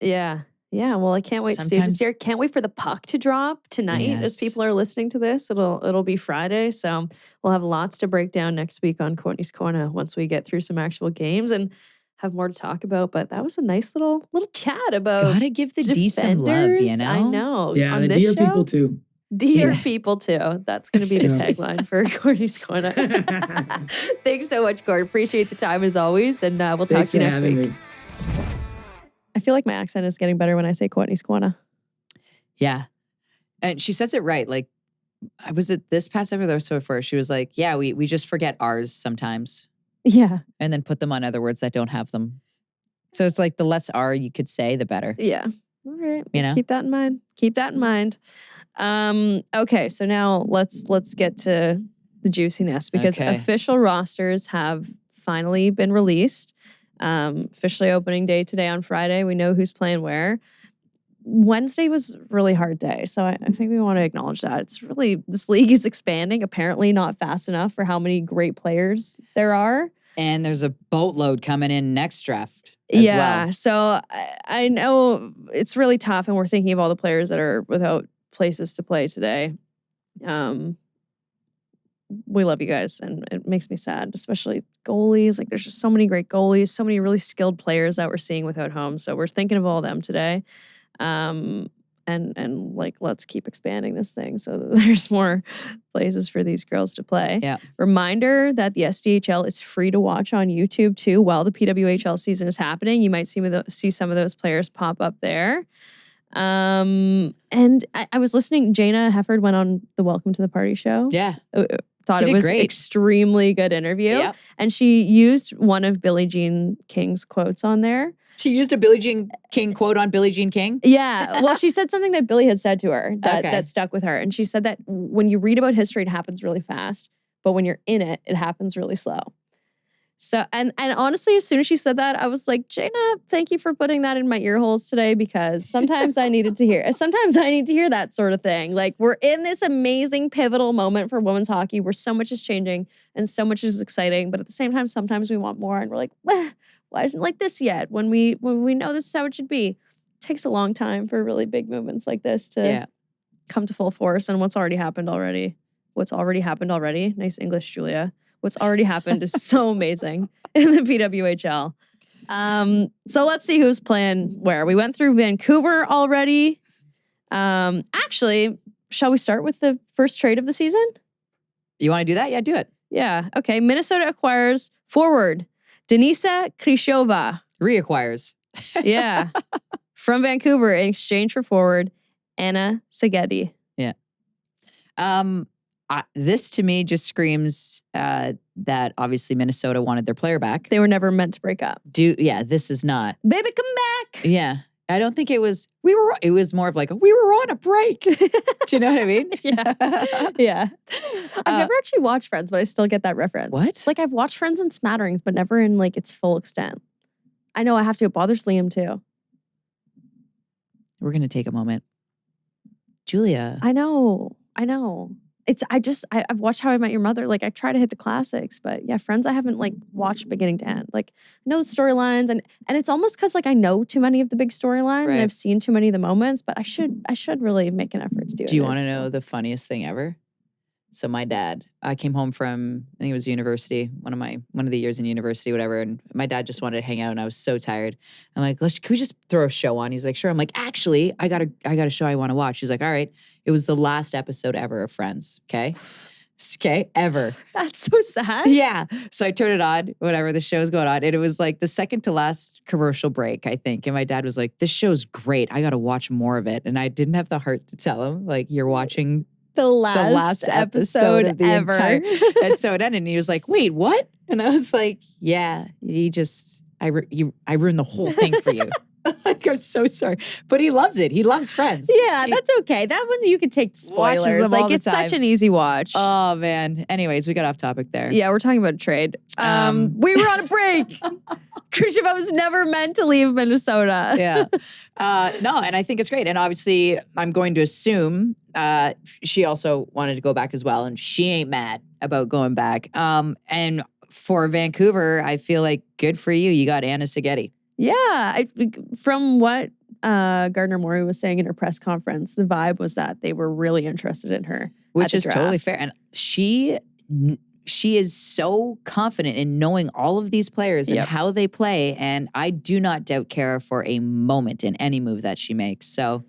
Yeah. Yeah, well, I can't wait to see it this year. Can't wait for the puck to drop tonight as people are listening to this. It'll be Friday, so we'll have lots to break down next week on Courtney's Cornah once we get through some actual games and have more to talk about. But that was a nice little chat about gotta give the D some love, you know? I know. Yeah, on the this dear show, people too. Dear people too. That's going to be the tagline for Courtney's Cornah. Thanks so much, Gord. Appreciate the time as always, and we'll talk to you next week. Me. I feel like my accent is getting better when I say Courtney's Cornah. Yeah. And she says it right. Like, was it this past episode or so first? She was like, yeah, we just forget R's sometimes. Yeah. And then put them on other words that don't have them. So it's like the less R you could say, the better. Yeah. All right. You know? Keep that in mind. Keep that in mind. Okay, so now let's get to the juiciness because official rosters have finally been released. Officially opening day today on Friday. We know who's playing where. Wednesday was a really hard day. So I think we want to acknowledge that. It's really, this league is expanding, apparently not fast enough for how many great players there are. And there's a boatload coming in next draft as well. So I know it's really tough and we're thinking of all the players that are without places to play today. We love you guys and it makes me sad, especially goalies. Like there's just so many great goalies, so many really skilled players that we're seeing without homes. So we're thinking of all of them today. And like, let's keep expanding this thing so that there's more places for these girls to play. Yeah. Reminder that the SDHL is free to watch on YouTube too while the PWHL season is happening. You might see some of those players pop up there. And I was listening, Jana Hefford went on the Welcome to the Party show. Yeah. Thought it was extremely good interview. Yep. And she used one of Billie Jean King's quotes on there. She used a Billie Jean King quote on Billie Jean King? Yeah. Well, she said something that Billie had said to her that stuck with her. And she said that when you read about history, it happens really fast. But when you're in it, it happens really slow. So, and honestly, as soon as she said that, I was like, Jana, thank you for putting that in my ear holes today because sometimes I need to hear that sort of thing. Like we're in this amazing pivotal moment for women's hockey where so much is changing and so much is exciting. But at the same time, sometimes we want more and we're like, why isn't it like this yet? When we know this is how it should be. It takes a long time for really big movements like this to come to full force. And what's already happened already, nice English, Julia. What's already happened is so amazing in the PWHL. So let's see who's playing where. We went through Vancouver already. Actually, shall we start with the first trade of the season? You want to do that? Yeah, do it. Yeah. Okay. Minnesota acquires forward Denisa Kryshova. Reacquires. Yeah. From Vancouver in exchange for forward Anna Szegedy. Yeah. This to me just screams that obviously Minnesota wanted their player back. They were never meant to break up. This is not. Baby, come back. Yeah. I don't think it was, it was more of like, we were on a break. Do you know what I mean? Yeah. I've never actually watched Friends, but I still get that reference. What? Like I've watched Friends in smatterings, but never in like its full extent. I know I have to. It bothers Liam too. We're going to take a moment. Julia. I know. I've watched How I Met Your Mother. Like I try to hit the classics, but yeah, Friends I haven't like watched beginning to end. Like I know the storylines and it's almost because like I know too many of the big storylines and I've seen too many of the moments, but I should really make an effort to do it. Do you want to know the funniest thing ever? So my dad, I came home from, I think it was university, one of the years in university, whatever. And my dad just wanted to hang out and I was so tired. I'm like, can we just throw a show on? He's like, sure. I'm like, actually, I got a show I want to watch. He's like, all right. It was the last episode ever of Friends. Okay. Ever. That's so sad. Yeah. So I turned it on, whatever, the show's going on. And it was like the second to last commercial break, I think. And my dad was like, this show's great. I got to watch more of it. And I didn't have the heart to tell him, like, you're watching the last episode of the ever. And so it ended and he was like, wait, what? And I was like, yeah, I ruined the whole thing for you. Like, I'm so sorry. But he loves it. He loves Friends. Yeah, that's okay. That one you could take spoilers. Like it's such an easy watch. Oh man. Anyways, we got off topic there. Yeah, we're talking about a trade. We were on a break. Kryshova was never meant to leave Minnesota. Yeah. No, and I think it's great. And obviously, I'm going to assume she also wanted to go back as well. And she ain't mad about going back. And for Vancouver, I feel like good for you. You got Anna Szegedy. Yeah. From what Gardner Morey was saying in her press conference, the vibe was that they were really interested in her. Which is totally fair. And she is so confident in knowing all of these players and how they play. And I do not doubt Kara for a moment in any move that she makes. So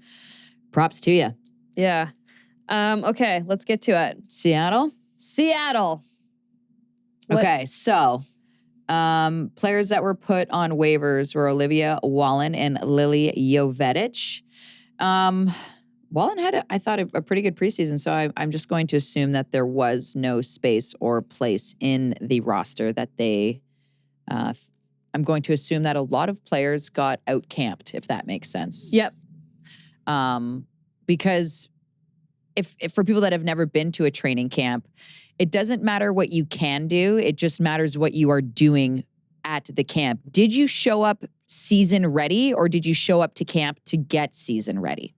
props to you. Yeah. Okay, let's get to it. Seattle? Okay, so players that were put on waivers were Olivia Wallen and Lily Jovetic. Wallen had, I thought, a pretty good preseason, so I'm just going to assume that there was no space or place in the roster that they I'm going to assume that a lot of players got out-camped, if that makes sense. Yep. Because if for people that have never been to a training camp, it doesn't matter what you can do. It just matters what you are doing at the camp. Did you show up season ready or did you show up to camp to get season ready?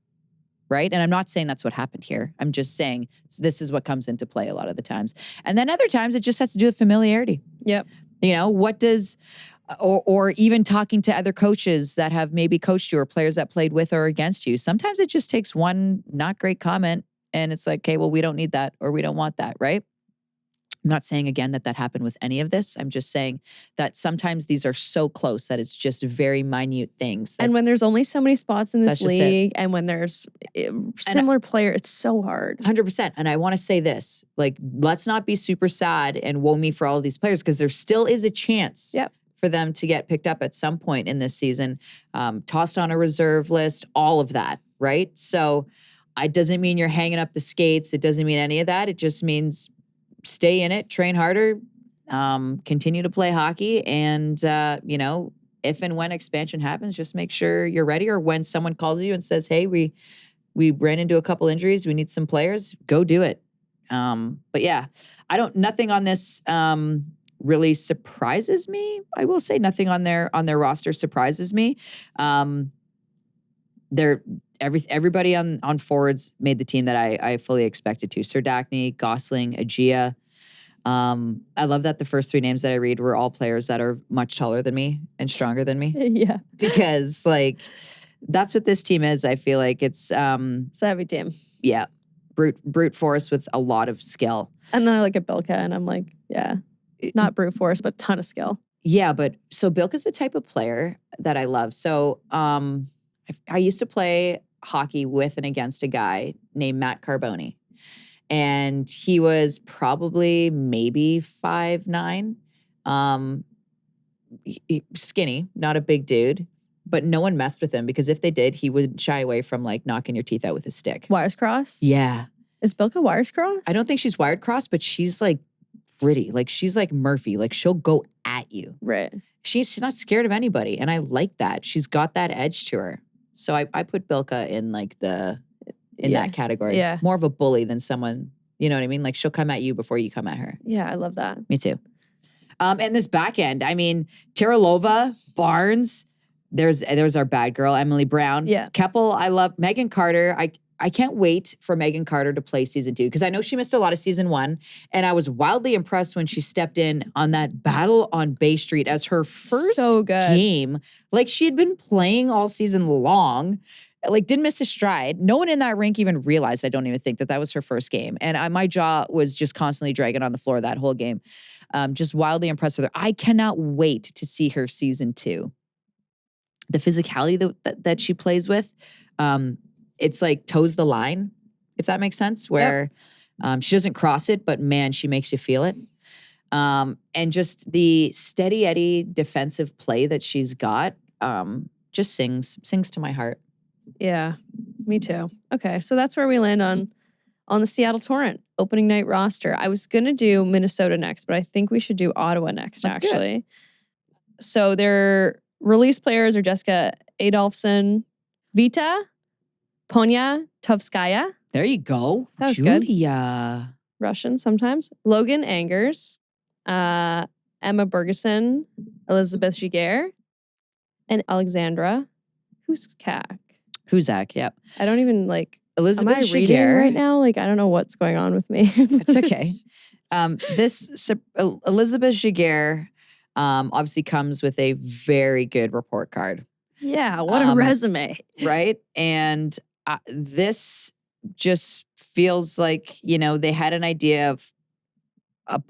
Right? And I'm not saying that's what happened here. I'm just saying this is what comes into play a lot of the times. And then other times it just has to do with familiarity. Yep. You know, what does, or even talking to other coaches that have maybe coached you or players that played with or against you. Sometimes it just takes one not great comment and it's like, okay, well, we don't need that or we don't want that, right? I'm not saying again that happened with any of this. I'm just saying that sometimes these are so close that it's just very minute things. And when there's only so many spots in this league and when there's similar player, it's so hard. 100%. And I want to say this, like, let's not be super sad and woe me for all of these players because there still is a chance for them to get picked up at some point in this season, tossed on a reserve list, all of that, right? So it doesn't mean you're hanging up the skates. It doesn't mean any of that. It just means stay in it, train harder, continue to play hockey. And, you know, if and when expansion happens, just make sure you're ready. Or when someone calls you and says, hey, we ran into a couple injuries, we need some players, go do it. But yeah, nothing on this really surprises me. I will say nothing on their roster surprises me. Everybody on forwards made the team that I fully expected to. Serdachny, Gosling, Agia. I love that the first three names that I read were all players that are much taller than me and stronger than me. Yeah. Because like that's what this team is. I feel like it's a heavy team. Yeah. Brute force with a lot of skill. And then I look at Bilka and I'm like, yeah, not brute force, but ton of skill. Yeah, but so Bilka's the type of player that I love. So I used to play hockey with and against a guy named Matt Carboni. And he was probably maybe 5'9". Skinny, not a big dude. But no one messed with him because if they did, he would shy away from like knocking your teeth out with a stick. Wires cross? Yeah. Is Bilka wires cross? I don't think she's wired cross, but she's like gritty. Like she's like Murphy. Like she'll go at you. Right. She's not scared of anybody. And I like that. She's got that edge to her. So I put Bilka in like that category. Yeah. More of a bully than someone, you know what I mean? Like she'll come at you before you come at her. Yeah, I love that. Me too. And this back end, I mean, Teralova, Barnes, there's our bad girl, Emily Brown. Yeah. Keppel, I love. Megan Carter, I can't wait for Megan Carter to play season 2 because I know she missed a lot of season 1. And I was wildly impressed when she stepped in on that battle on Bay Street as her first game. Like she had been playing all season long, like didn't miss a stride. No one in that rink even realized, I don't even think that was her first game. And my jaw was just constantly dragging on the floor that whole game. Just wildly impressed with her. I cannot wait to see her season 2. The physicality that she plays with, it's like toes the line, if that makes sense, where she doesn't cross it, but man, she makes you feel it. And just the steady Eddie defensive play that she's got just sings to my heart. Yeah, me too. Okay, so that's where we land on the Seattle Torrent opening night roster. I was going to do Minnesota next, but I think we should do Ottawa next, actually. So their release players are Jessica Adolfson, Vita, Ponya Tovskaya. There you go. That was Julia. Good. Russian sometimes. Logan Angers, Emma Bergeson, Elizabeth Giguère, and Alexandra Huzak, yep. I don't even like... Elizabeth Am I reading Giguère right now? Like, I don't know what's going on with me. It's okay. Elizabeth Giguère obviously comes with a very good report card. Yeah, what a resume. Right? And this just feels like, they had an idea of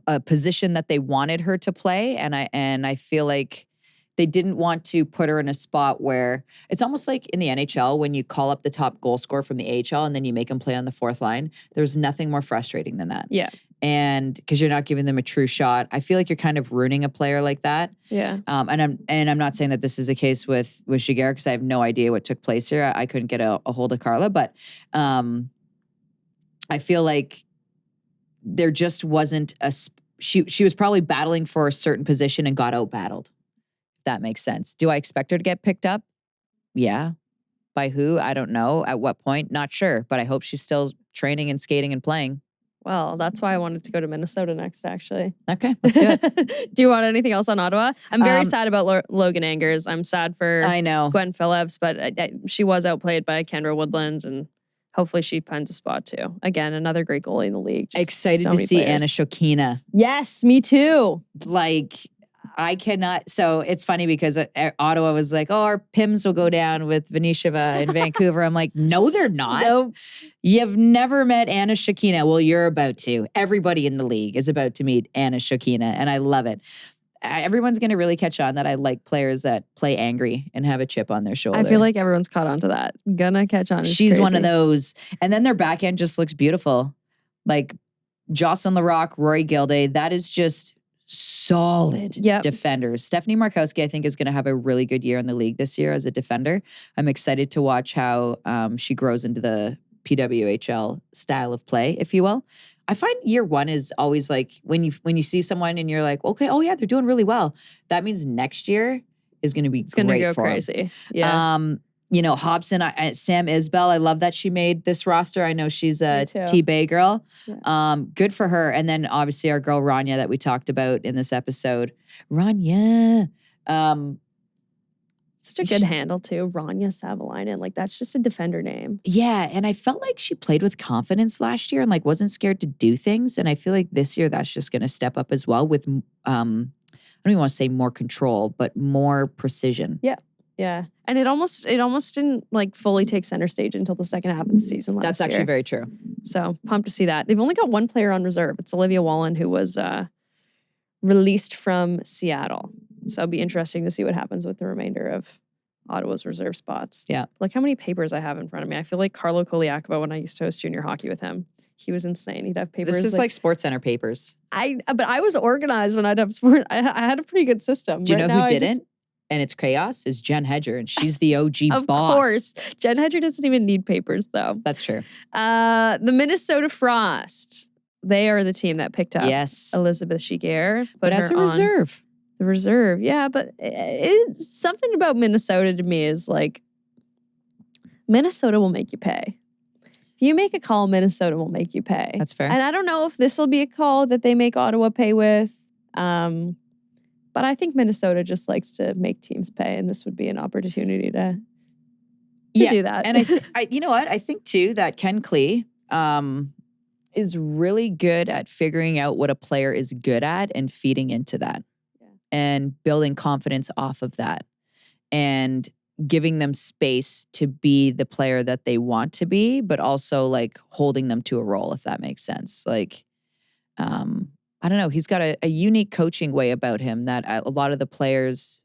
a position that they wanted her to play. And I feel like they didn't want to put her in a spot where it's almost like in the NHL when you call up the top goal scorer from the AHL and then you make them play on the fourth line. There's nothing more frustrating than that. Yeah. And because you're not giving them a true shot, I feel like you're kind of ruining a player like that. Yeah. And I'm not saying that this is the case with Giguère because I have no idea what took place here. I couldn't get a hold of Carla, but I feel like there just wasn't she was probably battling for a certain position and got out battled. If that makes sense. Do I expect her to get picked up? Yeah. By who? I don't know. At what point? Not sure. But I hope she's still training and skating and playing. Well, that's why I wanted to go to Minnesota next, actually. Okay, let's do it. Do you want anything else on Ottawa? I'm very sad about Logan Angers. I'm sad for I know. Gwen Phillips, but she was outplayed by Kendra Woodland, and hopefully she finds a spot too. Again, another great goalie in the league. Just Excited so to many see players. Anna Shokina. Yes, me too. Like, I cannot. So it's funny because Ottawa was like, oh, our Pims will go down with Vanisheva in Vancouver. I'm like, no, they're not. Nope. You've never met Anna Shokina. Well, you're about to. Everybody in the league is about to meet Anna Shokina, and I love it. Everyone's going to really catch on that I like players that play angry and have a chip on their shoulder. I feel like everyone's caught on to that. Gonna catch on. It's She's crazy. one of those. And then their back end just looks beautiful. Like Jocelyn Larocque, Rory Gilday, that is just solid defenders. Stephanie Markowski, I think, is going to have a really good year in the league this year as a defender. I'm excited to watch how she grows into the PWHL style of play, if you will. I find year one is always like when you see someone and you're like, okay, oh yeah, they're doing really well. That means next year is going to be It's going to go for crazy. them. Yeah. Hobson, Sam Isbell, I love that she made this roster. I know she's a Me too. T-Bay girl. Yeah. Good for her. And then obviously our girl Rania that we talked about in this episode. Rania. Such a good handle too. Rania Savalainen. Like that's just a defender name. Yeah. And I felt like she played with confidence last year and like wasn't scared to do things. And I feel like this year that's just going to step up as well with, I don't even want to say more control, but more precision. Yeah. Yeah. And it almost didn't like fully take center stage until the second half of the season last year. That's actually very true. So pumped to see that. They've only got one player on reserve. It's Olivia Wallen, who was released from Seattle. So it'll be interesting to see what happens with the remainder of Ottawa's reserve spots. Yeah. Look how many papers I have in front of me. I feel like Carlo Koliakova when I used to host junior hockey with him. He was insane. He'd have papers. This is like SportsCenter papers. But I was organized when I'd have sport. I had a pretty good system. Do you know now who didn't? And it's chaos, is Jen Hedger, and she's the OG of boss. Of course. Jen Hedger doesn't even need papers, though. That's true. The Minnesota Frost. They are the team that picked up Elizabeth Giguère. But as a reserve. The reserve, yeah. But it's something about Minnesota to me is like, Minnesota will make you pay. If you make a call, Minnesota will make you pay. That's fair. And I don't know if this will be a call that they make Ottawa pay with. But I think Minnesota just likes to make teams pay, and this would be an opportunity to do that. And I you know what? I think too that Ken Klee is really good at figuring out what a player is good at and feeding into that, and building confidence off of that, and giving them space to be the player that they want to be, but also like holding them to a role, if that makes sense. Like, I don't know. He's got a unique coaching way about him that a lot of the players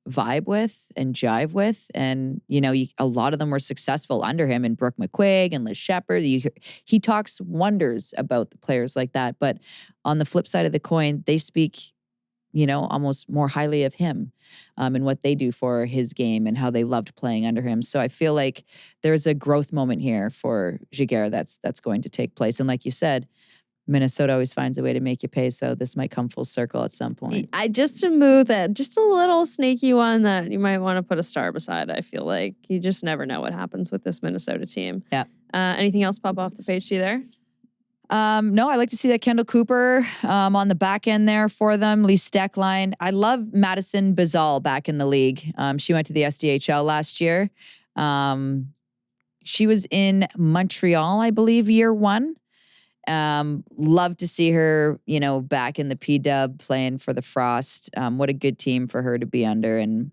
vibe with and jive with. And, a lot of them were successful under him, and Brooke McQuigg and Liz Shepard. He talks wonders about the players like that. But on the flip side of the coin, they speak, almost more highly of him and what they do for his game and how they loved playing under him. So I feel like there's a growth moment here for Giguère that's going to take place. And like you said, Minnesota always finds a way to make you pay, so this might come full circle at some point. Just a move that, just a little snaky one that you might want to put a star beside, I feel like. You just never know what happens with this Minnesota team. Yeah. Anything else pop off the page to you there? No, I like to see that Kendall Cooper on the back end there for them. Lee Steckline. I love Madison Bazal back in the league. She went to the SDHL last year. She was in Montreal, I believe, year one. Love to see her, back in the P-Dub playing for the Frost. What a good team for her to be under, and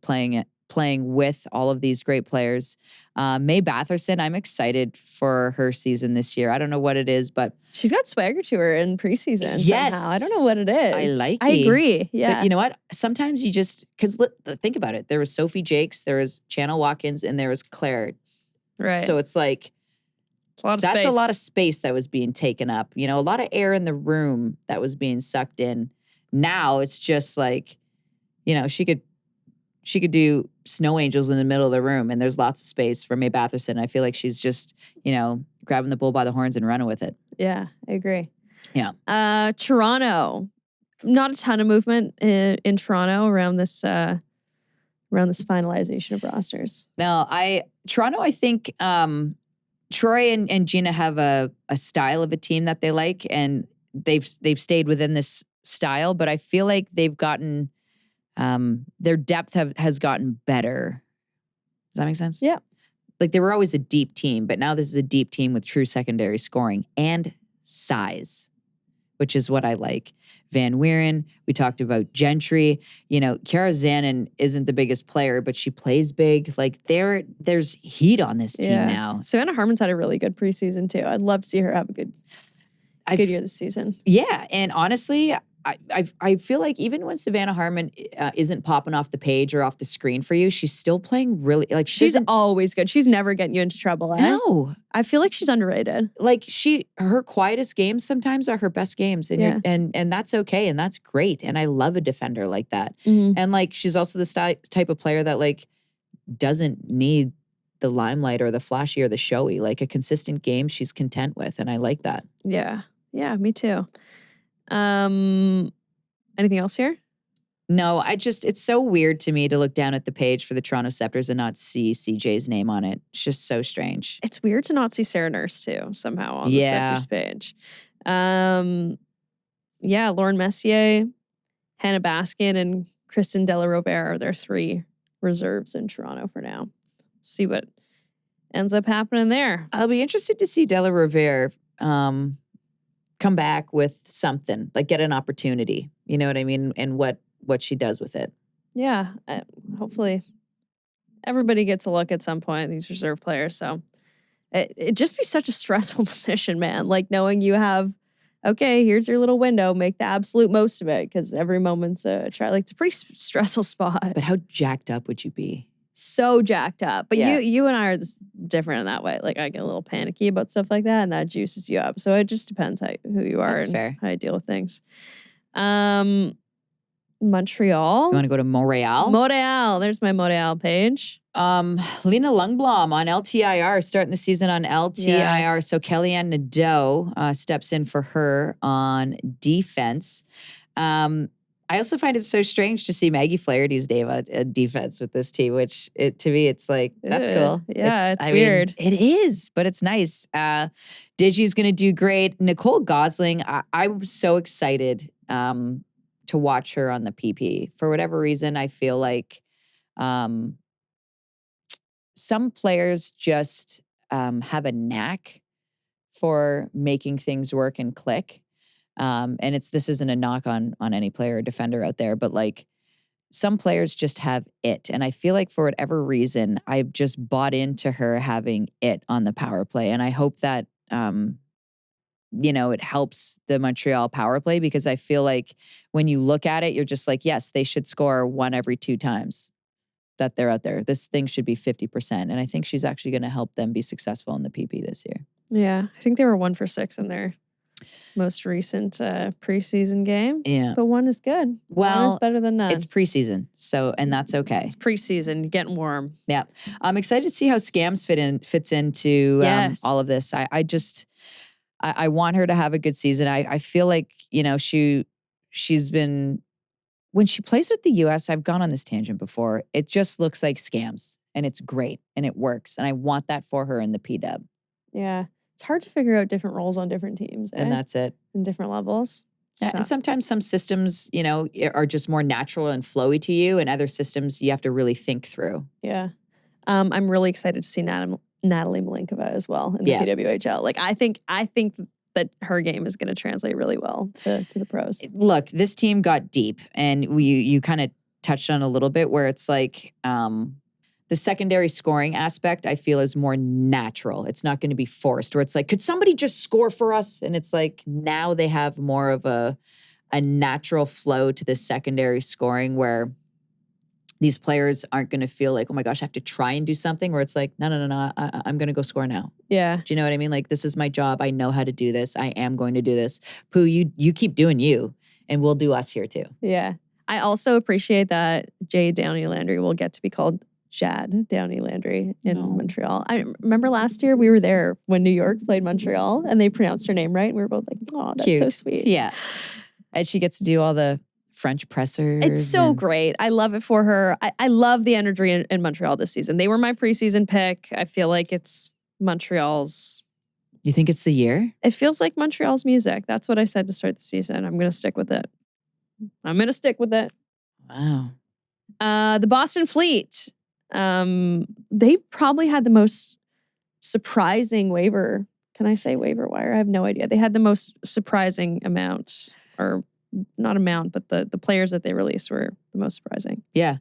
playing playing with all of these great players. May Batherson, I'm excited for her season this year. I don't know what it is, but She's got swagger to her in preseason Yes. somehow. I don't know what it is. I like I it. agree. Yeah. But you know what? Sometimes you just, because think about it. There was Sophie Jakes, there was Channell-Watkins, and there was Claire. right. So it's like, it's a lot of that's space. a lot of space that was being taken up. You know, a lot of air in the room that was being sucked in. Now it's just like, you know, she could do snow angels in the middle of the room, and there's lots of space for May Batherson. I feel like she's just, you know, grabbing the bull by the horns and running with it. Yeah, I agree. Yeah. Toronto. Not a ton of movement in Toronto around this finalization of rosters. Now, Toronto, I think Troy and Gina have a style of a team that they like, and they've stayed within this style, but I feel like they've gotten their depth has gotten better. Does that make sense? Yeah. Like they were always a deep team, but now this is a deep team with true secondary scoring and size, which is what I like. Van Wieren, we talked about Gentry. You know, Kiara Zanin isn't the biggest player, but she plays big. Like there's heat on this team now. Savannah Harmon's had a really good preseason too. I'd love to see her have a good year this season. Yeah, and honestly, I feel like even when Savannah Harmon isn't popping off the page or off the screen for you, she's still playing really like She's always good. She's never getting you into trouble. Eh? No, I feel like she's underrated. like her quietest games sometimes are her best games, and and that's okay, and that's great, and I love a defender like that. Mhm. And like she's also the type of player that like doesn't need the limelight or the flashy or the showy. Like a consistent game, she's content with, and I like that. Yeah, me too. Anything else here? No, it's so weird to me to look down at the page for the Toronto Scepters and not see CJ's name on it. It's just so strange. It's weird to not see Sarah Nurse too somehow on the Yeah. Scepters page. Lauren Messier, Hannah Baskin, and Kristen Della Robert are their three reserves in Toronto for now. See what ends up happening there. I'll be interested to see Della Rivera come back with something, like get an opportunity. You know what I mean? And what she does with it. Yeah, hopefully everybody gets a look at some point, these reserve players. So it just be such a stressful position, man. Like knowing you have, okay, here's your little window, make the absolute most of it because every moment's a try. Like it's a pretty stressful spot. But how jacked up would you be? So jacked up. But Yeah. you and I are different in that way. Like I get a little panicky about stuff like that, and that juices you up. So it just depends who you are That's and fair. how you deal with things. Montreal. You want to go to Montreal? Montreal. There's my Montreal page. Lena Lundblom on LTIR, starting the season on LTIR. So Kellyanne Nadeau steps in for her on defense. I also find it so strange to see Maggie Flaherty's name on defense with this team, which to me, it's like, that's cool. Yeah, it's I mean, weird. it is, but it's nice. Digi's going to do great. Nicole Gosling, I'm so excited to watch her on the PP. For whatever reason, I feel like some players just have a knack for making things work and click. And this isn't a knock on any player or defender out there, but like some players just have it. And I feel like for whatever reason, I've just bought into her having it on the power play. And I hope that, it helps the Montreal power play, because I feel like when you look at it, you're just like, yes, they should score one every 2 times that they're out there. This thing should be 50%. And I think she's actually going to help them be successful in the PP this year. Yeah, I think they were 1 for 6 in their most recent preseason game. Yeah. But 1 is good. Well, 1 is better than none. It's preseason, and that's okay. It's preseason, getting warm. Yeah. I'm excited to see how Scams fits into Yes. all of this. I want her to have a good season. I feel like, she's been, when she plays with the US, I've gone on this tangent before. It just looks like Scams, and it's great and it works. And I want that for her in the P-dub. Yeah. It's hard to figure out different roles on different teams. And that's it. In different levels. It's Yeah, and tough. sometimes some systems, are just more natural and flowy to you, and other systems you have to really think through. Yeah. I'm really excited to see Natalie Malinkova as well in the Yeah. PWHL. Like I think that her game is going to translate really well to the pros. Look, this team got deep, and you kind of touched on a little bit where it's like the secondary scoring aspect, I feel, is more natural. It's not going to be forced where it's like, could somebody just score for us? And it's like now they have more of a natural flow to the secondary scoring where these players aren't going to feel like, oh my gosh, I have to try and do something, where it's like, no, I'm going to go score now. Yeah. Do you know what I mean? Like, this is my job. I know how to do this. I am going to do this. Pwhl, you keep doing you, and we'll do us here too. Yeah. I also appreciate that Jay Downey Landry will get to be called Jad Downey Landry in Montreal. I remember last year we were there when New York played Montreal and they pronounced her name right. And we were both like, oh, that's so sweet. Yeah. And she gets to do all the French pressers. It's so great. I love it for her. I love the energy in Montreal this season. They were my preseason pick. I feel like it's Montreal's. You think it's the year? It feels like Montreal's music. That's what I said to start the season. I'm going to stick with it. Wow. The Boston Fleet. They probably had the most surprising waiver. Can I say waiver wire? I have no idea. They had the most surprising amount, or not amount, but the players that they released were the most surprising. Yeah.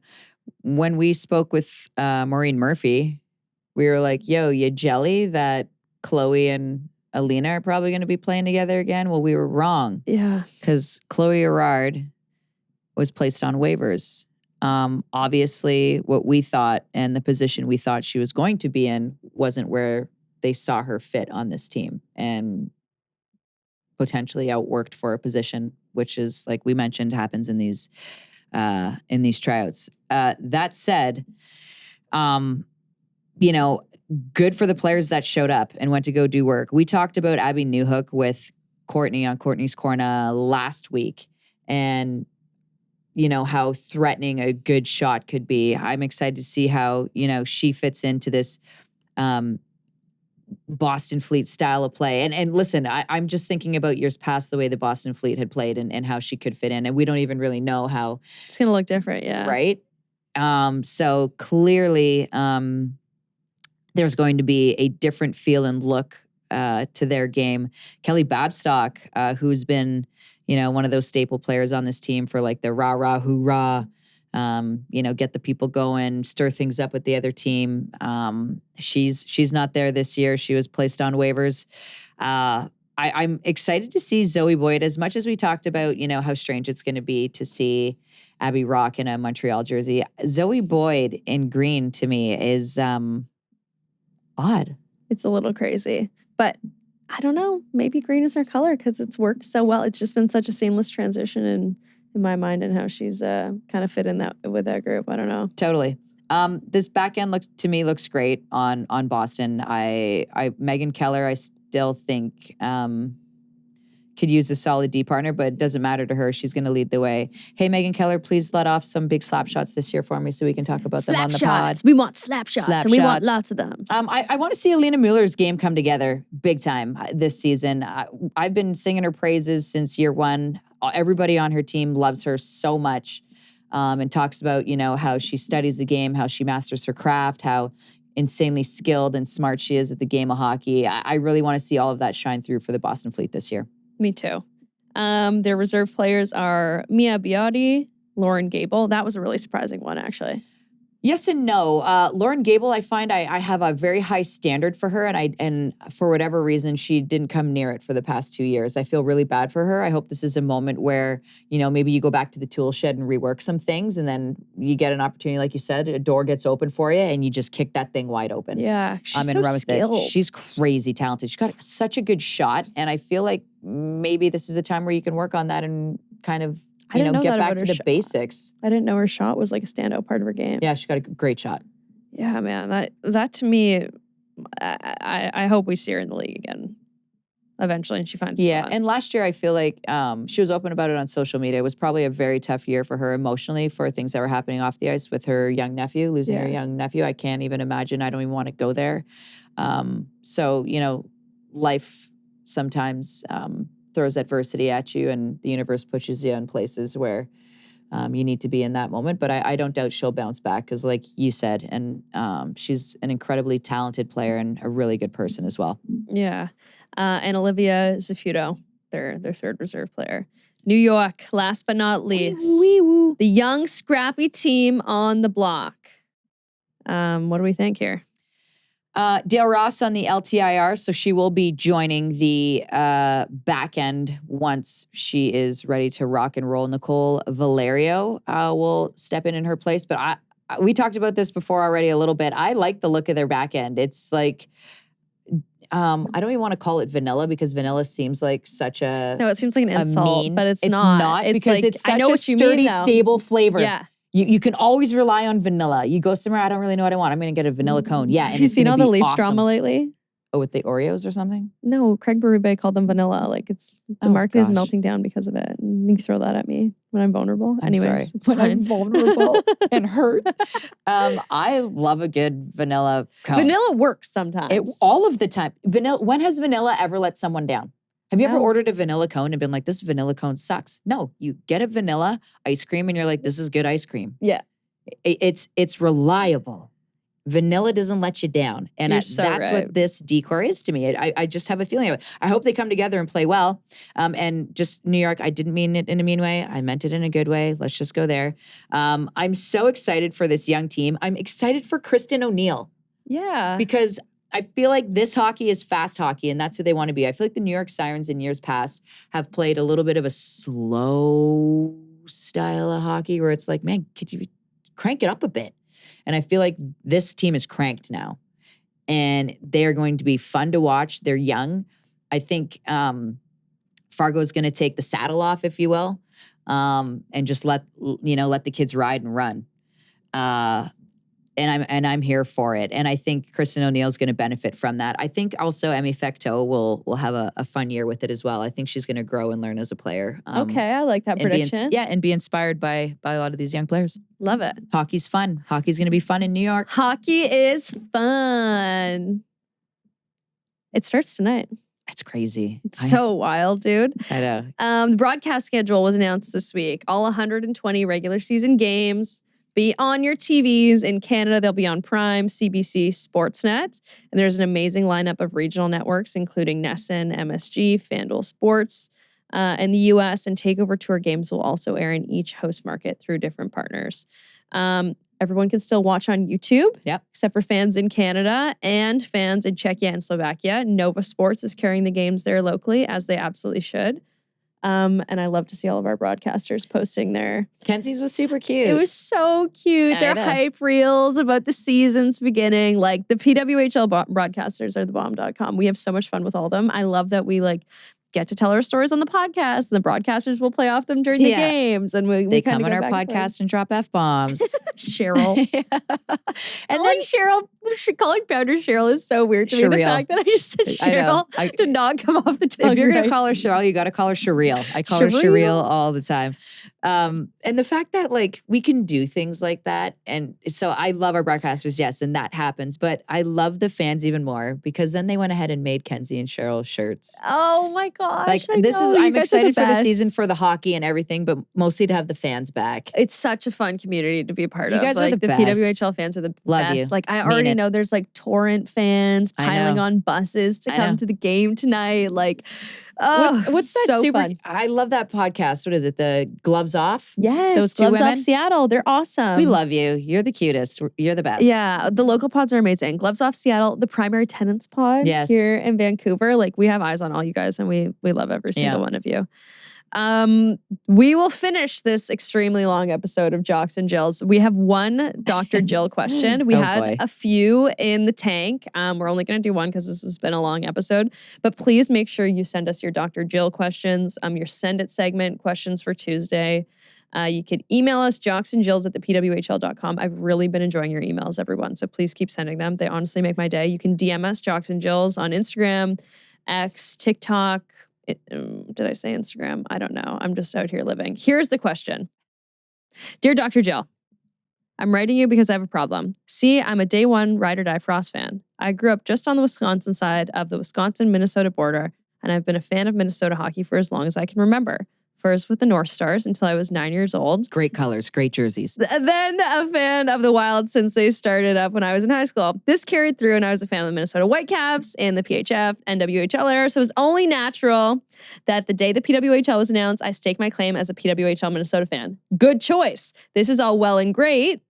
When we spoke with Maureen Murphy, we were like, yo, you jelly that Chloe and Alina are probably going to be playing together again? Well, we were wrong. Yeah. Because Chloe Arard was placed on waivers. Obviously, what we thought and the position we thought she was going to be in wasn't where they saw her fit on this team, and potentially outworked for a position, which is, like we mentioned, happens in these tryouts. That said, good for the players that showed up and went to go do work. We talked about Abby Newhook with Courtney on Courtney's Cornah last week, and how threatening a good shot could be. I'm excited to see how, she fits into this Boston Fleet style of play. And listen, I'm just thinking about years past, the way the Boston Fleet had played and how she could fit in. And we don't even really know how. It's going to look different, yeah. Right? So clearly there's going to be a different feel and look to their game. Kelly Babstock, who's been, one of those staple players on this team for like the rah-rah, hoorah, get the people going, stir things up with the other team. She's not there this year. She was placed on waivers. I'm excited to see Zoe Boyd, as much as we talked about, how strange it's going to be to see Abby Rock in a Montreal jersey. Zoe Boyd in green to me is odd. It's a little crazy, but I don't know. Maybe green is her color because it's worked so well. It's just been such a seamless transition in my mind, and how she's kind of fit in that with that group. I don't know. Totally. This back end looks great on Boston. Megan Keller, I still think could use a solid D partner, but it doesn't matter to her. She's going to lead the way. Hey, Megan Keller, please let off some big slap shots this year for me so we can talk about them on the pod. We want slap shots, and we want lots of them. I want to see Alina Mueller's game come together big time this season. I've been singing her praises since year one. Everybody on her team loves her so much, and talks about, how she studies the game, how she masters her craft, how insanely skilled and smart she is at the game of hockey. I really want to see all of that shine through for the Boston Fleet this year. Me too. Their reserve players are Mia Biotti, Lauren Gable. That was a really surprising one, actually. Yes and no. Lauren Gable, I find I have a very high standard for her, and for whatever reason, she didn't come near it for the past 2 years. I feel really bad for her. I hope this is a moment where, maybe you go back to the tool shed and rework some things, and then you get an opportunity, like you said, a door gets open for you, and you just kick that thing wide open. Yeah, she's and so run with skilled. it. She's crazy talented. She's got such a good shot, and I feel like maybe this is a time where you can work on that and kind of get back to the basics. I didn't know her shot was like a standout part of her game. Yeah, she got a great shot. Yeah, man. That to me, I hope we see her in the league again eventually, and she finds a spot. And last year I feel like she was open about it on social media. It was probably a very tough year for her emotionally for things that were happening off the ice with her young nephew, losing her young nephew. I can't even imagine. I don't even want to go there. So, life sometimes throws adversity at you, and the universe pushes you in places where you need to be in that moment. But I don't doubt she'll bounce back because, like you said, and she's an incredibly talented player and a really good person as well. Yeah. And Olivia Zafuto, their third reserve player. New York, last but not least, the young, scrappy team on the block. What do we think here? Dale Ross on the LTIR, so she will be joining the back end once she is ready to rock and roll. Nicole Valerio will step in her place, but we talked about this before already a little bit. I like the look of their back end. It's like, I don't even want to call it vanilla because vanilla seems like such a No, it seems like an insult, but it's not. It's not because like, it's such I know a what you sturdy, mean, though. stable flavor. Yeah. You can always rely on vanilla. You go somewhere, I don't really know what I want. I'm going to get a vanilla cone. Yeah, and Have you it's seen gonna all the be Leafs awesome. drama lately? Oh, with the Oreos or something? No, Craig Berube called them vanilla. Like it's the Oh, market is gosh. melting down because of it. And you throw that at me when I'm vulnerable. I'm Anyways, sorry. it's When fine. I'm vulnerable and hurt. I love a good vanilla cone. Vanilla works sometimes. All of the time. Vanilla. When has vanilla ever let someone down? Have you ever No. ordered a vanilla cone and been like, this vanilla cone sucks? No, you get a vanilla ice cream and you're like, this is good ice cream. Yeah. It's reliable. Vanilla doesn't let you down. And You're so that's right. what this decor is to me. I just have a feeling of it. I hope they come together and play well. And just New York, I didn't mean it in a mean way. I meant it in a good way. Let's just go there. I'm so excited for this young team. I'm excited for Kristen O'Neill Yeah. because I feel like this hockey is fast hockey, and that's who they want to be. I feel like the New York Sirens in years past have played a little bit of a slow style of hockey where it's like, man, could you crank it up a bit? And I feel like this team is cranked now, and they are going to be fun to watch. They're young. I think Fargo is going to take the saddle off, if you will, and just let the kids ride and run. And I'm here for it. And I think Kristen O'Neill is going to benefit from that. I think also Emmy Fecteau will have a fun year with it as well. I think she's going to grow and learn as a player. Okay, I like that and prediction. and be inspired by a lot of these young players. Love it. Hockey's fun. Hockey's going to be fun in New York. Hockey is fun. It starts tonight. It's crazy. It's so wild, dude. I know. The broadcast schedule was announced this week. All 120 regular season games be on your TVs. In Canada, they'll be on Prime, CBC, Sportsnet. And there's an amazing lineup of regional networks, including NESN, MSG, FanDuel Sports. In the US, and TakeOver Tour games will also air in each host market through different partners. Everyone can still watch on YouTube, Yep. except for fans in Canada and fans in Czechia and Slovakia. Nova Sports is carrying the games there locally, as they absolutely should. And I love to see all of our broadcasters posting their. Kenzie's was super cute. It was so cute. I Their know. hype reels about the season's beginning. Like the PWHL broadcasters are the bomb.com. We have so much fun with all of them. I love that we get to tell our stories on the podcast, and the broadcasters will play off them during the Yeah. games. And we They kinda come on go our back and forth. podcast and drop F-bombs. Cheryl. And Calling Cheryl, calling Powder Cheryl is so weird to me. The Surreal. fact that I just said I know. Cheryl did not come off the tongue. If you're going right. to call her Cheryl, you got to call her Cheryl. I call her Cheryl all the time. And the fact that we can do things like that. And so I love our broadcasters, yes, and that happens. But I love the fans even more because then they went ahead and made Kenzie and Cheryl shirts. Oh my gosh. I'm excited for the season for the hockey and everything, but mostly to have the fans back. It's such a fun community to be a part You of. guys are the best. PWHL fans are the Love best. you. I Mean already it. know there's torrent fans I piling know. on buses to I come know. to the game tonight. What's that so super? fun. I love that podcast. What is it? The Gloves Off? Yes, Those two Gloves women? Off Seattle. They're awesome. We love you. You're the cutest. You're the best. Yeah, the local pods are amazing. Gloves Off Seattle, the Primary Tenants pod Yes. here in Vancouver. We have eyes on all you guys, and we love every single one of you. We will finish this extremely long episode of Jocks and Jills. We have one Dr. Jill question. We Oh, had boy. a few in the tank. We're only going to do one because this has been a long episode. But please make sure you send us your Dr. Jill questions, your Send It segment questions for Tuesday. You could email us, jocksandjills@thepwhl.com. I've really been enjoying your emails, everyone. So please keep sending them. They honestly make my day. You can DM us, Jocks and Jills, on Instagram, X, TikTok. Did I say Instagram? I don't know. I'm just out here living. Here's the question. Dear Dr. Jill, I'm writing you because I have a problem. See, I'm a day one ride or die Frost fan. I grew up just on the Wisconsin side of the Wisconsin-Minnesota border, and I've been a fan of Minnesota hockey for as long as I can remember. First with the North Stars until I was 9 years old. Great colors, great jerseys. Then a fan of the Wild since they started up when I was in high school. This carried through, and I was a fan of the Minnesota Whitecaps and the PHF and WHL era, so it was only natural that the day the PWHL was announced, I staked my claim as a PWHL Minnesota fan. Good choice. This is all well and great,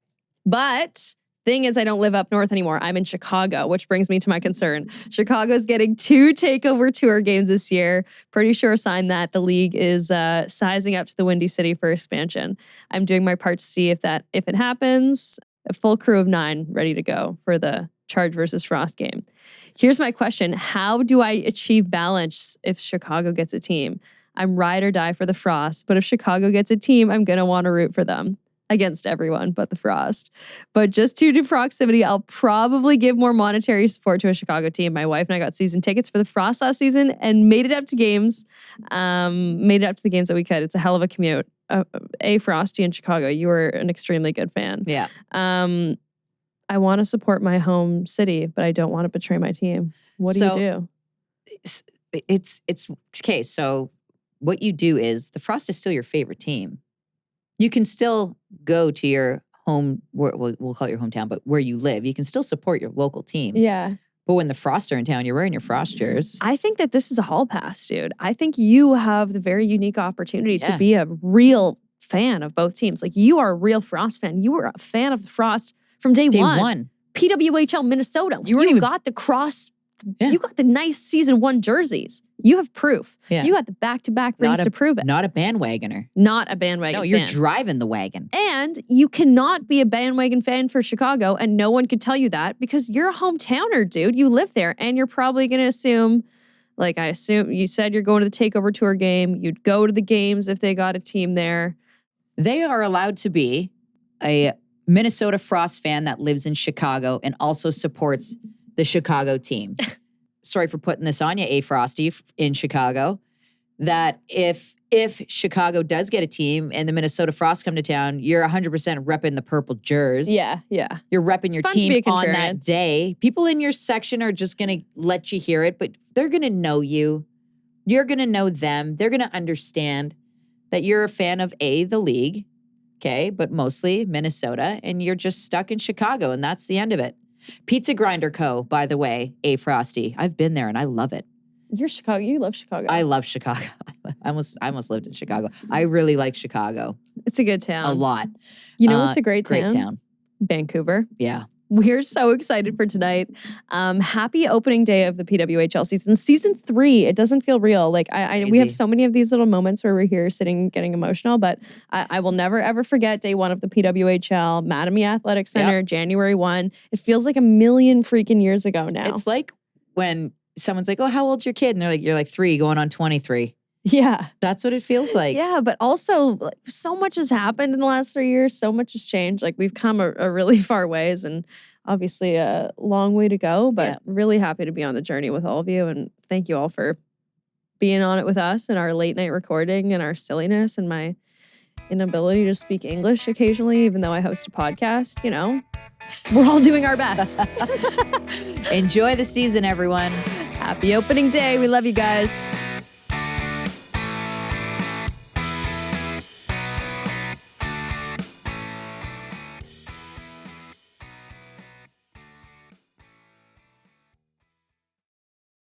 but Thing is, I don't live up north anymore. I'm in Chicago, which brings me to my concern. Chicago's getting 2 takeover tour games this year. Pretty sure a sign that the league is sizing up to the Windy City for expansion. I'm doing my part to see if it happens. A full crew of 9 ready to go for the Charge versus Frost game. Here's my question. How do I achieve balance if Chicago gets a team? I'm ride or die for the Frost, but if Chicago gets a team, I'm going to want to root for them. Against everyone but the Frost. But just due to proximity, I'll probably give more monetary support to a Chicago team. My wife and I got season tickets for the Frost last season and made it up to games. Made it up to the games that we could. It's a hell of a commute. Frosty in Chicago, you were an extremely good fan. Yeah. I want to support my home city, but I don't want to betray my team. What do you do? It's okay. So what you do is the Frost is still your favorite team. You can still go to your home, we'll call it your hometown, but where you live, you can still support your local team. Yeah. But when the Frost are in town, you're wearing your Frost jerseys. I think that this is a hall pass, dude. I think you have the very unique opportunity to be a real fan of both teams. Like, you are a real Frost fan. You were a fan of the Frost from day one. PWHL Minnesota. Like, you got the cross. Yeah. You got the nice season 1 jerseys. You have proof. Yeah. You got the back-to-back rings to prove it. Not a bandwagoner. Not a bandwagon No, you're fan. driving the wagon. And you cannot be a bandwagon fan for Chicago, and no one could tell you that because you're a hometowner, dude. You live there, and you're probably going to assume, like I assume, you said you're going to the takeover tour game. You'd go to the games if they got a team there. They are allowed to be a Minnesota Frost fan that lives in Chicago and also supports the Chicago team. Sorry for putting this on you, Frosty in Chicago. That if Chicago does get a team and the Minnesota Frost come to town, you're 100% repping the purple jerseys. Yeah. You're repping your team on that day. People in your section are just going to let you hear it, but they're going to know you. You're going to know them. They're going to understand that you're a fan of the league, okay, but mostly Minnesota, and you're just stuck in Chicago, and that's the end of it. Pizza Grinder Co., by the way, Frosty. I've been there and I love it. You're Chicago. You love Chicago. I love Chicago. I almost lived in Chicago. I really like Chicago. It's a good town. A lot. You know what's a great town? Great town. Vancouver. Yeah. We're so excited for tonight. Happy opening day of the PWHL season. Season 3, it doesn't feel real. Like we have so many of these little moments where we're here sitting, getting emotional, but I will never ever forget day 1 of the PWHL, Mattamy Athletic Center, January 1. It feels like a million freaking years ago now. It's like when someone's like, oh, how old's your kid? And they're like, you're like 3 going on 23. Yeah. That's what it feels like. Yeah, but also like, so much has happened in the last 3 years. So much has changed. Like, we've come a really far ways and obviously a long way to go, but really happy to be on the journey with all of you. And thank you all for being on it with us and our late night recording and our silliness and my inability to speak English occasionally, even though I host a podcast, you know, we're all doing our best. Enjoy the season, everyone. Happy opening day. We love you guys.